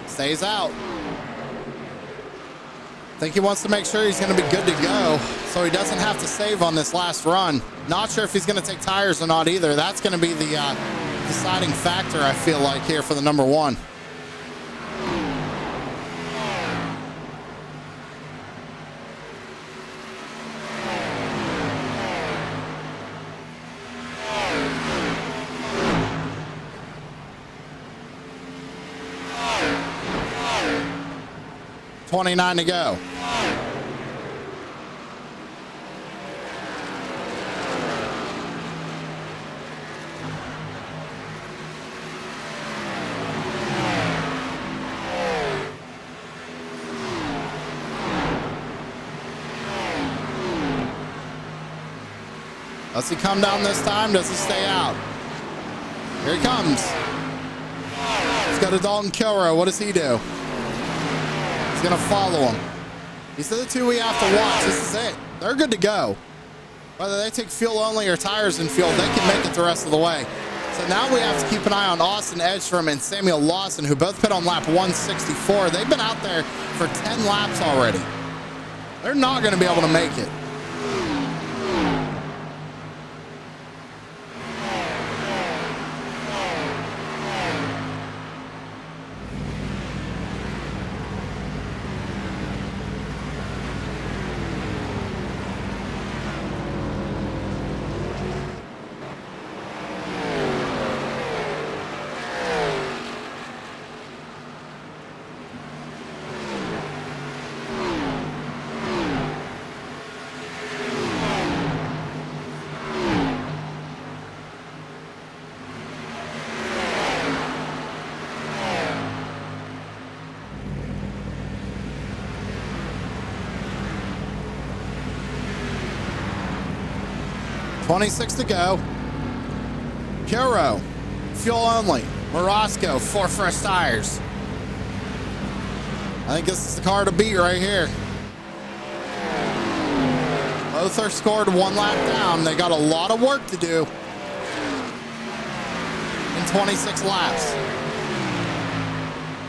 Stays out. I think he wants to make sure he's going to be good to go so he doesn't have to save on this last run. Not sure if he's going to take tires or not either. That's going to be the deciding factor, I feel like, here for the number 1. .29 to go. Does he come down this time? Does he stay out? Here he comes. Let's go to Dalton Kilrow. What does he do? He's going to follow him. These are the 2 we have to watch. This is it. They're good to go. Whether they take fuel only or tires and fuel, they can make it the rest of the way. So now we have to keep an eye on Austin Edstrom and Samuel Lawson, who both pit on lap 164. They've been out there for 10 laps already. They're not going to be able to make it. 26 to go. Kiro, fuel only. Morosco, 4 fresh tires. I think this is the car to beat right here. Both are scored 1 lap down. They got a lot of work to do in 26 laps.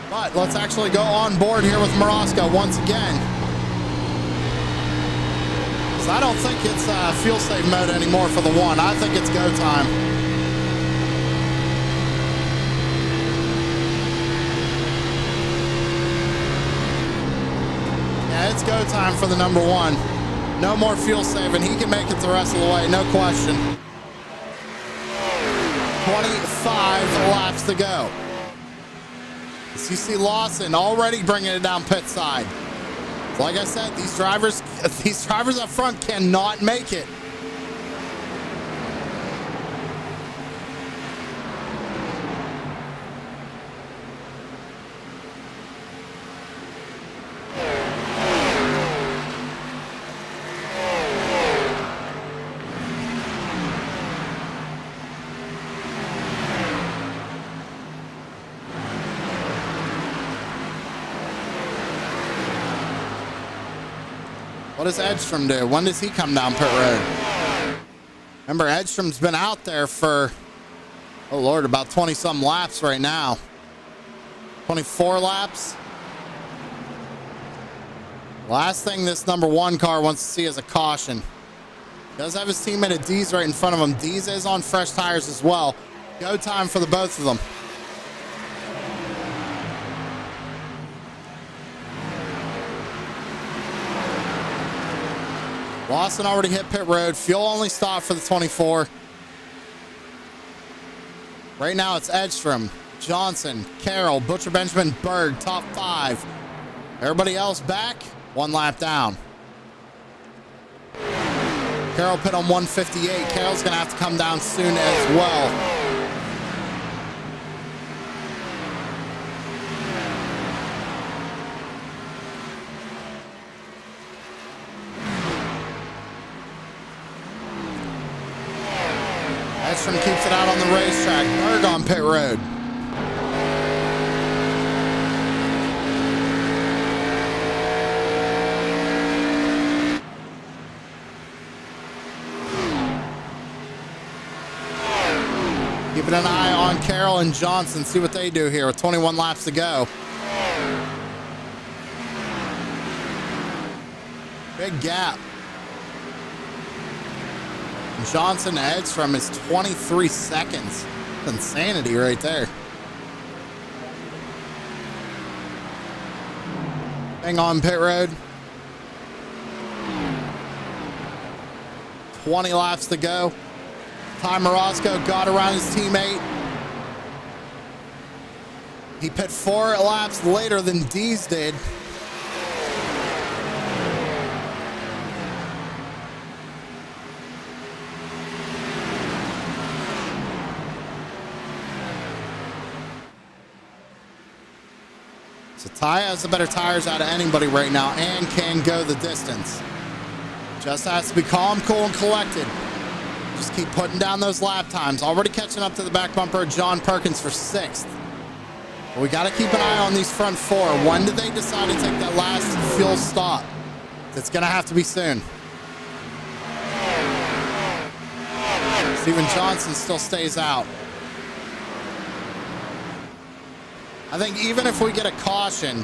But let's actually go on board here with Morosco once again. So I don't think it's fuel save mode anymore for the one. I think it's go time. Yeah, it's go time for the number one. No more fuel saving. He can make it the rest of the way, no question. 25 laps to go. As you see Lawson already bringing it down pit side. Like I said, these drivers up front cannot make it. What does Edstrom do? When does he come down pit road? Remember, Edstrom's been out there for, oh Lord, about 20-some laps right now. 24 laps. Last thing this number one car wants to see is a caution. Does have his teammate at D's right in front of him. D's is on fresh tires as well. Go time for the both of them. Lawson already hit pit road. Fuel only stop for the 24. Right now it's Edstrom, Johnson, Carroll, Butcher Benjamin, Berg, top 5. Everybody else back, 1 lap down. Carroll pit on 158. Carroll's going to have to come down soon as well. Edstrom keeps it out on the racetrack. Berg on pit road. Keeping an eye on Carroll and Johnson. See what they do here with 21 laps to go. Big gap. Johnson to Edstrom is 23 seconds. That's insanity right there. Hang on pit road. 20 laps to go. Ty Morosco got around his teammate. He pit 4 laps later than Dees did. So Ty has the better tires out of anybody right now and can go the distance. Just has to be calm, cool, and collected. Just keep putting down those lap times. Already catching up to the back bumper of John Perkins for 6th. But we got to keep an eye on these front 4. When did they decide to take that last fuel stop? It's going to have to be soon. Steven Johnson still stays out. I think even if we get a caution,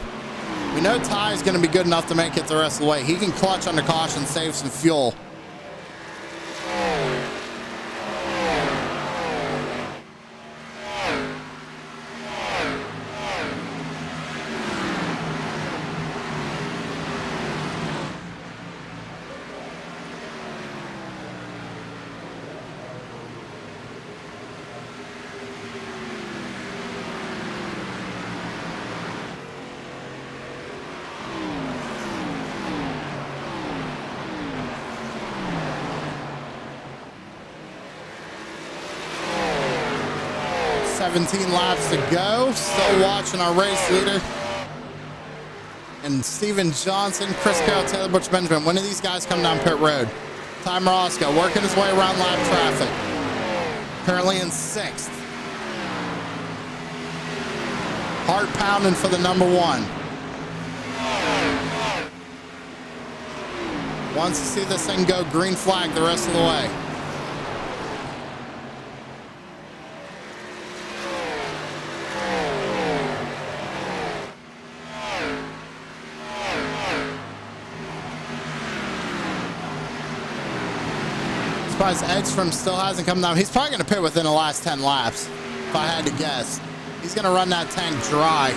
we know Ty is going to be good enough to make it the rest of the way. He can clutch under caution, save some fuel. $17 laps to go. Still watching our race leader. And Steven Johnson, Chris Carroll, Taylor Butch Benjamin. When do these guys come down pit road? Ty Morosco working his way around lap traffic. Currently in 6th. Heart pounding for the number 1. Wants to see this thing go green flag the rest of the way. Surprised Edstrom still hasn't come down. He's probably going to pit within the last 10 laps, if I had to guess. He's going to run that tank dry.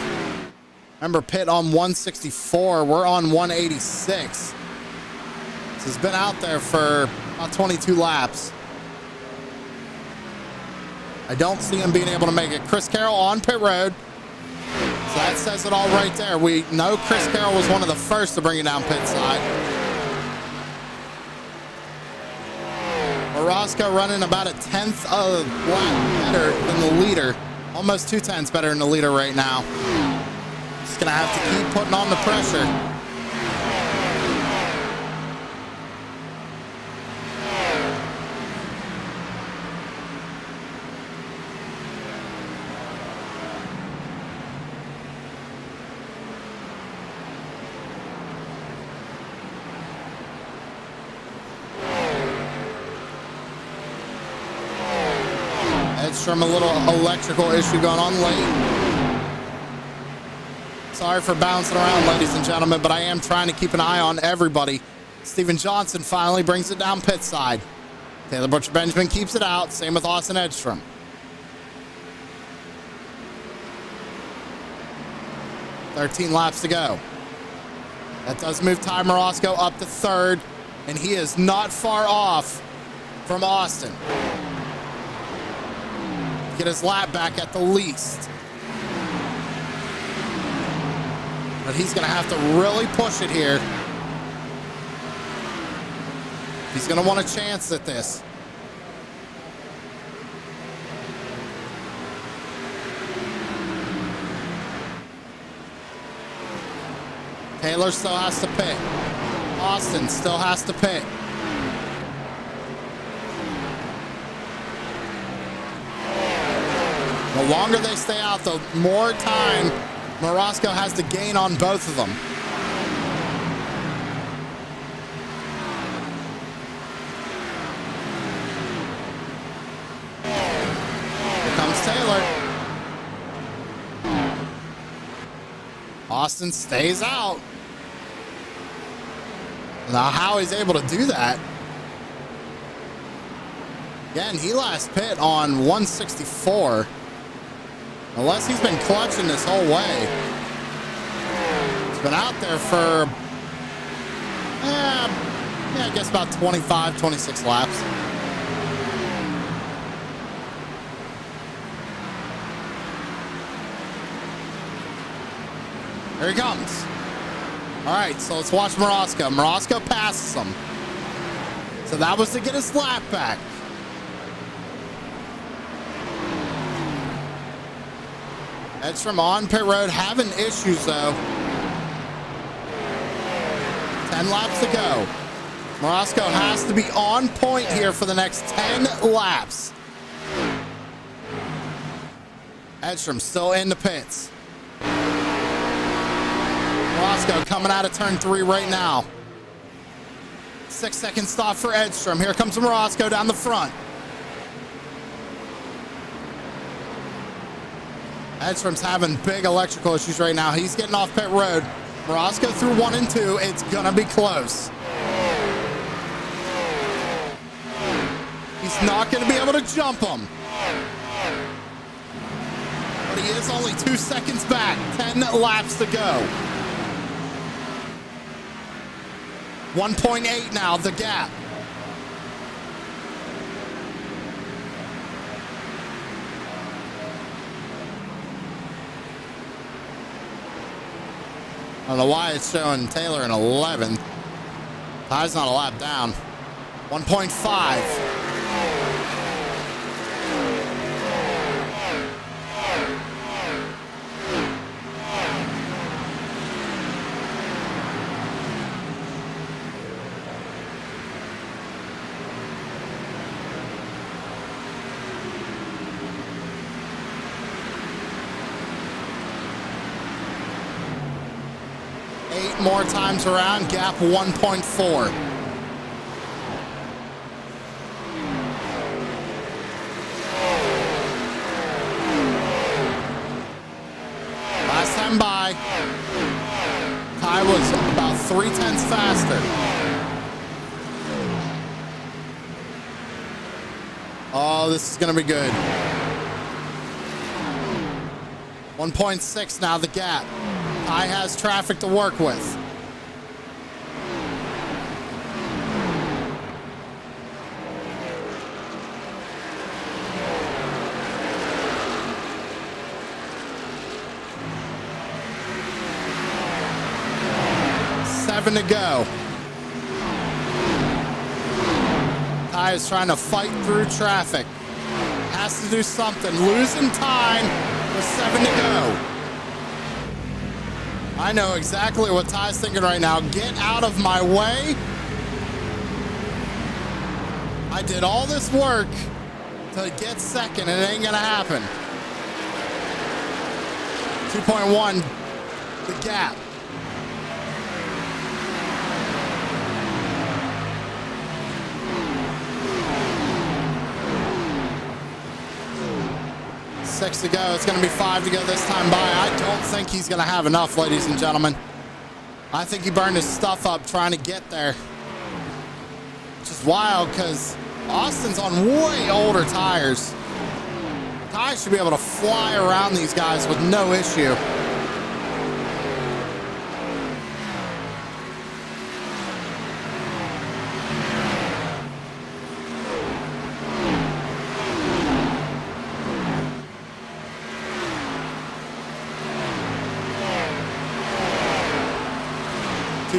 Remember, pit on 164. We're on 186. So he's been out there for about 22 laps. I don't see him being able to make it. Chris Carroll on pit road. So that says it all right there. We know Chris Carroll was one of the first to bring it down pit side. Morosco running about a 10th of lap better than the leader. Almost 2/10 better than the leader right now. Just going to have to keep putting on the pressure. From a little electrical issue going on late. Sorry for bouncing around, ladies and gentlemen, but I am trying to keep an eye on everybody. Steven Johnson finally brings it down pit side. Taylor Butcher-Benjamin keeps it out. Same with Austin Edstrom. $13 laps to go. That does move Ty Morosco up to 3rd, and he is not far off from Austin. Get his lap back at the least. But he's going to have to really push it here. He's going to want a chance at this. Taylor still has to pit. Austin still has to pit. The longer they stay out, the more time Morosco has to gain on both of them. Here comes Taylor. Austin stays out. Now how he's able to do that. Again, he last pit on 164. Unless he's been clutching this whole way. He's been out there for, I guess about 25, 26 laps. Here he comes. All right, so let's watch Morosco. Morosco passes him. So that was to get his lap back. Edstrom on pit road, having issues though. 10 laps to go. Morosco has to be on point here for the next 10 laps. Edstrom still in the pits. Morosco coming out of turn 3 right now. 6-second stop for Edstrom. Here comes Morosco down the front. Edstrom's having big electrical issues right now. He's getting off pit road. Morosco through 1 and 2. It's gonna be close. He's not gonna be able to jump him. But he is only 2 seconds back. 10 laps to go. 1.8 now, the gap. I don't know why it's showing Taylor in 11th. Ty's not a lap down. 1.5. more times around, gap 1.4. Last time by, Ty was about 0.3 faster. Oh, this is going to be good. 1.6 now, the gap. Ty has traffic to work with. Seven to go. Ty is trying to fight through traffic. Has to do something. Losing time with 7 to go. I know exactly what Ty's thinking right now. Get out of my way. I did all this work to get second, and it ain't gonna happen. 2.1, the gap. Six to go. It's going to be 5 to go this time by. I don't think he's going to have enough, ladies and gentlemen. I think he burned his stuff up trying to get there. Which is wild because Austin's on way older tires. Ty should be able to fly around these guys with no issue.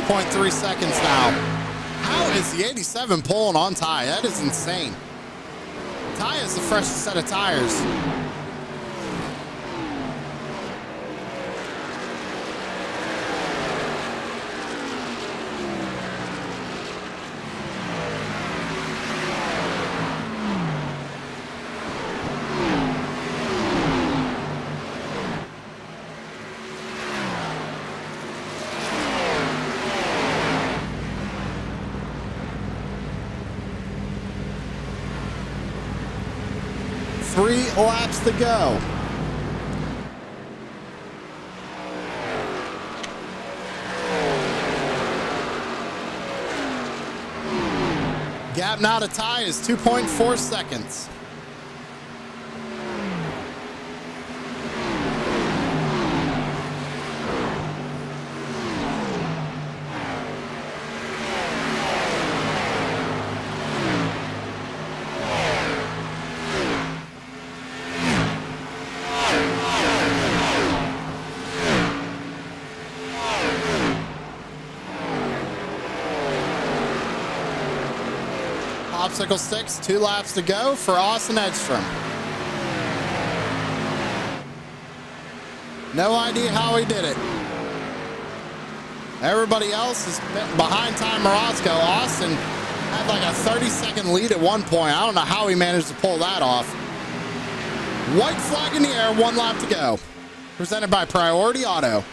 .3 seconds now. How is the 87 pulling on Ty? That is insane. Ty is the freshest set of tires. Three laps to go. Gap now to Ty is 2.4 seconds. Popsicle sticks, 2 laps to go for Austin Edstrom. No idea how he did it. Everybody else is behind Ty Morosco. Austin had like a 30-second lead at one point. I don't know how he managed to pull that off. White flag in the air, 1 lap to go. Presented by Priority Auto.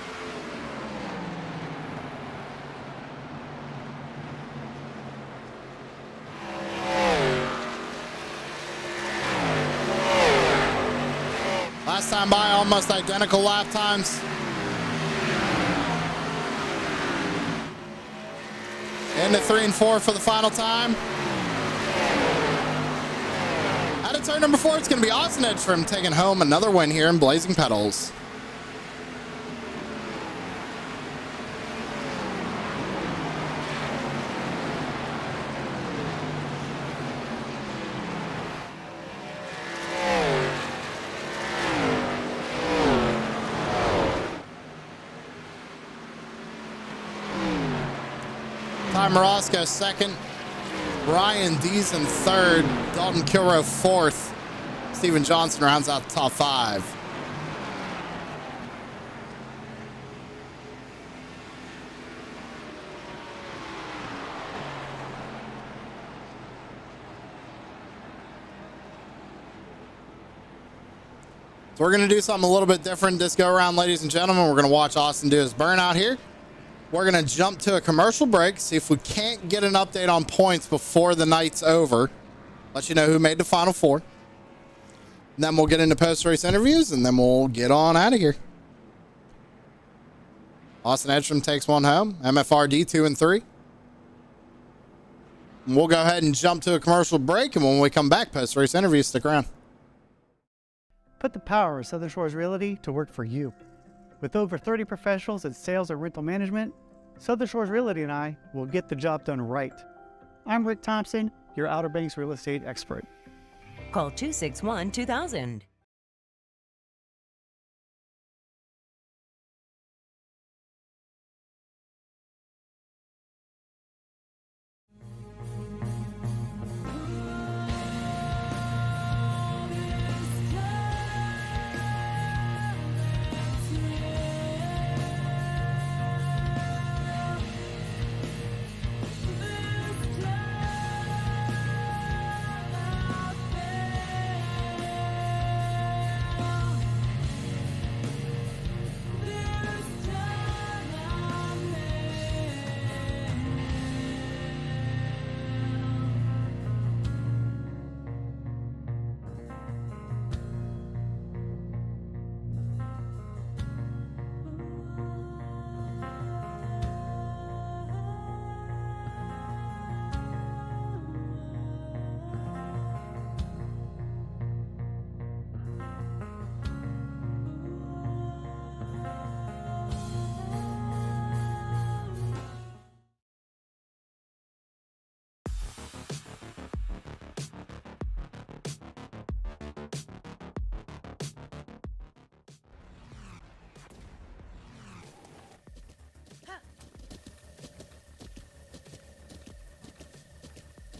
Last time by, almost identical lap times. Into 3 and 4 for the final time. Out of turn number 4, it's going to be Austin Edstrom taking home another win here in Blazing Pedals. Ty Morosco second, Brian Deason third, Dalton Kilroe fourth, Steven Johnson rounds out the top 5. So we're going to do something a little bit different this go around, ladies and gentlemen. We're going to watch Austin do his burnout here. We're going to jump to a commercial break, see if we can't get an update on points before the night's over. Let you know who made the Final Four. And then we'll get into post-race interviews, and then we'll get on out of here. Austin Edstrom takes one home. MFRD 2 and 3. And we'll go ahead and jump to a commercial break, and when we come back, post-race interviews, stick around. Put the power of Southern Shores Realty to work for you. With over 30 professionals in sales and rental management, Southern Shores Realty and I will get the job done right. I'm Rick Thompson, your Outer Banks real estate expert. Call 261-2000.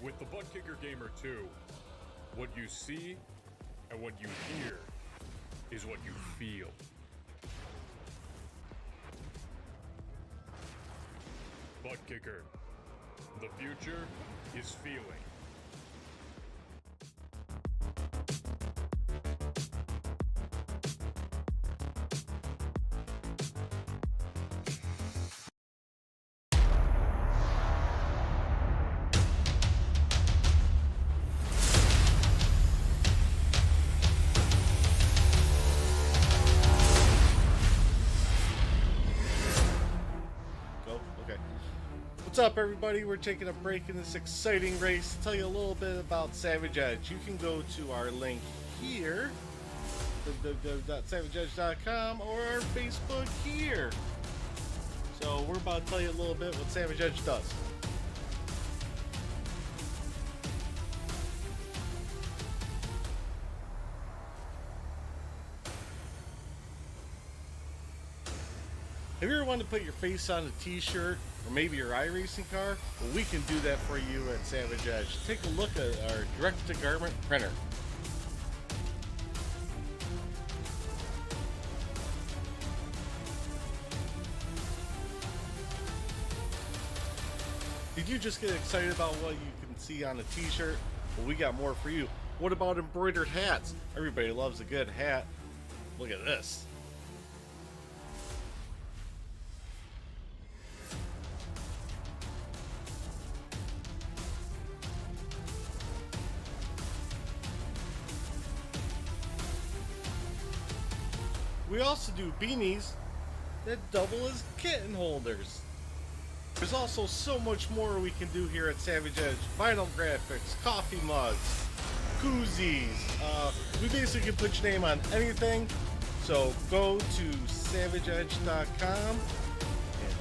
With the Butt Kicker Gamer 2, what you see and what you hear is what you feel. Butt Kicker. The future is feeling. What's up, everybody? We're taking a break in this exciting race to tell you a little bit about Savage Edge. You can go to our link here, www.savageedge.com, or our Facebook here. So we're about to tell you a little bit what Savage Edge does. Have you ever wanted to put your face on a t-shirt or maybe your iRacing car? Well, we can do that for you at Savage Edge. Take a look at our direct-to-garment printer. Did you just get excited about what you can see on a t-shirt? Well, we got more for you. What about embroidered hats? Everybody loves a good hat. Look at this. We also do beanies that double as kitten holders. There's also so much more we can do here at Savage Edge. Vinyl graphics, coffee mugs, koozies. We basically can put your name on anything. So go to savageedge.com and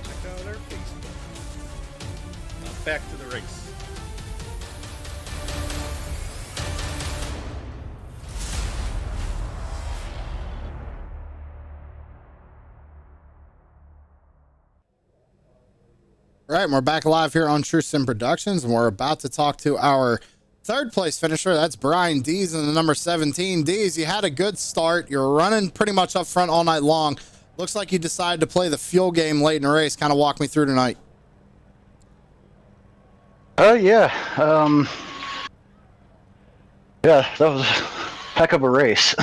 check out our Facebook. Now back to the race. All right, and we're back live here on True Sim Productions, and we're about to talk to our third place finisher. That's Brian Dees in the number 17. Dees, you had a good start. You're running pretty much up front all night long. Looks like you decided to play the fuel game late in the race. Kind of walk me through tonight. Yeah, that was a heck of a race.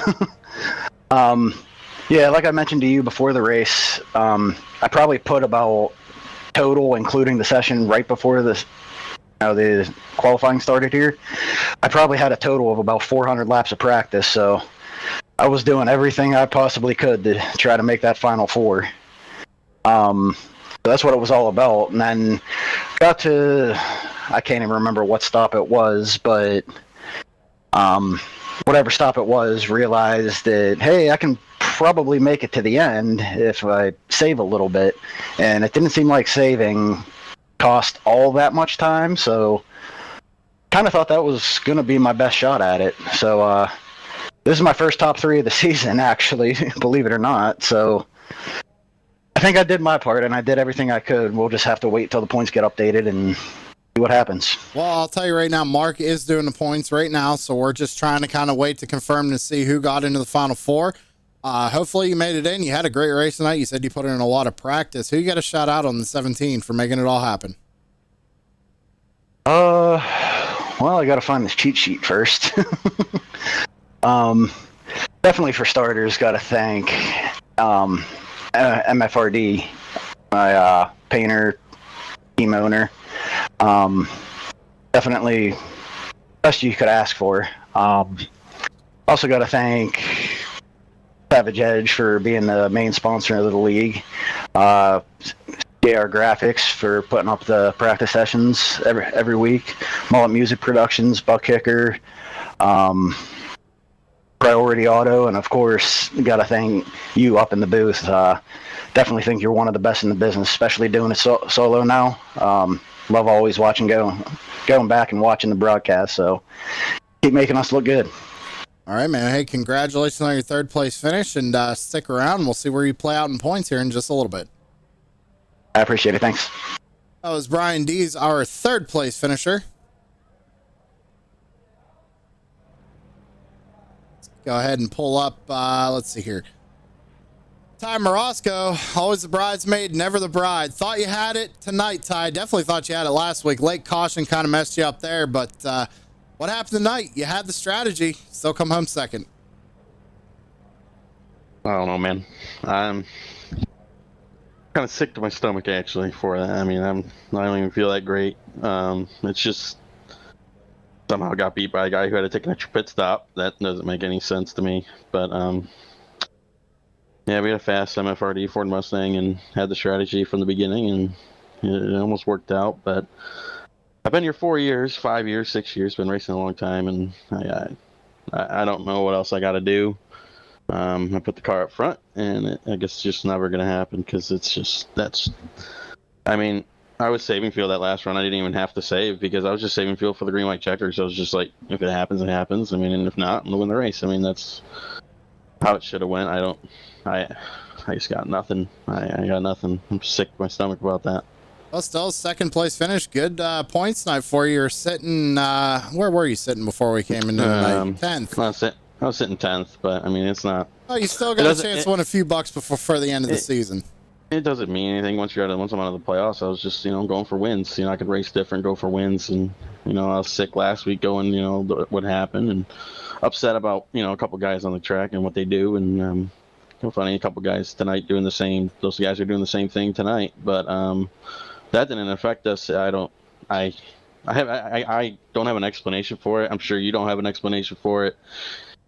Yeah, like I mentioned to you before the race, I probably put about total, including the session right before the qualifying started here, I probably had a total of about 400 laps of practice. So I was doing everything I possibly could to try to make that Final Four. So that's what it was all about. And then got to, I can't even remember what stop it was, but whatever stop it was, realized that, hey, I can probably make it to the end if I save a little bit. And it didn't seem like saving cost all that much time, so kind of thought that was going to be my best shot at it. So this is my first top 3 of the season, actually, believe it or not. So I think I did my part, and I did everything I could. We'll just have to wait till the points get updated and see what happens. Well, I'll tell you right now, Mark is doing the points right now, so we're just trying to kind of wait to confirm to see who got into the Final Four. Hopefully you made it in. You had a great race tonight. You said you put in a lot of practice. Who you got a shout out on the 17 for making it all happen? Well, I got to find this cheat sheet first. Definitely for starters, got to thank MFRD, my painter, team owner. Definitely best you could ask for. Also got to thank Savage Edge for being the main sponsor of the league. JR Graphics for putting up the practice sessions every week. Mullet Music Productions, Buck Kicker, Priority Auto, and of course, got to thank you up in the booth. Definitely think you're one of the best in the business, especially doing it solo now. Love always watching, going back and watching the broadcast. So keep making us look good. All right, man. Hey, congratulations on your 3rd place finish, and stick around. We'll see where you play out in points here in just a little bit. I appreciate it. Thanks. That was Brian Dees, our 3rd place finisher. Let's go ahead and pull up. Let's see here. Ty Morosco, always the bridesmaid, never the bride. Thought you had it tonight, Ty. Definitely thought you had it last week. Late caution kind of messed you up there, but what happened tonight? You had the strategy, still come home 2nd. I don't know, man. I'm kind of sick to my stomach, actually, for that. I mean, I don't even feel that great. It's just somehow got beat by a guy who had to take an extra pit stop. That doesn't make any sense to me. But yeah, we had a fast MFRD Ford Mustang and had the strategy from the beginning, and it almost worked out. But I've been here 4 years, 5 years, 6 years, been racing a long time, and I don't know what else I got to do. I put the car up front, and I guess it's just never going to happen, because it's just, I mean, I was saving fuel that last run. I didn't even have to save, because I was just saving fuel for the green white checker. So I was just like, if it happens, it happens. I mean, and if not, I'm going to win the race. I mean, that's how it should have went. I just got nothing. I got nothing. I'm sick to my stomach about that. Well, still 2nd place finish. Good points tonight for you. You're sitting, where were you sitting before we came into the night? 10th. I was sitting 10th, but I mean, it's not. Oh, you still got a chance to win a few bucks before the end of the season. It doesn't mean anything once I'm out of the playoffs. I was just, going for wins. I could race different, go for wins, and I was sick last week going, what happened, and upset about a couple guys on the track and what they do, and funny, a couple guys tonight doing the same. Those guys are doing the same thing tonight, but that didn't affect us. I don't have an explanation for it. I'm sure you don't have an explanation for it.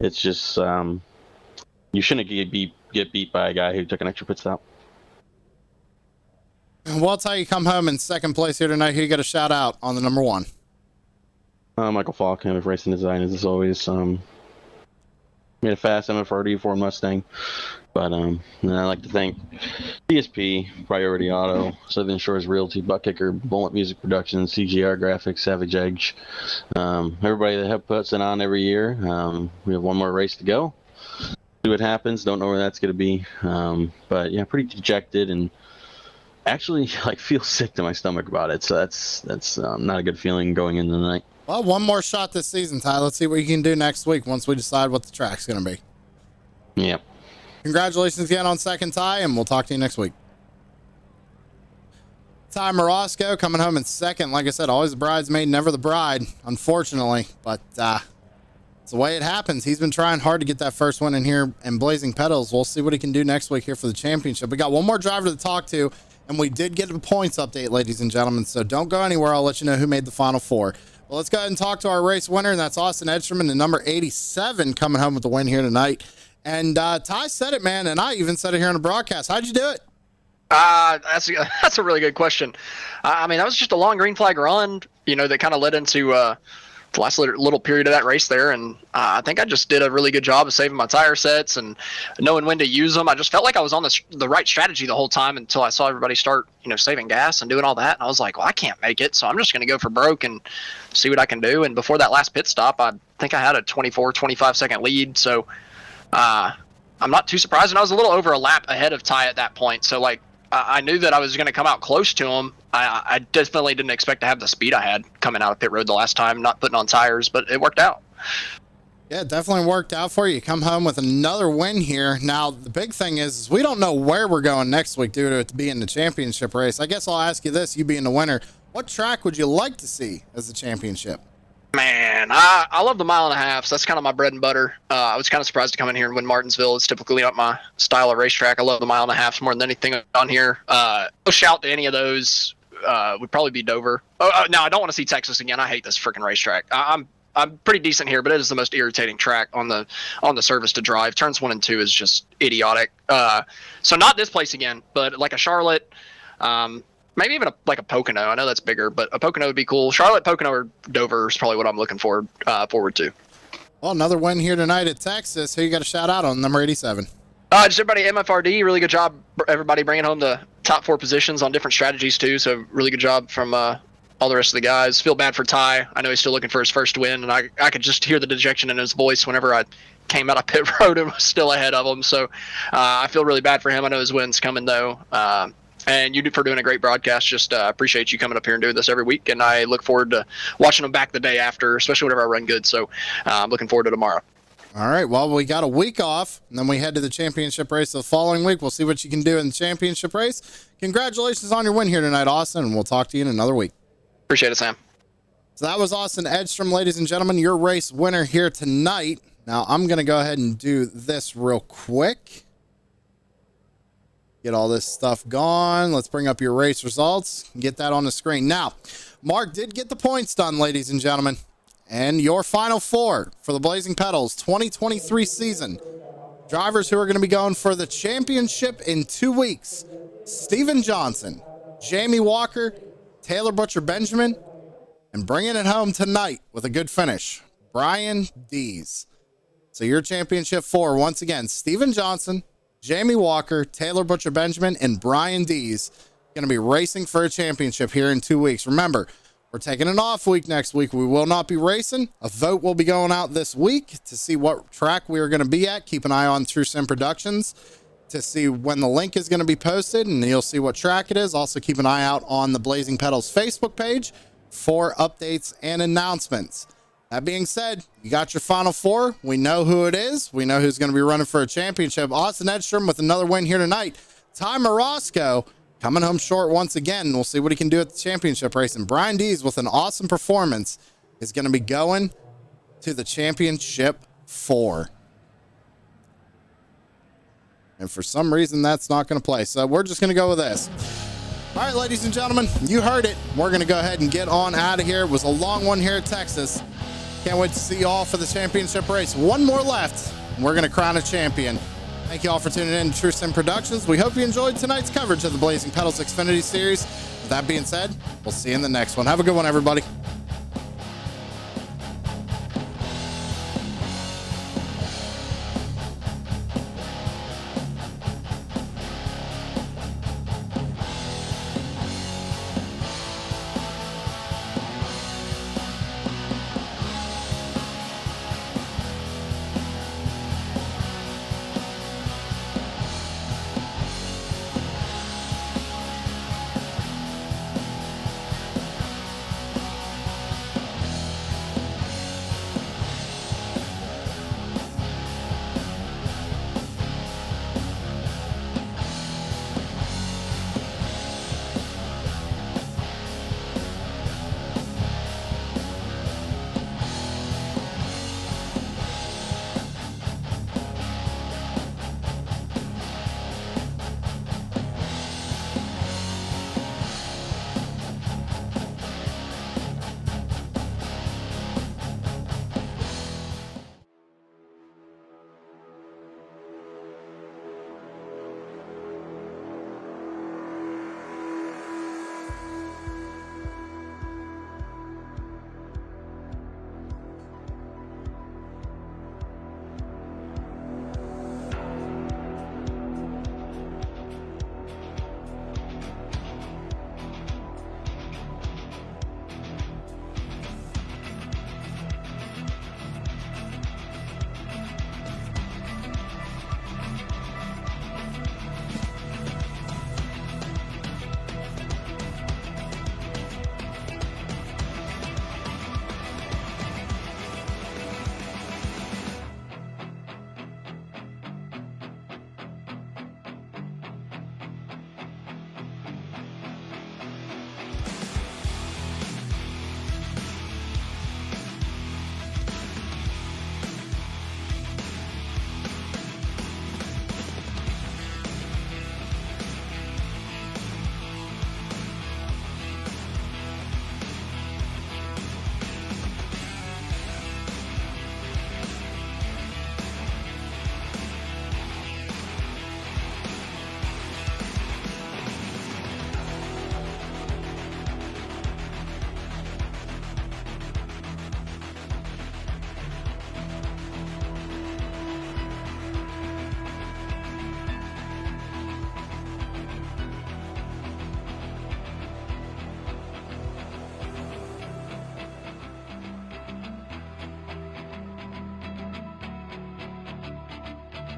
It's just you shouldn't get beat by a guy who took an extra pit stop. Well, that's how you come home in 2nd place here tonight. Who you got a shout out on the number 1? Michael Falk, of Racing Design, as always. Made a fast MFRD Ford Mustang, but and I'd like to thank DSP, Priority Auto, Southern Shores Realty, Buck Kicker, Mullet Music Productions, CGR Graphics, Savage Edge, everybody that puts it on every year. We have one more race to go. See what happens. Don't know where that's going to be, but yeah, pretty dejected and actually feel sick to my stomach about it. So that's not a good feeling going into the night. Well, one more shot this season, Ty. Let's see what you can do next week once we decide what the track's going to be. Yep. Congratulations again on 2nd, Ty, and we'll talk to you next week. Ty Morosco coming home in 2nd. Like I said, always the bridesmaid, never the bride, unfortunately. But it's the way it happens. He's been trying hard to get that first one in here in Blazing Pedals. We'll see what he can do next week here for the championship. We got one more driver to talk to, And we did get a points update, ladies and gentlemen, so don't go anywhere. I'll let you know who made the final four. Well, let's go ahead and talk to our race winner, and that's Austin Edstrom in the number 87 coming home with the win here tonight. And Ty said it, man, and I even said it here on the broadcast. How'd you do it? That's a really good question. I mean, that was just a long green flag run, that kind of led into the last little period of that race there. And I think I just did a really good job of saving my tire sets and knowing when to use them. I just felt like I was on the right strategy the whole time until I saw everybody start, saving gas and doing all that. And I was like, well, I can't make it, so I'm just going to go for broke and see what I can do. And before that last pit stop, I think I had a 25 second lead. So I'm not too surprised. And I was a little over a lap ahead of Ty at that point. So, I knew that I was going to come out close to him. I definitely didn't expect to have the speed I had coming out of pit road the last time, not putting on tires, but it worked out. Yeah, it definitely worked out for you. You come home with another win here. Now, the big thing is we don't know where we're going next week due to it being the championship race. I guess I'll ask you this, you being the winner, what track would you like to see as the championship? Man, I love the 1.5 miles. So that's kind of my bread and butter. I was kind of surprised to come in here and win Martinsville. It's typically not my style of racetrack. I love the 1.5 miles more than anything on here. No shout to any of those. Would probably be Dover. No, I don't want to see Texas again. I hate this freaking racetrack. I'm pretty decent here, but it is the most irritating track on the surface to drive. Turns 1 and 2 is just idiotic. So not this place again, but like a Charlotte. Maybe even a Pocono. I know that's bigger, but a Pocono would be cool. Charlotte, Pocono, or Dover is probably what I'm looking forward to. Well, another win here tonight at Texas. Who you got a shout out on number 87? Just everybody at MFRD. Really good job, everybody bringing home the top 4 positions on different strategies too. So really good job from all the rest of the guys. Feel bad for Ty. I know he's still looking for his first win, and I could just hear the dejection in his voice whenever I came out of pit road and was still ahead of him. So I feel really bad for him. I know his win's coming though. And you for doing a great broadcast. Just appreciate you coming up here and doing this every week. And I look forward to watching them back the day after, especially whenever I run good. So I'm looking forward to tomorrow. All right. Well, we got a week off, and then we head to the championship race the following week. We'll see what you can do in the championship race. Congratulations on your win here tonight, Austin, and we'll talk to you in another week. Appreciate it, Sam. So that was Austin Edstrom, ladies and gentlemen, your race winner here tonight. Now, I'm going to go ahead and do this real quick. Get all this stuff gone. Let's bring up your race results. Get that on the screen. Now, Mark did get the points done, ladies and gentlemen. And your final 4 for the Blazing Pedals 2023 season. Drivers who are going to be going for the championship in 2 weeks. Steven Johnson, Jamie Walker, Taylor Butcher Benjamin, and bringing it home tonight with a good finish, Brian Dees. So your championship 4, once again, Steven Johnson, Jamie Walker, Taylor Butcher Benjamin, and Brian Dees going to be racing for a championship here in 2 weeks. Remember, we're taking an off week next week. We will not be racing. A vote will be going out this week to see what track we are going to be at. Keep an eye on truesimproductions to see when the link is going to be posted, and you'll see what track it is. Also, keep an eye out on the Blazing Pedals Facebook page for updates and announcements. That being said, you got your final 4. We know who it is. We know who's going to be running for a championship. Austin Edstrom with another win here tonight. Ty Morosco coming home short once again. We'll see what he can do at the championship race. And Brian Dees with an awesome performance is going to be going to the championship 4. And for some reason, that's not going to play. So we're just going to go with this. All right, ladies and gentlemen, you heard it. We're going to go ahead and get on out of here. It was a long one here at Texas. Can't wait to see you all for the championship race. One more left, and we're going to crown a champion. Thank you all for tuning in to True Sim Productions. We hope you enjoyed tonight's coverage of the Blazing Pedals Xfinity Series. With that being said, we'll see you in the next one. Have a good one, everybody.